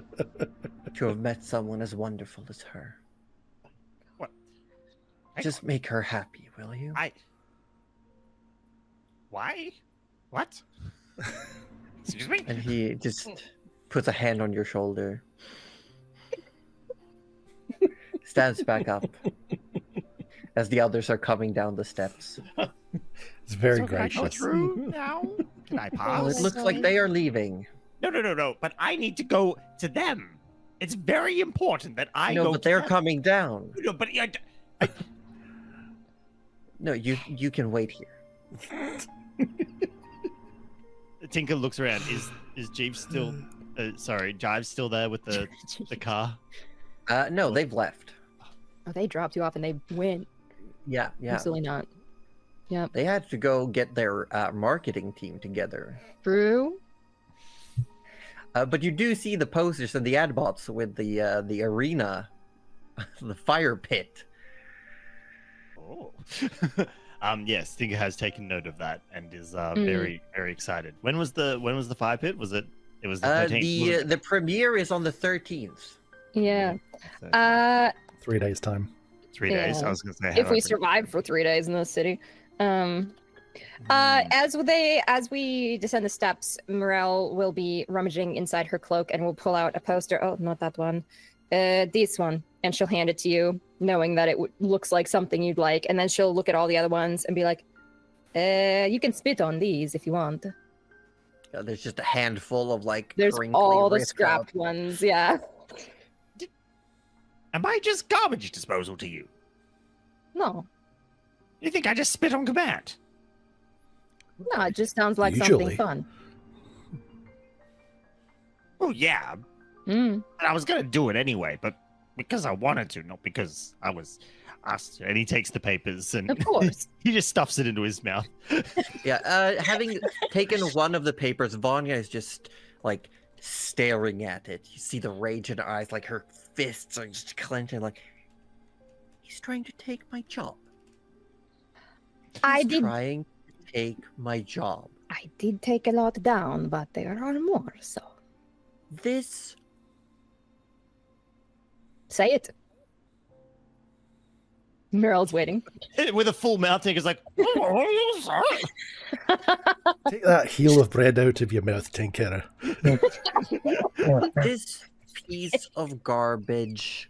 to have met someone as wonderful as her.
What?
Just make her happy, will you?"
Why? What? Excuse me?
And he just puts a hand on your shoulder, stands back up as the others are coming down the steps.
It's very
So can I go
gracious.
through now? Can I
Well,
pause?
it looks like they are leaving.
No. But I need to go to them. It's very important that I
No,
go.
but
to
they're
them.
coming down.
No, but
No, you can wait here.
Tinker looks around. Is Jeeves still? Jive's still there with the car.
No, they've left.
Oh, they dropped you off and they went.
Yeah.
Absolutely not. Yep.
They had to go get their marketing team together.
True.
But you do see the posters and the ad bots with the arena, the fire pit.
Oh. Yes, Tinker has taken note of that and is very very excited. When was the fire pit? Was it? It was the 13th.
The premiere is on the 13th.
Yeah.
So,
3 days time.
3 days.
yeah.
I was going to say.
If we survive for 3 days in this city. As we descend the steps, Morel will be rummaging inside her cloak and will pull out a poster. Oh, not that one. This one, and she'll hand it to you, knowing that it looks like something you'd like. And then she'll look at all the other ones and be like, "You can spit on these if you want."
There's just a handful of like.
There's
crinkly
all the
ripped
scrapped
out-
ones. Yeah.
Am I just garbage disposal to you?
No,
You think I just spit on command?
no, it just sounds like
Usually.
something fun.
Oh yeah,
Mm.
and I was gonna do it anyway, but because I wanted to, not because I was asked to.
And he takes the papers and
Of course.
he just stuffs it into his mouth.
Yeah, having taken one of the papers, Vanya is just like staring at it. You see the rage in her eyes, like her fists are just clenching, like he's trying to take my job.
I
He's
did-
trying to take my job.
I did take a lot down, but there are more, so
This
say it. Meryl's waiting.
With a full mouth, Tinker's like, "Oh, sorry."
Take that heel of bread out of your mouth, Tinkerer.
this piece of garbage,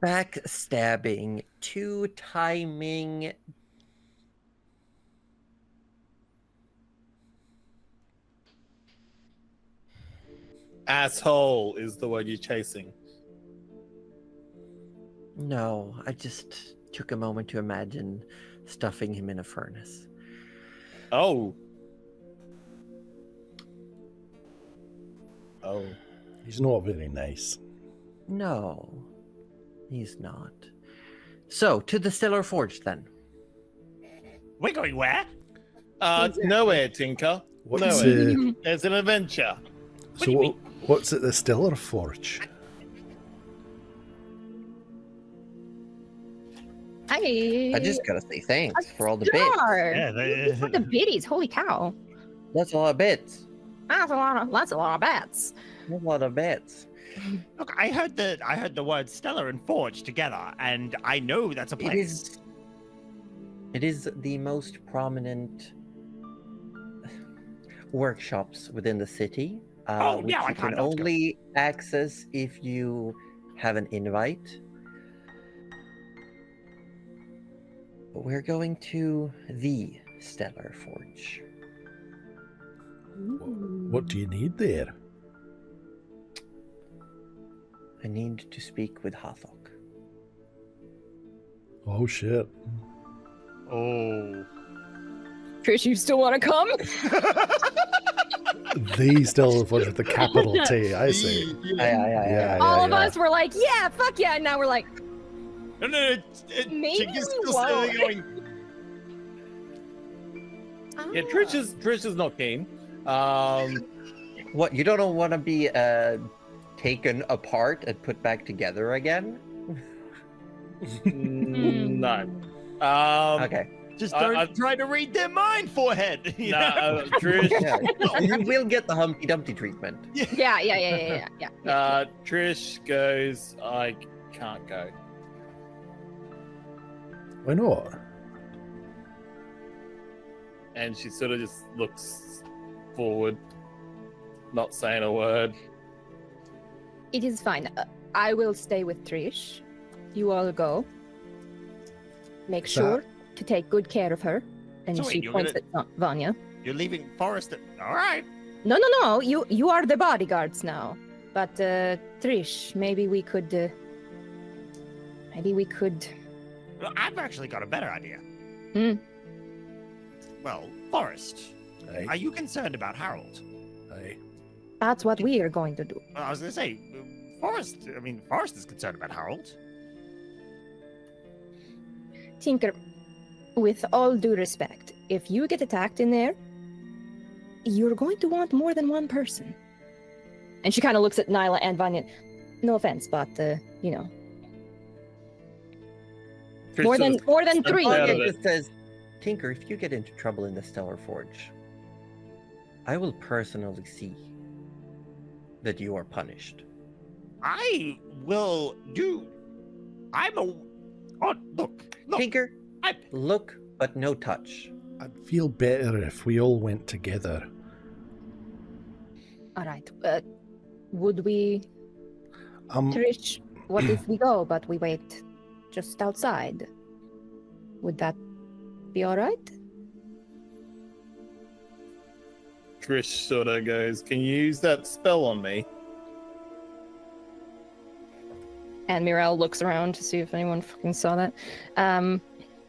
backstabbing, two-timing.
Asshole is the word you're chasing.
No, I just took a moment to imagine stuffing him in a furnace.
Oh. Oh.
He's not very nice.
No, he's not. So, to the Stellar Forge then.
We're going where?
Nowhere, Tinker.
What's,
Nowhere. There's an adventure.
so what's at the Stellar Forge?
I
just gotta say thanks for all the bits.
Star.
Yeah, they-
For the biddies, holy cow.
That's a lot of bits.
That's a lot of bats.
That's a lot of bits.
Look, I heard the word stellar and forge together, and I know that's a place.
It is the most prominent workshops within the city.
Oh,
which
yeah, I
you can
can't not go.
only access if you have an invite. But we're going to the Stellar Forge.
What do you need there?
I need to speak with Hathok.
Oh shit.
Oh.
Trish, you still want to come?
The Stellar Forge with the capital T, I see. Yeah,
All of
yeah.
us were like, yeah, fuck yeah. And now we're like,
No,
Maybe
Tinker's
we
still sitting there
won't.
going,
Yeah, Trish is not keen.
What, you don't want to be taken apart and put back together again?
No.
Okay.
just
I-
don't
I-
try to read their mind, forehead. You know?
No, Trish.
Yeah. You will get the Humpty Dumpty treatment.
yeah.
Trish goes, I can't go.
Why not?
And she sort of just looks forward, not saying a word.
It is fine. I will stay with Trish. You all go. Make sure to take good care of her. And
So
she
wait, you're
points at Vanya.
You're leaving Forest. All right.
No. You are the bodyguards now. But Trish, maybe we could.
Well, I've actually got a better idea.
Hmm.
Well, Forest, are
Aye,
you concerned about Harold?
aye.
That's what we are going to do.
Well, I was going to say, Forest is concerned about Harold.
Tinker, with all due respect, if you get attacked in there, you're going to want more than one person. And she kind of looks at Nyla and Vanya. No offense, but you know,
Trish
more
sort
than
of
three.
steps out of
Vanya
it.
just says, Tinker, if you get into trouble in the Stellar Forge, I will personally see that you are punished.
I will do. Oh, look.
Tinker, Look, but no touch.
I'd feel better if we all went together.
All right. Would we,
Um,
Trish? What if we go, but we wait just outside? Would that be all right?
Trish sort of goes, "Can you use that spell on me?"
And Mirel looks around to see if anyone fucking saw that.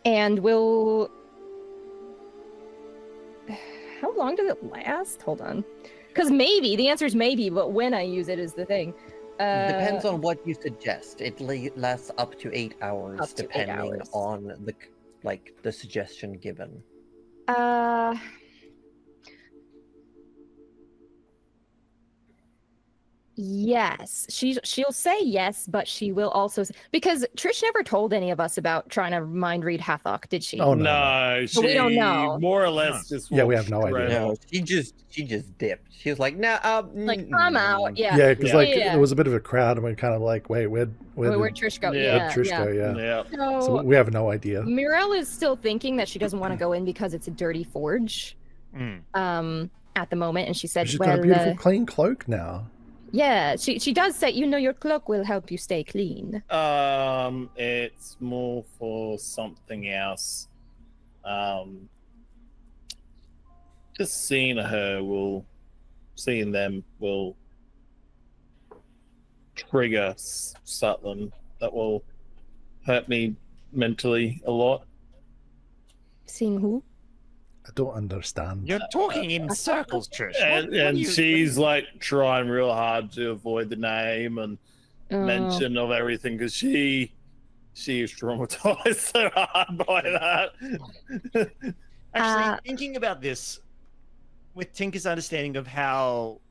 And will. How long does it last? Hold on. Because maybe, the answer is maybe, but when I use it is the thing.
Depends on what you suggest. It lasts up to 8 hours,
Up to 8
depending
hours.
on the suggestion given.
Yes, she'll say yes, but she will also because Trish never told any of us about trying to mind read Hathawk, did she?
Oh, no.
No,
So we don't know.
More or less just
Yeah, we
walked
have no idea.
straight
No,
off.
she just dipped. She was like, "Nah,
Like I'm out. Yeah.
Yeah, because
Yeah.
like
Yeah.
there was a bit of a crowd, and we kind of like, wait, where'd
Trish go?
Yeah.
Yeah,
Trish
yeah.
go? Yeah.
Yeah.
So
So
we have no idea.
Mirel is still thinking that she doesn't want to go in because it's a dirty forge. At the moment, and she said,
She's
"Well,
got a beautiful clean cloak now.
yeah." She does say, "You know, your cloak will help you stay clean."
It's more for something else. Just seeing them will trigger something that will hurt me mentally a lot.
Seeing who?
I don't understand.
You're talking in circles, Trish.
And she's like trying real hard to avoid the name and mention of everything because she is traumatized so hard by that.
Actually, thinking about this, with Tinker's understanding of how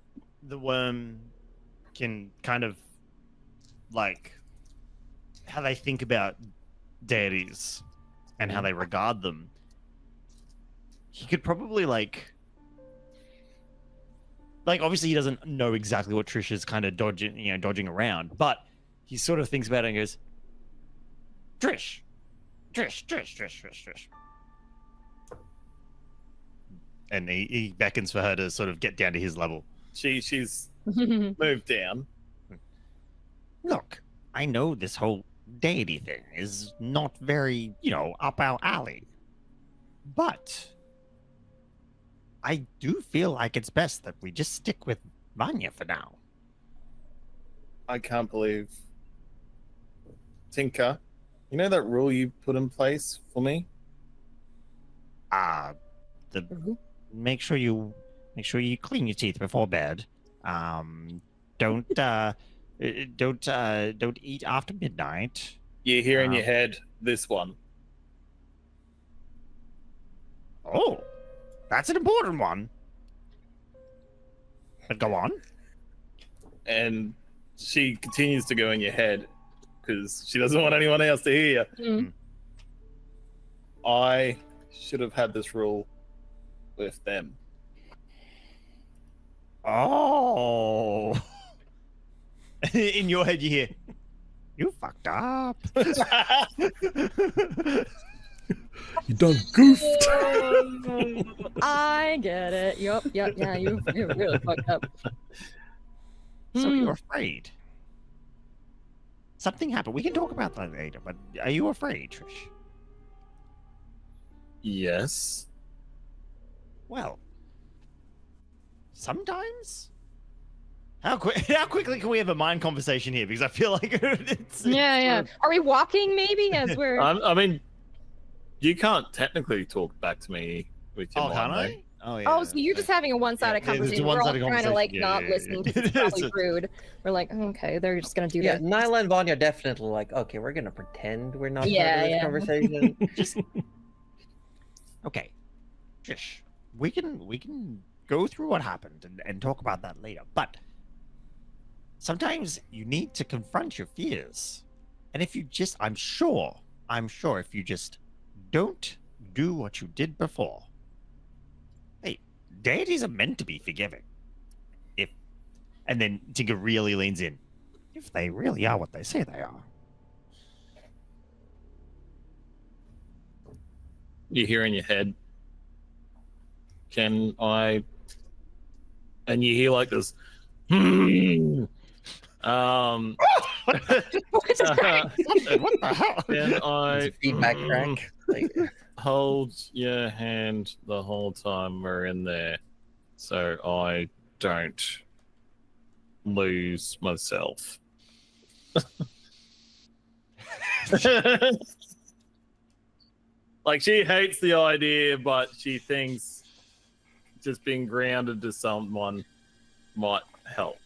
the worm can kind of like how they think about deities and how they regard them, he could probably like obviously he doesn't know exactly what Trish is kind of dodging around, but he sort of thinks about it and goes, Trish. And he beckons for her to sort of get down to his level.
She's moved down.
Look, I know this whole deity thing is not very, up our alley. But I do feel like it's best that we just stick with Vanya for now.
I can't believe. Tinker, you know that rule you put in place for me?
Make sure you clean your teeth before bed. Don't eat after midnight.
You hear in your head this one.
Oh, that's an important one. But go on.
And she continues to go in your head because she doesn't want anyone else to hear. I should have had this rule with them.
Oh. In your head, you hear, you fucked up.
You done goofed.
I get it. Yep. Yeah, you really fucked up.
So you're afraid. Something happened. We can talk about that later, but are you afraid, Trish?
Yes.
Well, sometimes. How quickly can we have a mind conversation here? Because I feel like it's
Yeah. Are we walking maybe as we're?
I mean, you can't technically talk back to me with your
Oh, can't
mind.
I? Oh, yeah.
Oh, so you're just having a one-sided
Yeah, it's a
conversation. We're all
one-sided
trying to like
conversation.
not
Yeah.
listening because it's probably rude. We're like, okay, they're just gonna do
Yeah,
that.
Nyla and Vanya definitely like, okay, we're gonna pretend we're not
Yeah,
part of this
yeah.
conversation.
just okay, Trish. We can go through what happened and talk about that later. But sometimes you need to confront your fears, and if you just, I'm sure if you just don't do what you did before. Hey, deities are meant to be forgiving. And then Tinker really leans in. If they really are what they say they are.
you hear in your head, can I? And you hear like this, um,
What is that?
What the hell?
can
It's
I
a feedback track. Like,
hold your hand the whole time we're in there so I don't lose myself? Like, she hates the idea, but she thinks just being grounded to someone might help.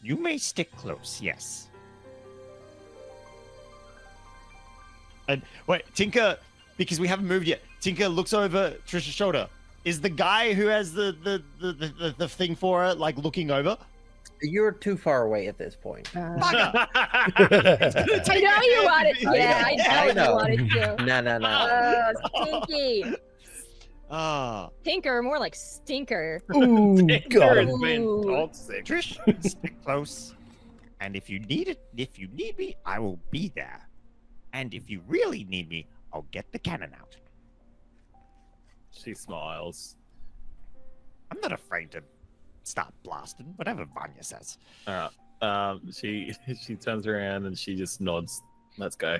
You may stick close, yes.
And wait, Tinker, because we haven't moved yet. Tinker looks over Trisha's shoulder. Is the guy who has the thing for her like looking over?
you're too far away at this point.
I know you wanted. Yeah, I know you wanted to.
No.
Stinky.
Ah,
Tinker, more like stinker.
Ooh, got
It's
him.
been
Ooh.
toxic.
Trish, stick close. And if you need me, I will be there. And if you really need me, I'll get the cannon out.
She smiles.
I'm not afraid to stop blasting, whatever Vanya says.
All right. She turns around and she just nods. Let's go.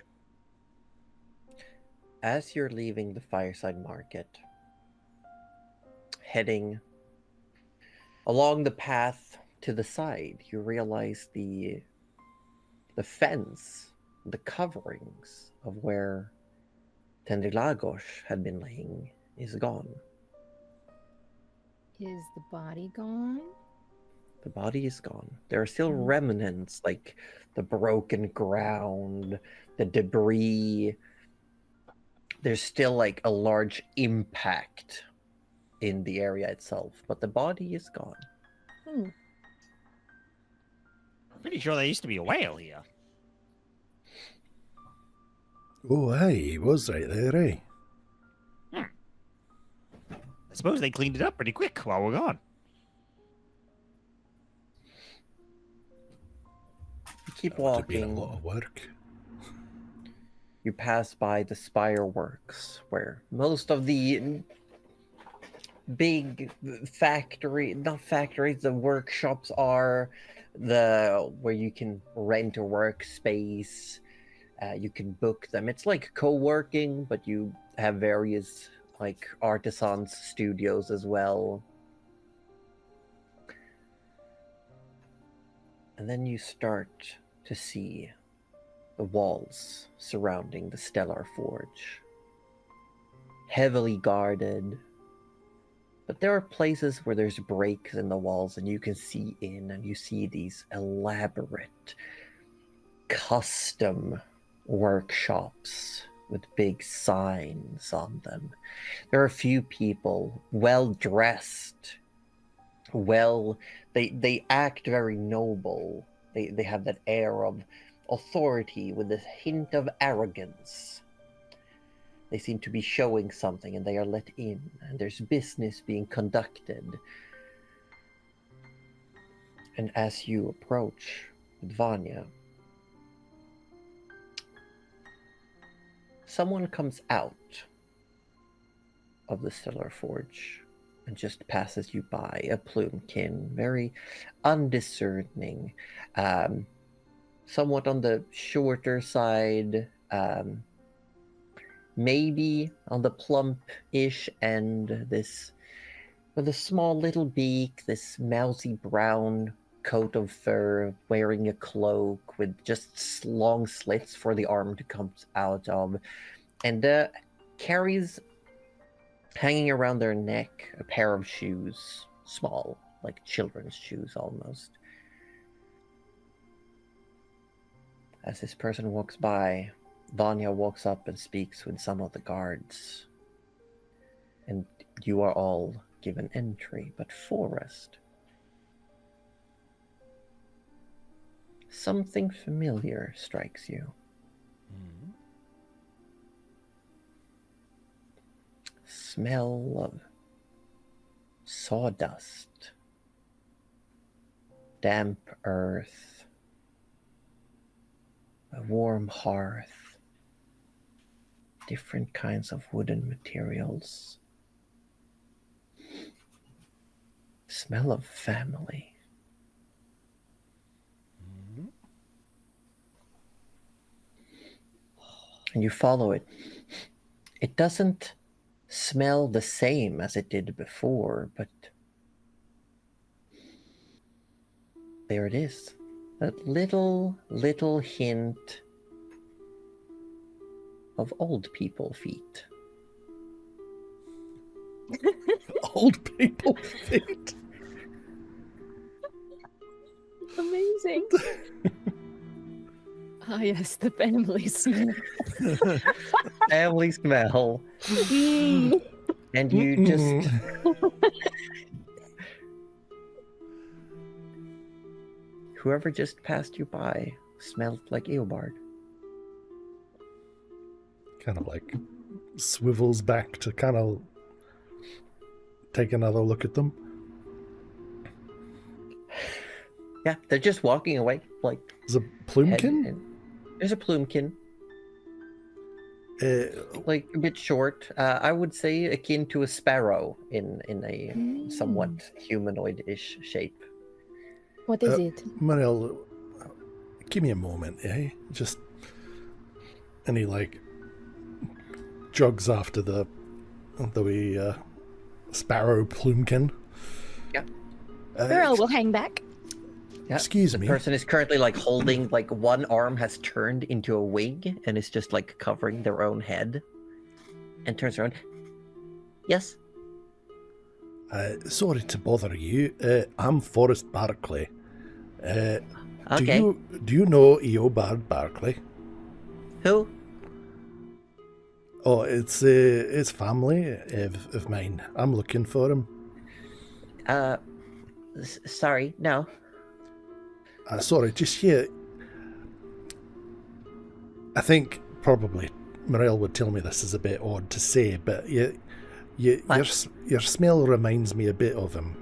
As you're leaving the Fireside Market, heading along the path to the side, you realize the fence, the coverings of where Tendrilagos had been laying is gone.
Is the body gone?
The body is gone. There are still remnants, like the broken ground, the debris. There's still like a large impact in the area itself, but the body is gone.
Pretty sure there used to be a whale here.
Oh, aye, he was right there, eh?
I suppose they cleaned it up pretty quick while we're gone.
You keep
That would have been a
walking.
lot of work.
You pass by the Spire Works, where most of the big not factories, the workshops are, where you can rent a workspace, you can book them. It's like co-working, but you have various like artisans studios as well. And then you start to see the walls surrounding the Stellar Forge. Heavily guarded, but there are places where there's breaks in the walls and you can see in, and you see these elaborate custom workshops with big signs on them. There are a few people, well dressed, they act very noble. They have that air of authority with a hint of arrogance. They seem to be showing something and they are let in, and there's business being conducted. And as you approach with Vanya, someone comes out of the Stellar Forge and just passes you by, a plumekin, very undiscerning, somewhat on the shorter side, maybe on the plump-ish end, this with a small little beak, this mousy brown coat of fur, wearing a cloak with just long slits for the arm to come out of, and carries, hanging around their neck, a pair of shoes, small, like children's shoes almost. As this person walks by, Vanya walks up and speaks with some of the guards. And you are all given entry, but Forrest, something familiar strikes you. Smell of sawdust, damp earth, a warm hearth. different kinds of wooden materials. Smell of family. And you follow it. It doesn't smell the same as it did before, but there it is. That little hint of old people feet.
Old people feet.
Amazing. Ah, yes, the family smell.
Family smell. And you just... Whoever just passed you by smelled like Eobard.
Kind of like swivels back to kind of take another look at them.
Yeah, they're just walking away. Like
There's a plumekin?
There's a plumekin. Like a bit short. I would say akin to a sparrow in a somewhat humanoid-ish shape.
What is it?
Mariel, give me a moment, eh? Just... And he, like, jogs after the wee sparrow plumekin.
Yeah.
Girl will hang back.
Yeah.
Excuse
The
me.
person is currently like holding, like one arm has turned into a wing and is just like covering their own head and turns around. Yes?
Sorry to bother you. I'm Forrest Barclay.
Okay.
Do you know Eobard Barclay?
Who?
Oh, it's family of mine. I'm looking for him.
Sorry, no.
Sorry, just here. I think probably Mariel would tell me this is a bit odd to say, but your smell reminds me a bit of him.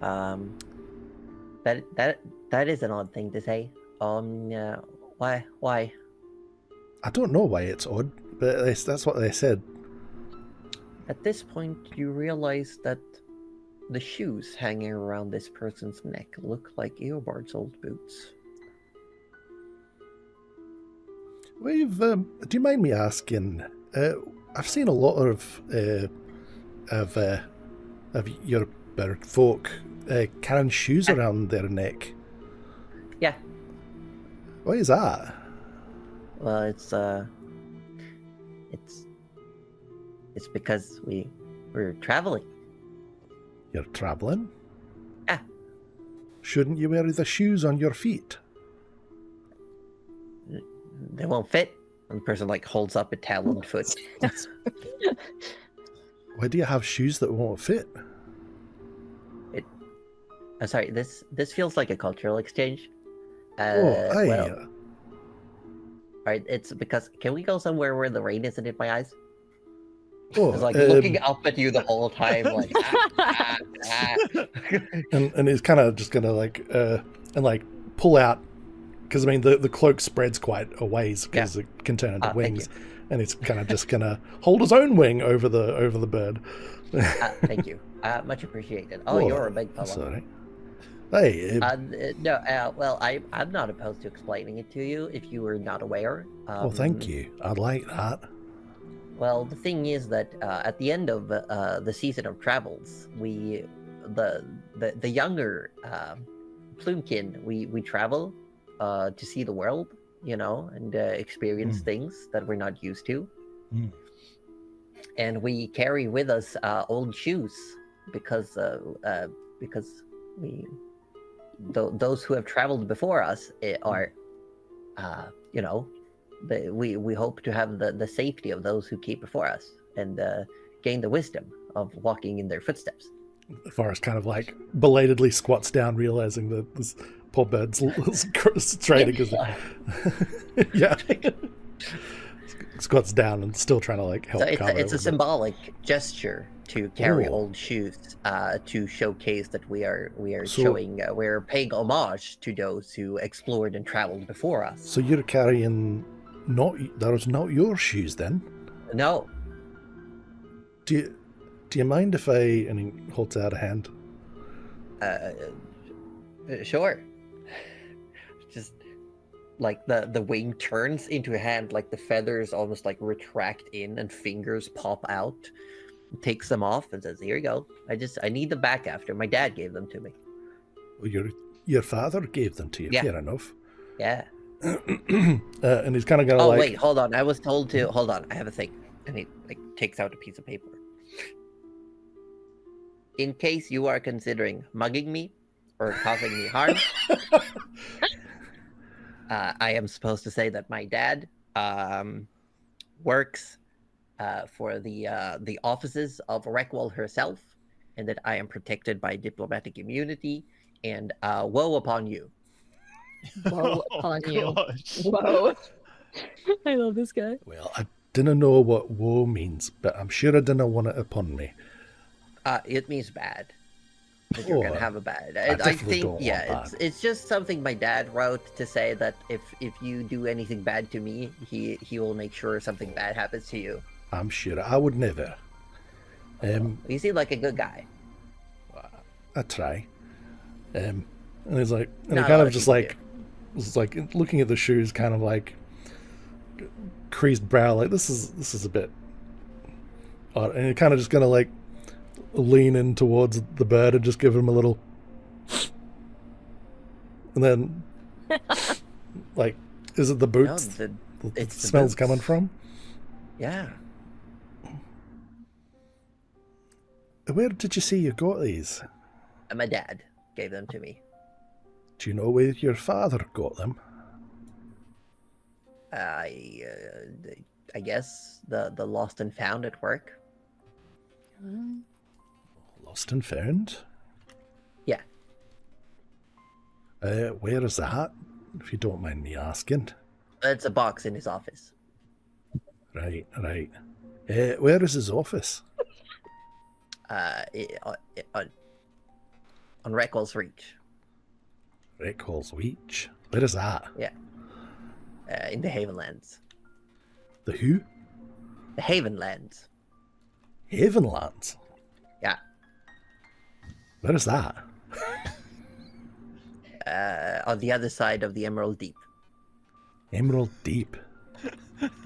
That is an odd thing to say. Why?
I don't know why it's odd, but that's what they said.
At this point, you realize that the shoes hanging around this person's neck look like Eobard's old boots.
Do you mind me asking? I've seen a lot of your bird folk carrying shoes around their neck.
Yeah.
Why is that?
Well, it's because we're traveling.
You're traveling?
Yeah.
Shouldn't you wear the shoes on your feet?
They won't fit. And the person like holds up a taloned foot.
Why do you have shoes that won't fit?
I'm sorry, this feels like a cultural exchange.
Aye.
Well, alright, it's because can we go somewhere where the rain isn't in my eyes? It's like looking up at you the whole time, like
and he's kind of just gonna like and like pull out, because I mean the cloak spreads quite a ways because it can turn into wings, and he's kind of just gonna hold his own wing over the bird.
Thank you, much appreciated. Oh, you're a big fella.
Sorry. Hey.
Well, I'm not opposed to explaining it to you if you were not aware.
Well, thank you. I'd like that.
Well, the thing is that at the end of the season of travels, the younger plumekin, we travel to see the world, and experience things that we're not used to. And we carry with us old shoes because those who have traveled before us are, we hope to have the safety of those who came before us and gain the wisdom of walking in their footsteps.
Forrest kind of like belatedly squats down, realizing that this poor bird's straining his yeah. Squats down and still trying to like help.
So it's a symbolic gesture to carry old shoes to showcase that we're paying homage to those who explored and traveled before us.
So you're carrying Those not your shoes then?
No.
Do you mind if I? And he holds out a hand.
Sure. Just like the wing turns into a hand, like the feathers almost like retract in and fingers pop out. Takes them off and says, "Here you go. I need them back after. My dad gave them to me."
Well, your father gave them to you.
Yeah.
Fair enough.
Yeah.
And he's kind of gonna
Oh
like.
wait, hold on. I was told to hold on. I have a thing, and he like takes out a piece of paper. In case you are considering mugging me or causing me harm, I am supposed to say that my dad works for the offices of Reckwell herself, and that I am protected by diplomatic immunity. And woe upon you.
Woe upon you.
gosh.
Whoa. I love this guy.
Well, I didn't know what woe means, but I'm sure I didn't want it upon me.
It means bad. That you're gonna have a bad. I
definitely
think,
don't
yeah,
want
it's just something my dad wrote to say that if you do anything bad to me, he will make sure something bad happens to you.
I'm sure I would never.
You seem like a good guy.
I try. And he's like, and
Not
he kind
a lot
of
of
just
people
like, was like looking at the shoes, kind of like creased brow, like this is a bit odd. And you're kind of just gonna like lean in towards the bird and just give him a little, and then like, is it the boots?
No,
the
it's the
smells
boots.
coming from?
Yeah.
Where did you say you got these?
My dad gave them to me.
Do you know where your father got them?
I guess the lost and found at work.
Lost and found?
Yeah.
Where is that? If you don't mind me asking.
It's a box in his office.
Right. Where is his office?
On Reckwell's Reach.
Reckwell's Reach? Where is that?
Yeah. In the Havenlands.
The who?
The Havenlands.
Havenlands?
Yeah.
Where is that?
On the other side of the Emerald Deep.
Emerald Deep?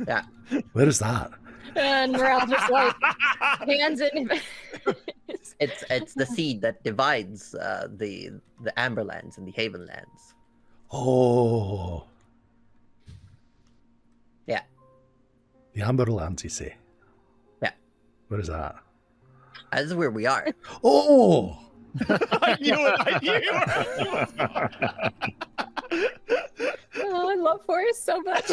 Yeah.
Where is that?
And we're all just like hands in.
It's the seed that divides the Amberlands and the Havenlands.
Oh.
Yeah.
The Amberlands, you say?
Yeah.
Where is that?
This is where we are.
Oh!
I knew it.
Oh, I love Forrest so much.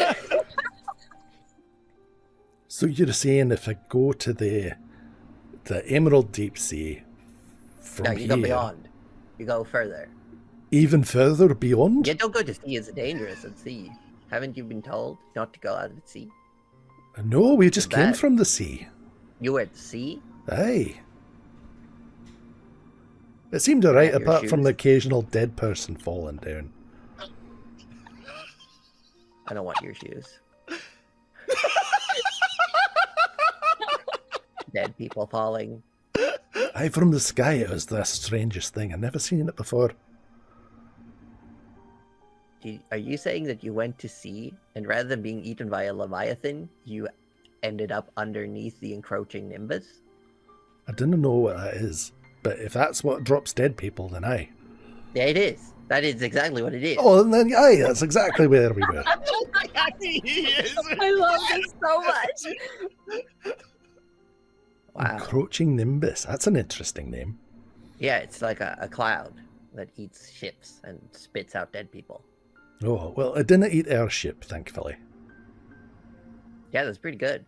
So you're saying if I go to the Emerald Deep Sea from
No, you
here,
go beyond. You go further.
even further beyond?
Yeah, don't go to sea. It's dangerous at sea. Haven't you been told not to go out at sea?
No, we just came
Bad.
from the sea.
You were at the sea?
Aye. It seemed alright,
Your
apart from
shoes?
the occasional dead person falling down.
I don't want your shoes. Dead people falling.
Aye, from the sky, it was the strangest thing. I've never seen it before.
Are you saying that you went to sea, and rather than being eaten by a leviathan, you ended up underneath the encroaching nimbus?
I didn't know what that is, but if that's what drops dead people, then aye.
Yeah, it is. That is exactly what it is.
Oh, and then aye, that's exactly where we were.
I love this so much.
Wow.
Encroaching Nimbus. That's an interesting name.
Yeah, it's like a cloud that eats ships and spits out dead people.
Oh, well, it didn't eat our ship, thankfully.
Yeah, that's pretty good.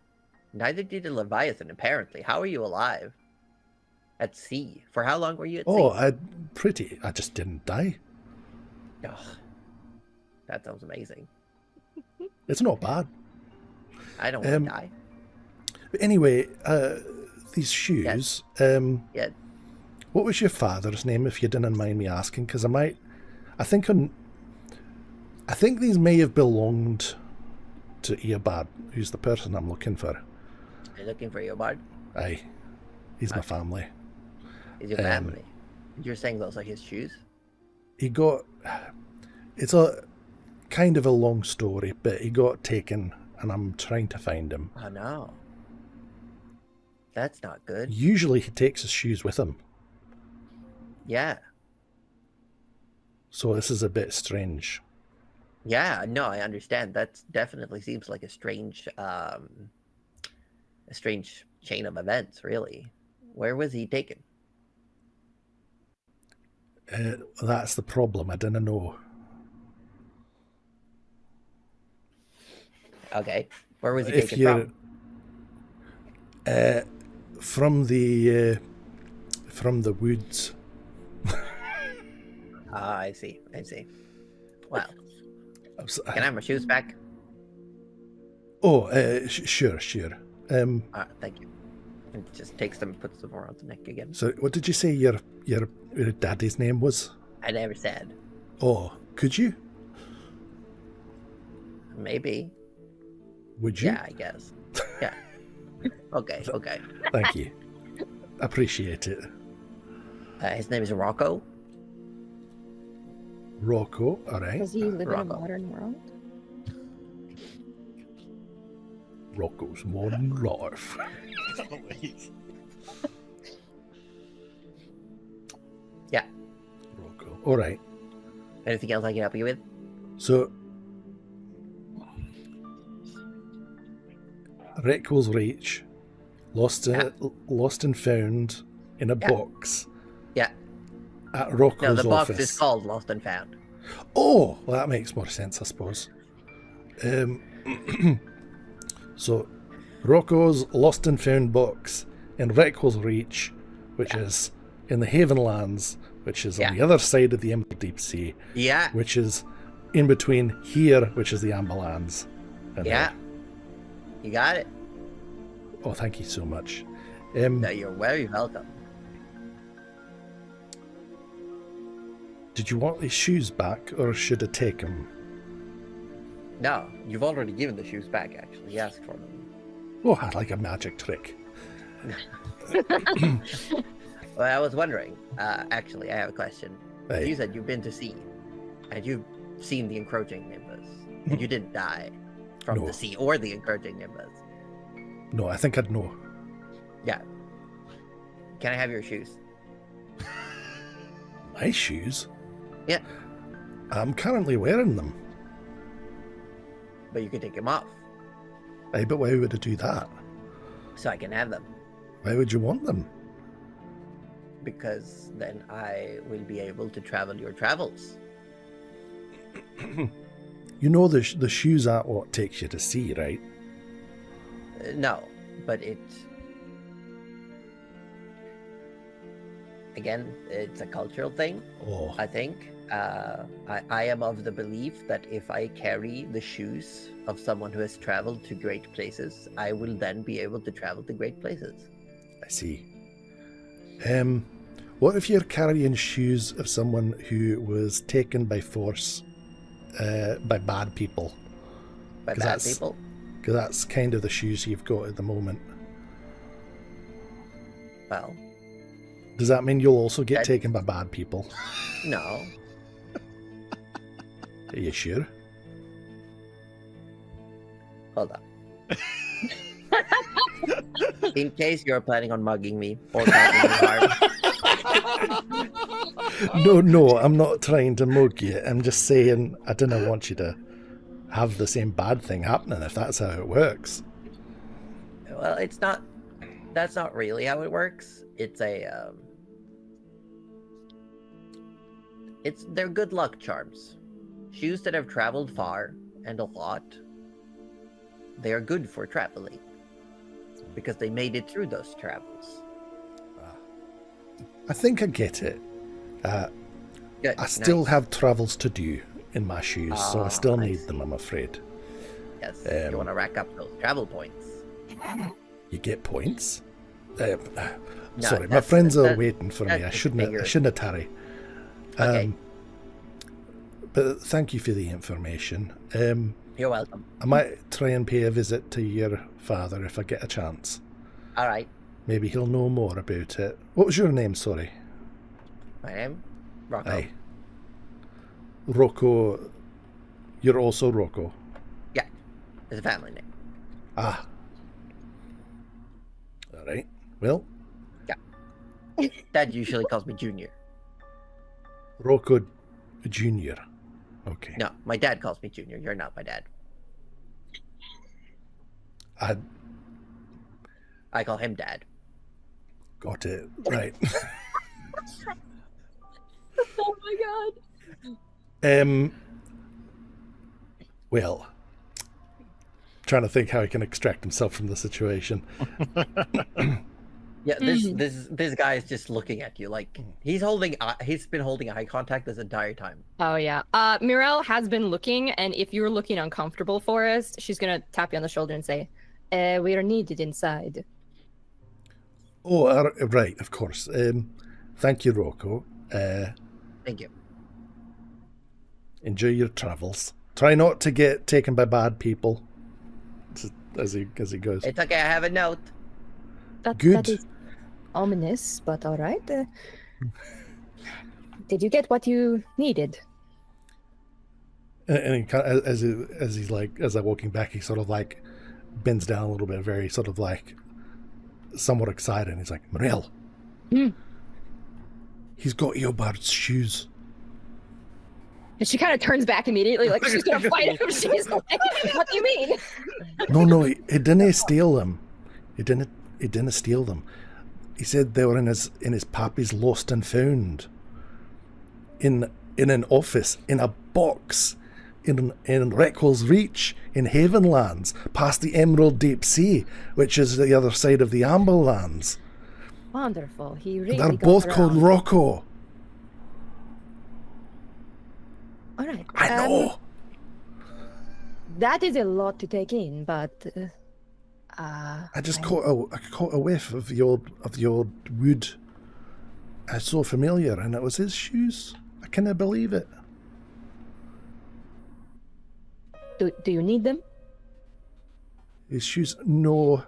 Neither did a leviathan, apparently. How are you alive? At sea? For how long were you at
Oh,
sea?
I just didn't die.
Ugh. That sounds amazing.
It's not bad.
I don't want to die.
But anyway, these shoes,
Yeah.
what was your father's name, if you didn't mind me asking? Because I think these may have belonged to Earbard, who's the person I'm looking for.
You're looking for Earbard?
Aye. He's my family.
Is your family? You're saying those are his shoes?
He got... It's a kind of a long story, but he got taken, and I'm trying to find him.
Oh, no. That's not good.
Usually he takes his shoes with him,
Yeah.
so this is a bit strange.
Yeah, no, I understand. That definitely seems like a strange chain of events, really. Where was he taken?
That's the problem. I didn't know.
Okay. Where was he
If
taken
you're
from?
From the woods.
Ah, I see. I see. Well,
I'm s-
can I have my shoes back?
Oh, sure.
Thank you. And just takes them and puts them around the neck again.
So, what did you say your daddy's name was?
I never said.
Oh, could you?
Maybe.
Would you?
Yeah, I guess. Yeah. Okay.
Thank you. Appreciate it.
His name is Rocco.
Rocco, all right.
Does he live in a
Rocco.
modern world?
Rocco's modern life.
Yeah.
Rocco, all right.
Anything else I can help you with?
So, Requel's Reach, lost and found in a box
Yeah.
at Rocco's
No, the box
office.
is called Lost and Found.
Oh, well, that makes more sense, I suppose. So, Rocco's lost and found box in Requel's Reach, which is in the Havenlands, which is on the other side of the Emerald Deep Sea,
Yeah.
which is in between here, which is the Amberlands. And
Yeah. You got it.
oh, thank you so much.
No, you're very welcome.
Did you want his shoes back, or should I take them?
No, you've already given the shoes back, actually. You asked for them.
Oh, I like a magic trick.
Well, I was wondering, actually, I have a question.
Hey.
You said you've been to sea, and you've seen the encroaching nimbus, and you didn't die from
No.
the sea or the encroaching nimbus.
No, I think I'd know.
Yeah. Can I have your shoes?
My shoes?
Yeah.
I'm currently wearing them.
But you can take them off,
Aye, but why would I do that?
so I can have them,
Why would you want them?
because then I will be able to travel your travels.
You know the shoes aren't what takes you to sea, right?
No, but again, it's a cultural thing,
Oh,
I think. I am of the belief that if I carry the shoes of someone who has traveled to great places, I will then be able to travel to great places.
I see. What if you're carrying shoes of someone who was taken by force by bad people?
By
'Cause
bad
that's-
people?
Because that's kind of the shoes you've got at the moment.
Well,
Does that mean you'll also get
That-
taken by bad people?
no.
Are you sure?
Hold on. In case you're planning on mugging me or causing me harm,
No, I'm not trying to mug you. I'm just saying I didn't want you to have the same bad thing happening if that's how it works.
well, it's not. That's not really how it works. It's they're good luck charms. Shoes that have traveled far and a lot. They are good for traveling because they made it through those travels.
I think I get it.
Good.
I still
nice.
have travels to do in my shoes, so I still
I
need
see.
them, I'm afraid.
Yes,
um,
you want to rack up those travel points.
You get points?
No,
Sorry, my
that's-
friends are
that-
waiting for me.
that's
I
just
shouldn't
figure-
have tarry.
Okay.
But thank you for the information.
You're welcome.
I might try and pay a visit to your father if I get a chance.
All right.
Maybe he'll know more about it. What was your name, sorry?
My name? Rocco.
Aye. Rocco. You're also Rocco.
Yeah. It's a family name.
Ah. All right. Well,
Dad usually calls me Junior.
Rocco Jr. Okay.
No, my dad calls me Junior. You're not my dad. I call him Dad.
Got it. Right.
Oh my god.
Well, trying to think how he can extract himself from the situation.
Yeah, this guy is just looking at you like he's been holding eye contact this entire time.
Oh yeah. Mirel has been looking, and if you're looking uncomfortable, Forrest, she's gonna tap you on the shoulder and say, "We are needed inside."
Oh, right, of course. Thank you, Rocco.
Thank you.
Enjoy your travels. Try not to get taken by bad people. As he goes.
It's okay. I have a note.
That
Good.
is ominous, but all right. Did you get what you needed?
And he kind of, as they're walking back, he sort of like bends down a little bit, very sort of like somewhat excited. And he's like, Morel, he's got Eobard's shoes.
And she kind of turns back immediately, like she's gonna fight him. She's like, "What do you mean?"
No, he didn't steal them. He didn't steal them. He said they were in his pappy's lost and found. In an office, in a box, in Reckwell's Reach, in Havenlands, past the Emerald Deep Sea, which is the other side of the Amber Lands.
Wonderful. He really.
They're
got
both called
around.
Rocco.
All right.
I know.
That is a lot to take in, but.
I just caught a whiff of the old wood. It's so familiar, and it was his shoes. I cannot believe it.
Do you need them?
His shoes? No.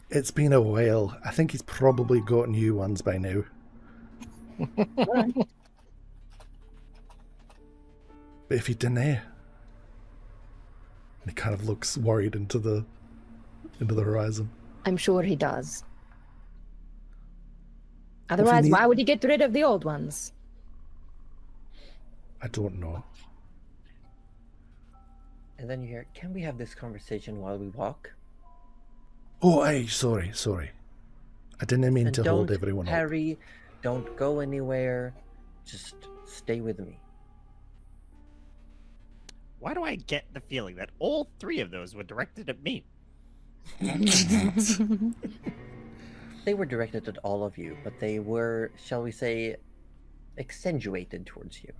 It's been a while. I think he's probably got new ones by now. But if he didn't, and he kind of looks worried into the horizon.
I'm sure he does. Otherwise, why would he get rid of the old ones?
I don't know.
And then you hear, "Can we have this conversation while we walk?"
Oh, sorry. I didn't mean
And
to hold everyone up.
Harry, don't go anywhere. Just stay with me.
Why do I get the feeling that all three of those were directed at me?
They were directed at all of you, but they were, shall we say, accentuated towards you.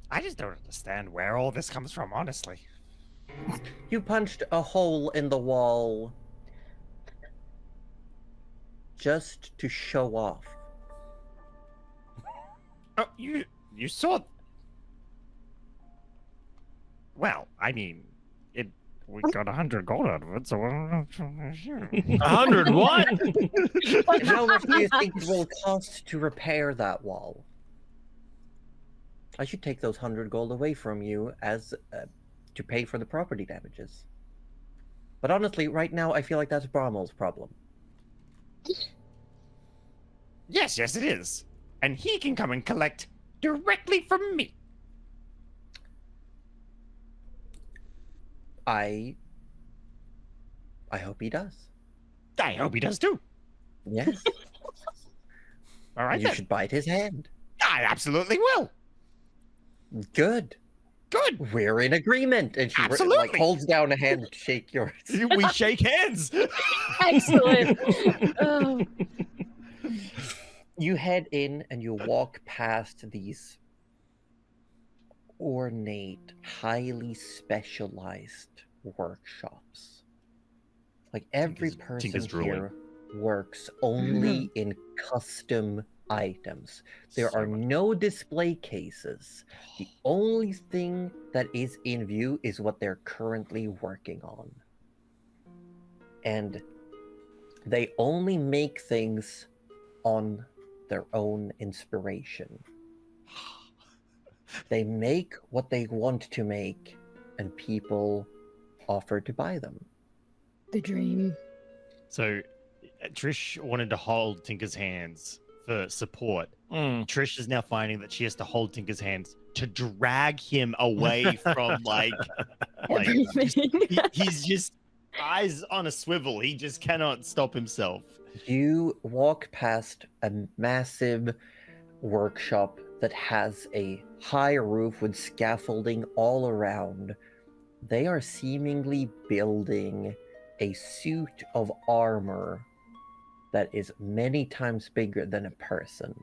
I just don't understand where all this comes from, honestly.
You punched a hole in the wall just to show off.
Oh, you saw... Well, I mean, we got 100 gold out of it, so...
100 what?
And how much do you think it will cost to repair that wall? I should take those 100 gold away from you as to pay for the property damages. But honestly, right now, I feel like that's Bromwell's problem.
Yes, it is. And he can come and collect directly from me.
I hope he does.
I hope he does too.
Yes.
All right,
You
then.
should bite his hand.
I absolutely will.
Good.
Good.
We're in agreement. And she
Absolutely.
holds down a hand to shake yours.
We shake hands.
Excellent. Oh.
You head in and you walk past these ornate, highly specialized workshops. Like every
Tinker's
person
drooling.
here works only in custom items. There are no display cases. The only thing that is in view is what they're currently working on. And they only make things on their own inspiration. They make what they want to make, and people offer to buy them.
The dream.
So Trish wanted to hold Tinker's hands for support. Trish is now finding that she has to hold Tinker's hands to drag him away from
Everything.
he's just eyes on a swivel. He just cannot stop himself.
You walk past a massive workshop that has a high roof with scaffolding all around. They are seemingly building a suit of armor that is many times bigger than a person.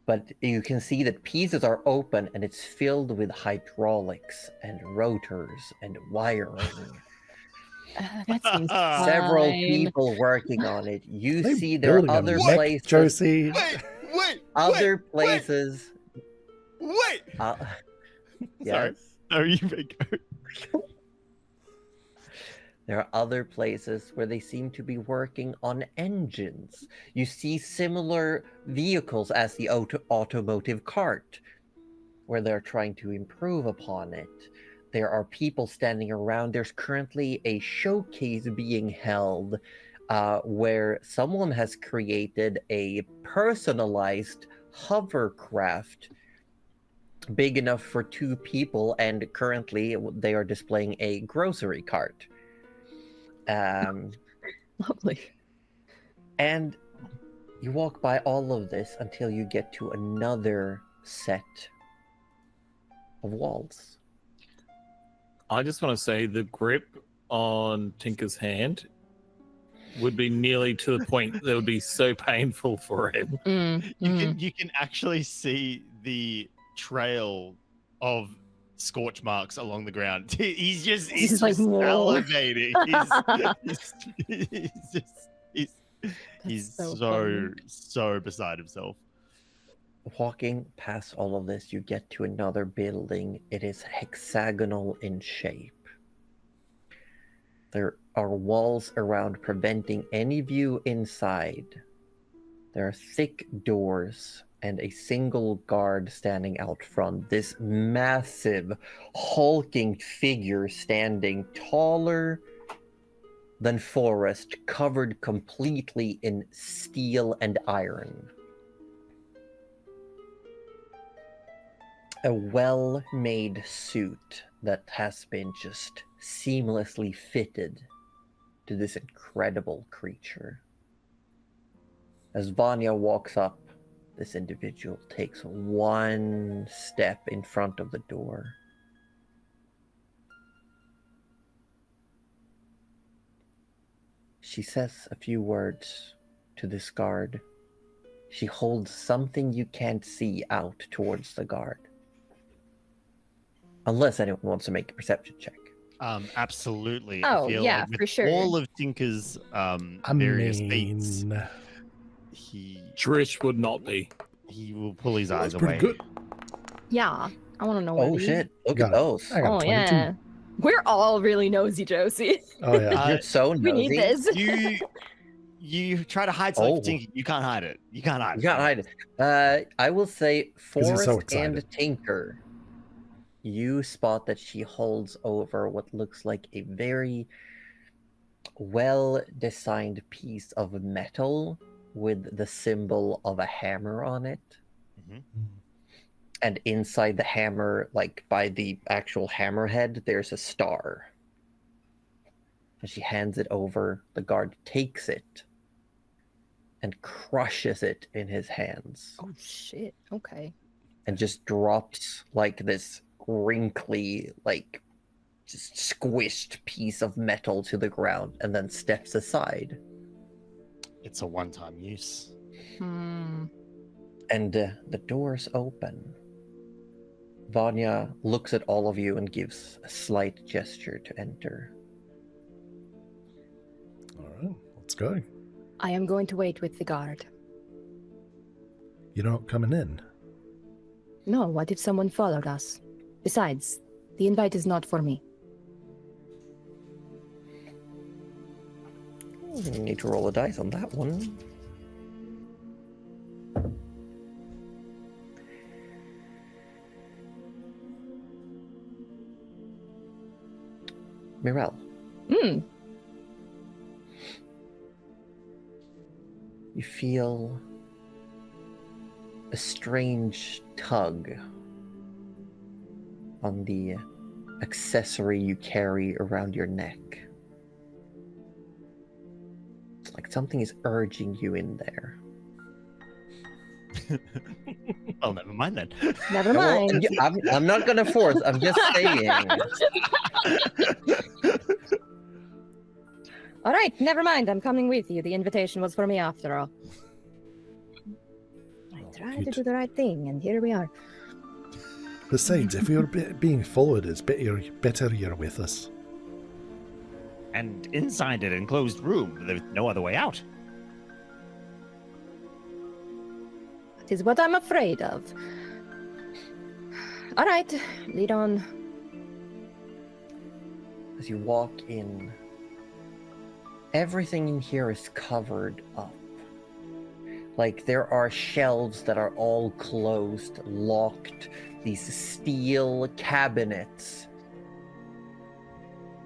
But you can see that pieces are open and it's filled with hydraulics and rotors and wiring.
That seems
Several
fine.
people working on it. You
They
see there are
building a
other
mech,
places.
Josie.
Other places.
Wait.
Sorry.
Sorry.
Yes.
No, you may go.
There are other places where they seem to be working on engines. You see similar vehicles as the automotive cart, where they're trying to improve upon it. There are people standing around. There's currently a showcase being held where someone has created a personalized hovercraft big enough for 2 people, and currently they are displaying a grocery cart.
Lovely.
And you walk by all of this until you get to another set of walls.
I just want to say the grip on Tinker's hand would be nearly to the point that would be so painful for him.
You can actually see the trail of scorch marks along the ground. He's just
like, whoa.
salivating. He's
so
so beside himself.
Walking past all of this, you get to another building. It is hexagonal in shape. There are walls around preventing any view inside. There are thick doors and a single guard standing out front. This massive, hulking figure standing taller than Forrest, covered completely in steel and iron. A well-made suit that has been just seamlessly fitted to this incredible creature. As Vanya walks up, this individual takes one step in front of the door. She says a few words to this guard. She holds something you can't see out towards the guard. Unless anyone wants to make a perception check.
Absolutely.
Oh,
I feel
yeah,
like with
for sure.
all of Tinker's various feats,
Trish would not be.
he will pull his eyes
That's pretty
away.
good.
Yeah. I want to know what
Oh
it is.
shit, look
Got
at
it.
those.
I got
Oh,
22.
yeah. We're all really nosy, Josie.
Oh yeah.
You're so nosy.
We need this.
You try to hide something
Oh.
from Tinker. You can't hide it. You can't hide
You
it.
can't hide it. I will say
'Cause he's so
Forrest and
excited.
Tinker, you spot that she holds over what looks like a very well-designed piece of metal with the symbol of a hammer on it.
Mhm.
And inside the hammer, like by the actual hammerhead, there's a star. And she hands it over. The guard takes it and crushes it in his hands.
Oh, shit. Okay.
And just drops like this wrinkly, like just squished piece of metal to the ground and then steps aside.
It's a one-time use.
Hmm.
And the doors open. Vanya looks at all of you and gives a slight gesture to enter.
All right, let's go.
I am going to wait with the guard.
You're not coming in.
No, what if someone followed us? Besides, the invite is not for me.
You need to roll a dice on that one. Mirel.
Hmm.
You feel a strange tug on the accessory you carry around your neck. It's like something is urging you in there.
Well, never mind then.
Never
Well,
mind.
I'm not gonna force. I'm just saying.
All right, never mind. I'm coming with you. The invitation was for me after all. I tried to do the right thing, and here we are.
Besides, if you're being followed, it's better you're with us.
And inside an enclosed room, there's no other way out.
That is what I'm afraid of. All right, lead on.
As you walk in, everything in here is covered up. Like there are shelves that are all closed, locked, these steel cabinets.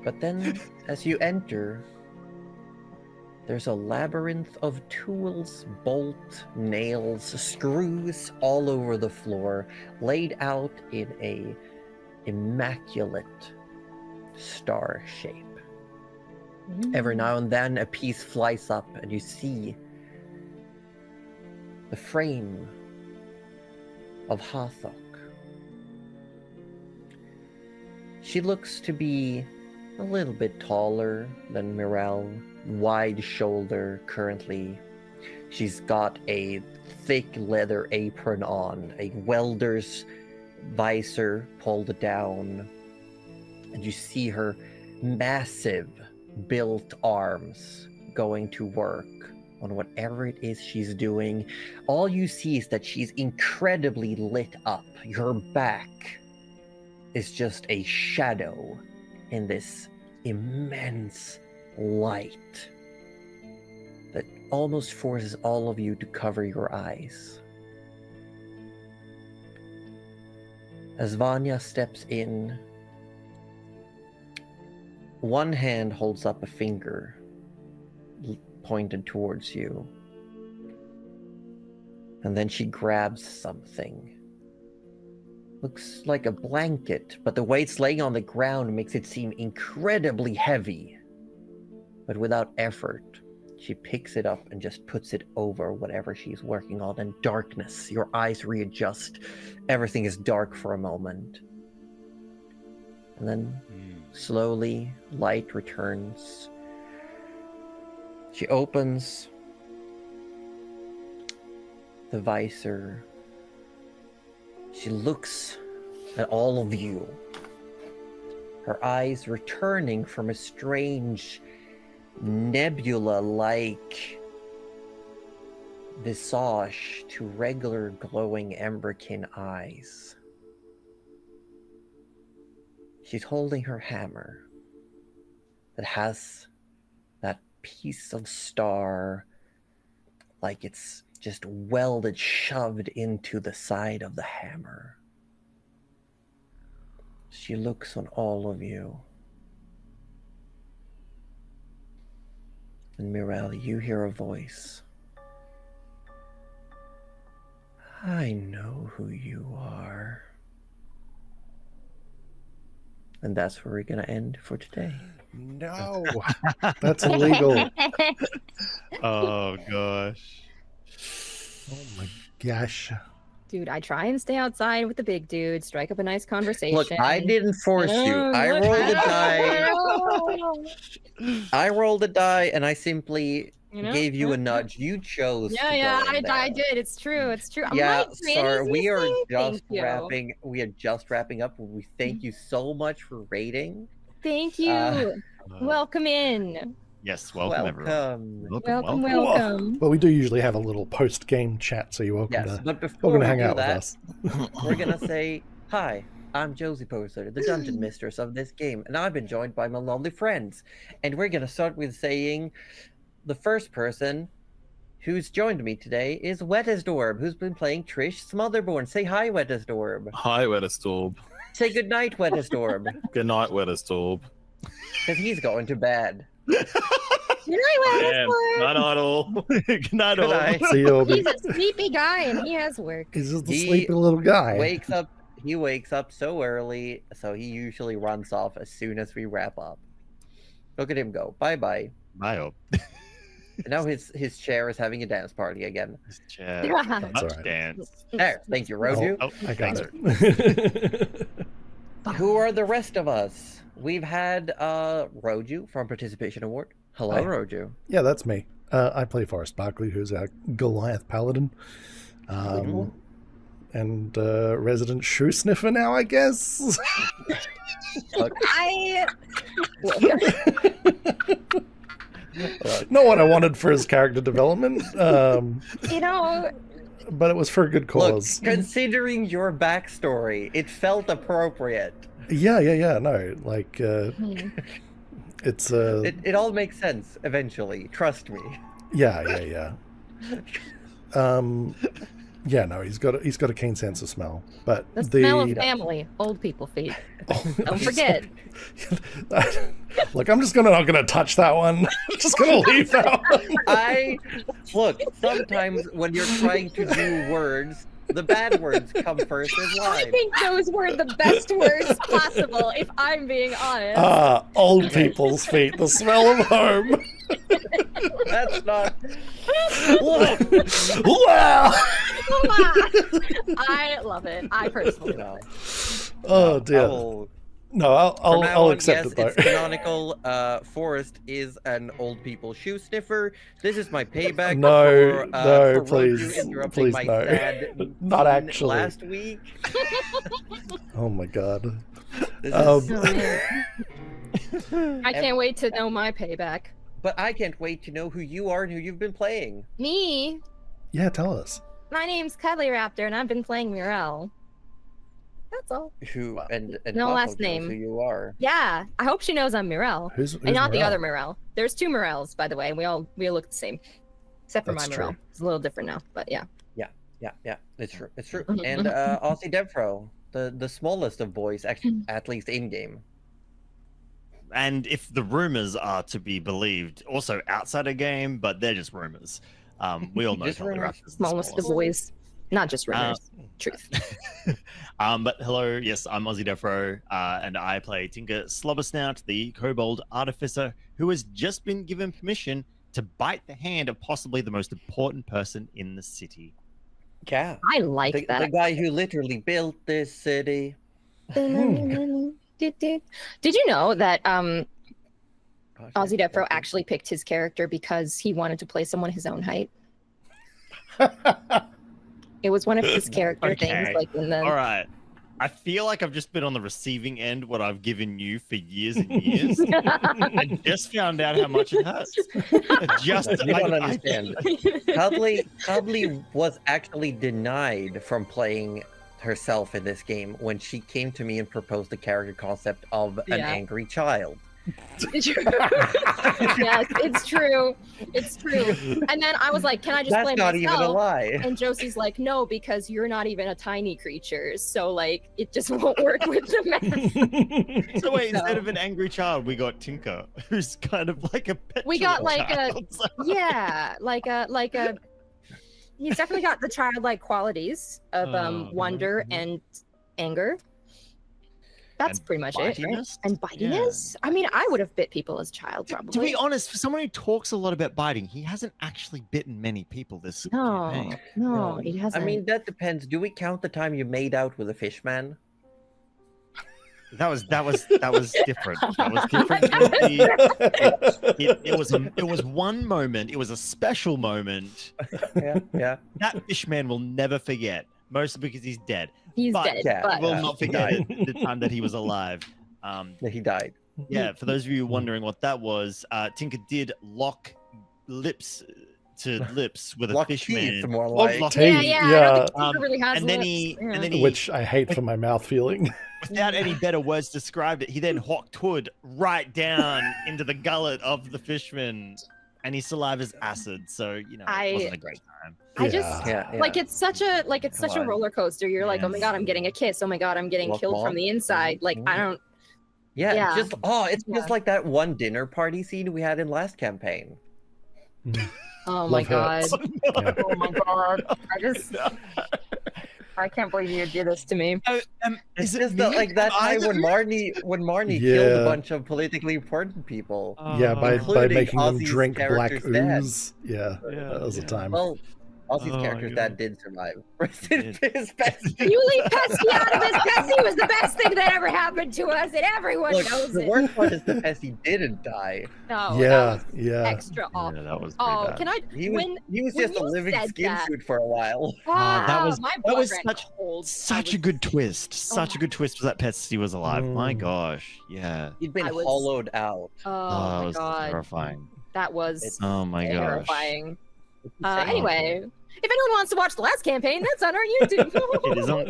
But then, as you enter, there's a labyrinth of tools, bolt, nails, screws all over the floor, laid out in a immaculate star shape. Every now and then a piece flies up and you see the frame of Hathok. She looks to be a little bit taller than Mirel, wide shoulder currently. She's got a thick leather apron on, a welder's visor pulled down, and you see her massive built arms going to work on whatever it is she's doing. All you see is that she's incredibly lit up. Her back is just a shadow in this immense light that almost forces all of you to cover your eyes. As Vanya steps in, one hand holds up a finger pointed towards you, and then she grabs something. Looks like a blanket, but the way it's laying on the ground makes it seem incredibly heavy. But without effort, she picks it up and just puts it over whatever she's working on. And darkness, your eyes readjust. Everything is dark for a moment. And then slowly, light returns. She opens the visor. She looks at all of you, her eyes returning from a strange nebula-like visage to regular glowing emberkin eyes. She's holding her hammer that has that piece of star, like it's just welded, shoved into the side of the hammer. She looks on all of you. And Mirel, you hear a voice. I know who you are. And that's where we're going to end for today.
No, that's illegal.
Oh gosh.
Oh my gosh.
Dude, I try and stay outside with the big dude, strike up a nice conversation.
Look, I didn't force you. I
Look,
rolled a die.
know.
I rolled a die and I simply
You know?
gave you a nudge. You chose.
Yeah,
to
yeah,
go in
I
there.
did. It's true. It's true.
Yeah,
My
sorry. We are
crazy thing.
just
Thank you.
wrapping. We are just wrapping up. We thank you so much for rating.
Thank you. Welcome in.
Yes, welcome everyone.
Welcome.
Well, we do usually have a little post-game chat, so you're welcome
Yes,
to
but before we
hang
do
out with
that,
us.
we're gonna say hi. I'm Josie Poser, the dungeon mistress of this game, and I've been joined by my lovely friends. And we're gonna start with saying the first person who's joined me today is Wettisdorb, who's been playing Trish Smotherborn. Say hi, Wettisdorb.
Hi, Wettistorb.
Say good night, Wettisdorb,
Good night, Wettistorb.
because he's going to bed.
Good night,
Damn. Night, night, all.
Good night,
Good
all.
night.
See you.
He's a sleepy guy and he has work.
He's just a
He
sleepy little guy.
He wakes up so early, so he usually runs off as soon as we wrap up. Look at him go. Bye bye.
Bye, all.
And now his chair is having a dance party again.
This chair.
That's
Much
all right.
dance.
There, thank you, Roju.
Oh,
I got
thanks.
it.
Who are the rest of us? We've had Roju from Participation Award. Hello,
Hi.
Roju.
Yeah, that's me. I play Forrest Barkley, who's our Goliath Paladin. And resident shoe sniffer now, I guess. Not what I wanted for his character development,
You know,
but it was for a good cause.
Look, considering your backstory, it felt appropriate.
Yeah. No, like it's
It all makes sense eventually. Trust me.
yeah. Yeah, no, he's got a keen sense of smell. But
the smell of family, old people feet. Don't forget.
Look, I'm just not gonna touch that one. I'm just gonna leave that one.
Look, sometimes when you're trying to do words, the bad words come first in
I
line.
think those were the best words possible, if I'm being honest.
Old people's feet, the smell of home.
That's not.
Wow.
I love it. I personally
No.
Oh dear. No, I'll accept it though.
It's canonical. Forrest is an old people shoe sniffer. This is my payback.
No,
for
please,
Roju interrupting
please
my
no.
sad
Not
scene
actually.
Last week.
Oh my god.
This is-
I can't wait to know my payback.
But I can't wait to know who you are and who you've been playing.
Me?
Yeah, tell us.
My name's Cuddly Raptor, and I've been playing Murel. That's all.
Who and
No
Papa
last
knows
name.
Who you are?
Yeah, I hope she knows I'm Murel,
Who's
and not the
Morel?
other Murel. There's two Murels, by the way. We all look the same, except for
That's
my
true.
Murel. It's a little different now, but yeah.
Yeah. It's true. It's true.
Mhm,
And Aussie Devro, the smallest of boys, actually, at least in game.
And if the rumors are to be believed, also outside a game, but they're just rumors. We all know
Just
Cuddly
rumors.
Raptor's the
Smallest of boys, not just rumors. Truth.
But hello, yes, I'm Aussie Defro, and I play Tinker Slobbersnout, the Kobold Artificer, who has just been given permission to bite the hand of possibly the most important person in the city.
Yeah.
I like
The
that.
guy who literally built this city.
Did you know that
Gosh,
Aussie
I-
Defro actually picked his character because he wanted to play someone his own height? It was one of his character things,
Okay.
like in the.
All right. I feel like I've just been on the receiving end what I've given you for years and years. I just found out how much it hurts. Just
You don't understand. Cuddly was actually denied from playing herself in this game when she came to me and proposed the character concept of an
Yeah.
angry child.
Yes, it's true. It's true. And then I was like, "Can I just
That's
play
not
myself?"
even a lie.
And Josie's like, "No, because you're not even a tiny creature, so like it just won't work with the math."
So wait, instead
So-
of an angry child, we got Tinker, who's kind of like a petulant
We got, like, a-
child.
Yeah, like a. He's definitely got the childlike qualities of wonder and anger. That's
And
pretty much it, right?
bitiness?
And bitiness. I mean, I would have bit people as a child,
To
probably.
be honest, for someone who talks a lot about biting, he hasn't actually bitten many people this
No,
campaign.
no,
No.
he
I
hasn't.
mean, that depends. Do we count the time you made out with a fish man?
That was different. That was different. It was one moment. It was a special moment
Yeah.
that Fishman will never forget. Mostly because he's dead.
He's
but-
dead,
yeah,
but
Will
Yeah.
not forget the time that he was alive.
He died.
Yeah, for those of you wondering what that was, Tinker did lock lips to lips with a
Lock
fishman.
teeth, more
Oh,
like.
lock
Teeth.
Yeah,
Yeah.
I don't think Tinker really has
and then
lips.
he,
Yeah.
and then he,
Which I hate for my mouth feeling.
without any better words described it, he then hooked hood right down into the gullet of the fishman, and his saliva's acid. So it wasn't a great time.
I just
Yeah, yeah.
like it's such a
Come on.
roller coaster. You're like, oh my god, I'm getting a kiss. Oh my god, I'm getting
Look,
killed
Mom.
from the inside. Like I don't.
Yeah,
Yeah.
it's just like that one dinner party scene we had in last campaign.
Oh my
Love
god.
hurts. Yeah.
Oh my god. I can't believe you did this to me.
It's just like that time when Marnie killed
Yeah.
a bunch of politically important people.
Yeah, by
Including
making them
Ozzy's
drink black
character's dad.
ooze. Yeah, that was a time.
Well, Ozzy's
Oh,
character's
my
dad
God.
did survive. Rest
He
in
did.
peace, Bessie.
You leave Pesky out of this. Pesky was the best thing that ever happened to us, and everyone
Look,
knows
the
it.
worst part is that Bessie didn't die.
No,
Yeah,
that was
yeah.
extra awful.
Yeah, that was pretty
Oh,
bad.
can I?
He was,
When
he was
when
just a
you
living
said
skin
that-
suit for a while.
that was-
my
that
blood
was
ran
such-
cold.
Such a good twist. Such a good twist was that Pesty was alive. My
Mm.
gosh. Yeah.
He'd been
I was-
hollowed out.
Oh
that
my
was
god,
terrifying.
that was
Oh my gosh.
terrifying.
Insane.
Anyway, if anyone wants to watch the last campaign, that's on our YouTube.
It is on.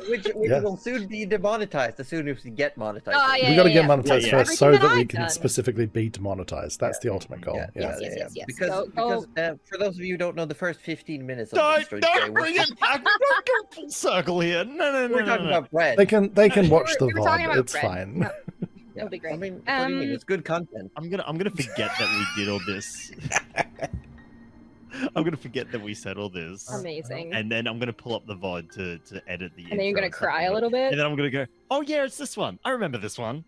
which
Yeah.
will soon be demonetized as soon as we get monetized.
Oh, yeah,
We got to get
yeah.
monetized
Yeah, yeah.
first, so
Everything
that
that
we
I've
can
done.
specifically be demonetized. That's the ultimate goal.
Yeah,
Yeah.
Yes.
Because,
Go-
because for those of you who don't know, the first 15 minutes of
Don't,
the story
don't bring it back. Don't go full circle here. No.
we're talking about bread.
They can watch the
we were talking
VOD.
about
It's
bread.
fine.
That'll be great.
I mean, what do you mean? It's good content.
I'm gonna forget that we did all this. I'm gonna forget that we said all this.
Amazing.
And then I'm gonna pull up the VOD to edit the.
And then you're
intro
gonna
and stuff
cry
like
a
that.
little bit.
And then I'm gonna go, oh yeah, it's this one. I remember this one.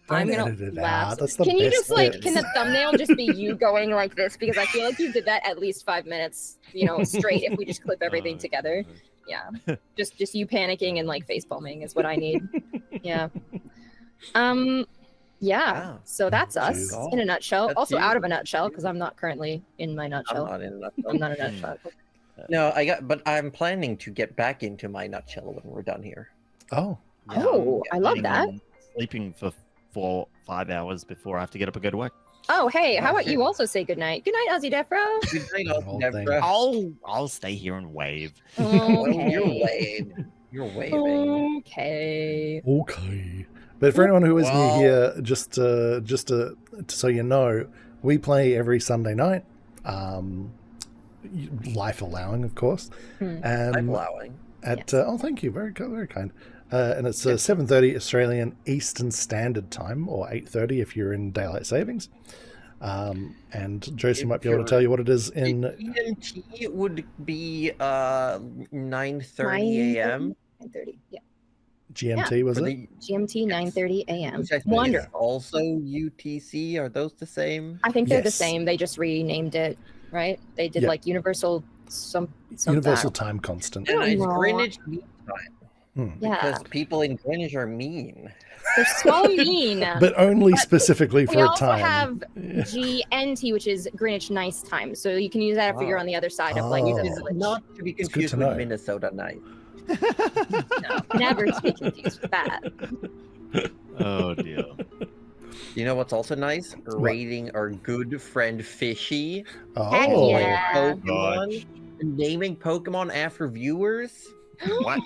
I'm
Don't
gonna
edit it
laugh.
out. That's the
Can you
best
just like,
bits.
can the thumbnail just be you going like this? Because I feel like you did that at least 5 minutes, straight. If we just clip everything together, yeah. Just you panicking and like face palming is what I need. Yeah. Yeah.
Wow.
So that's us
Jeez.
in a nutshell.
That's
Also
you.
out of a nutshell because I'm not currently in my
I'm
nutshell.
not in a
I'm
nutshell.
not a nutshell.
No, but I'm planning to get back into my nutshell when we're done here.
Oh,
Oh, I love that.
Sleeping for 4-5 hours before I have to get up and go to work.
Oh, hey, how about
Okay.
you also say goodnight? Good night, Ozzy Defro.
Good night,
whole
Deborah.
I'll stay here and wave.
Oh, you're waving. You're waving.
Okay.
okay. But for anyone who is new here, just so you know, we play every Sunday night, life allowing, of course.
Hmm.
I'm
And
allowing.
at oh, thank you, very kind. And it's 7:30 Australian Eastern Standard Time, or 8:30 if you're in daylight savings. And Josie
If
might be able to
you're-
tell you what it is in
EMT would be 9:30 a.m.
9:30. Yeah.
GMT, was
for
it?
the
GMT 9:30 a.m.
which I think is
Wonderful.
also UTC. Are those the same?
I think they're the
Yes.
same. They just renamed it, right? They did
Yeah.
like Universal some
Universal Time Constant.
And it's
no.
Greenwich Mean Time
Yeah,
because people in Greenwich are mean.
they're so mean.
But only
But
specifically
we
for a
also
time.
have GNT, which is Greenwich Nice Time. So you can use that if you're
Wow.
on the other side of like
Oh.
the
It's
village.
not to be
It's good
confused
to
with
know.
Minnesota Night.
No, never to be confused with that.
Oh dear.
You know what's also nice? Rating our good friend Fishy.
Heck
Oh,
yeah.
Pokemon.
Gosh.
Naming Pokemon after viewers.
What?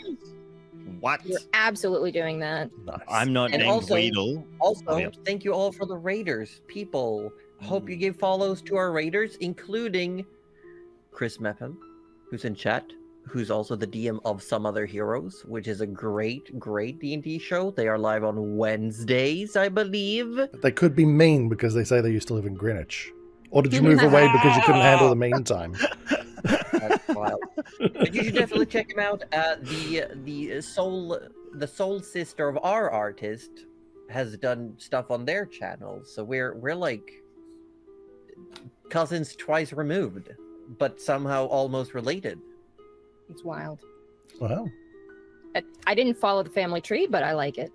What?
You're absolutely doing that.
nice.
I'm not
And
named
also-
Weedle.
Also,
Oh, yeah.
thank you all for the raiders. People, hope you give follows to our raiders, including Chris Mepham, who's in chat, who's also the DM of Some Other Heroes, which is a great D&D show. They are live on Wednesdays, I believe.
But they could be mean because they say they used to live in Greenwich. Or did you move away because you couldn't handle the mean time?
That's wild. But you should definitely check him out. The soul sister of our artist has done stuff on their channel, so we're like cousins twice removed, but somehow almost related.
It's wild.
Wow.
I didn't follow the family tree, but I like it.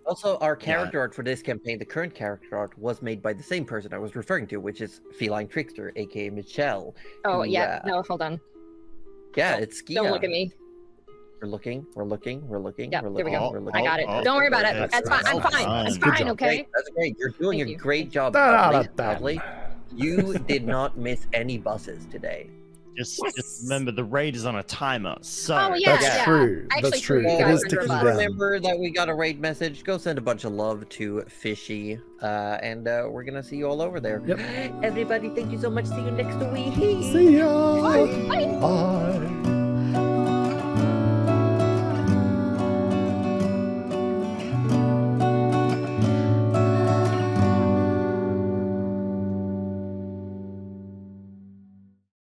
Also, our character art for this campaign, the current character art, was made by the same person I was referring to, which is Feline Trickster, aka Michelle.
Oh
who,
yeah. No, hold on.
Yeah, it's Skia.
Don't look at me.
We're looking.
Yep, there we
looking.
go.
We're looking.
I got it.
Oh,
Don't worry about it.
that's
That's fine. I'm
well
fine. That's
done.
fine. Okay.
That's great. You're doing
Thank
a
you.
great job,
Da-da-da-da.
Dudley. You did not miss any buses today.
Just
Yes.
remember the raid is on a timer. So
Oh, yeah,
That's
yeah.
true.
I actually
That's
threw
true.
you
It
guys
is
under a
ticking
bus.
down.
Remember that we got a raid message. Go send a bunch of love to Fishy, and we're gonna see you all over there.
Yep.
Everybody, thank you so much. See you next week.
See ya.
Bye.
Bye.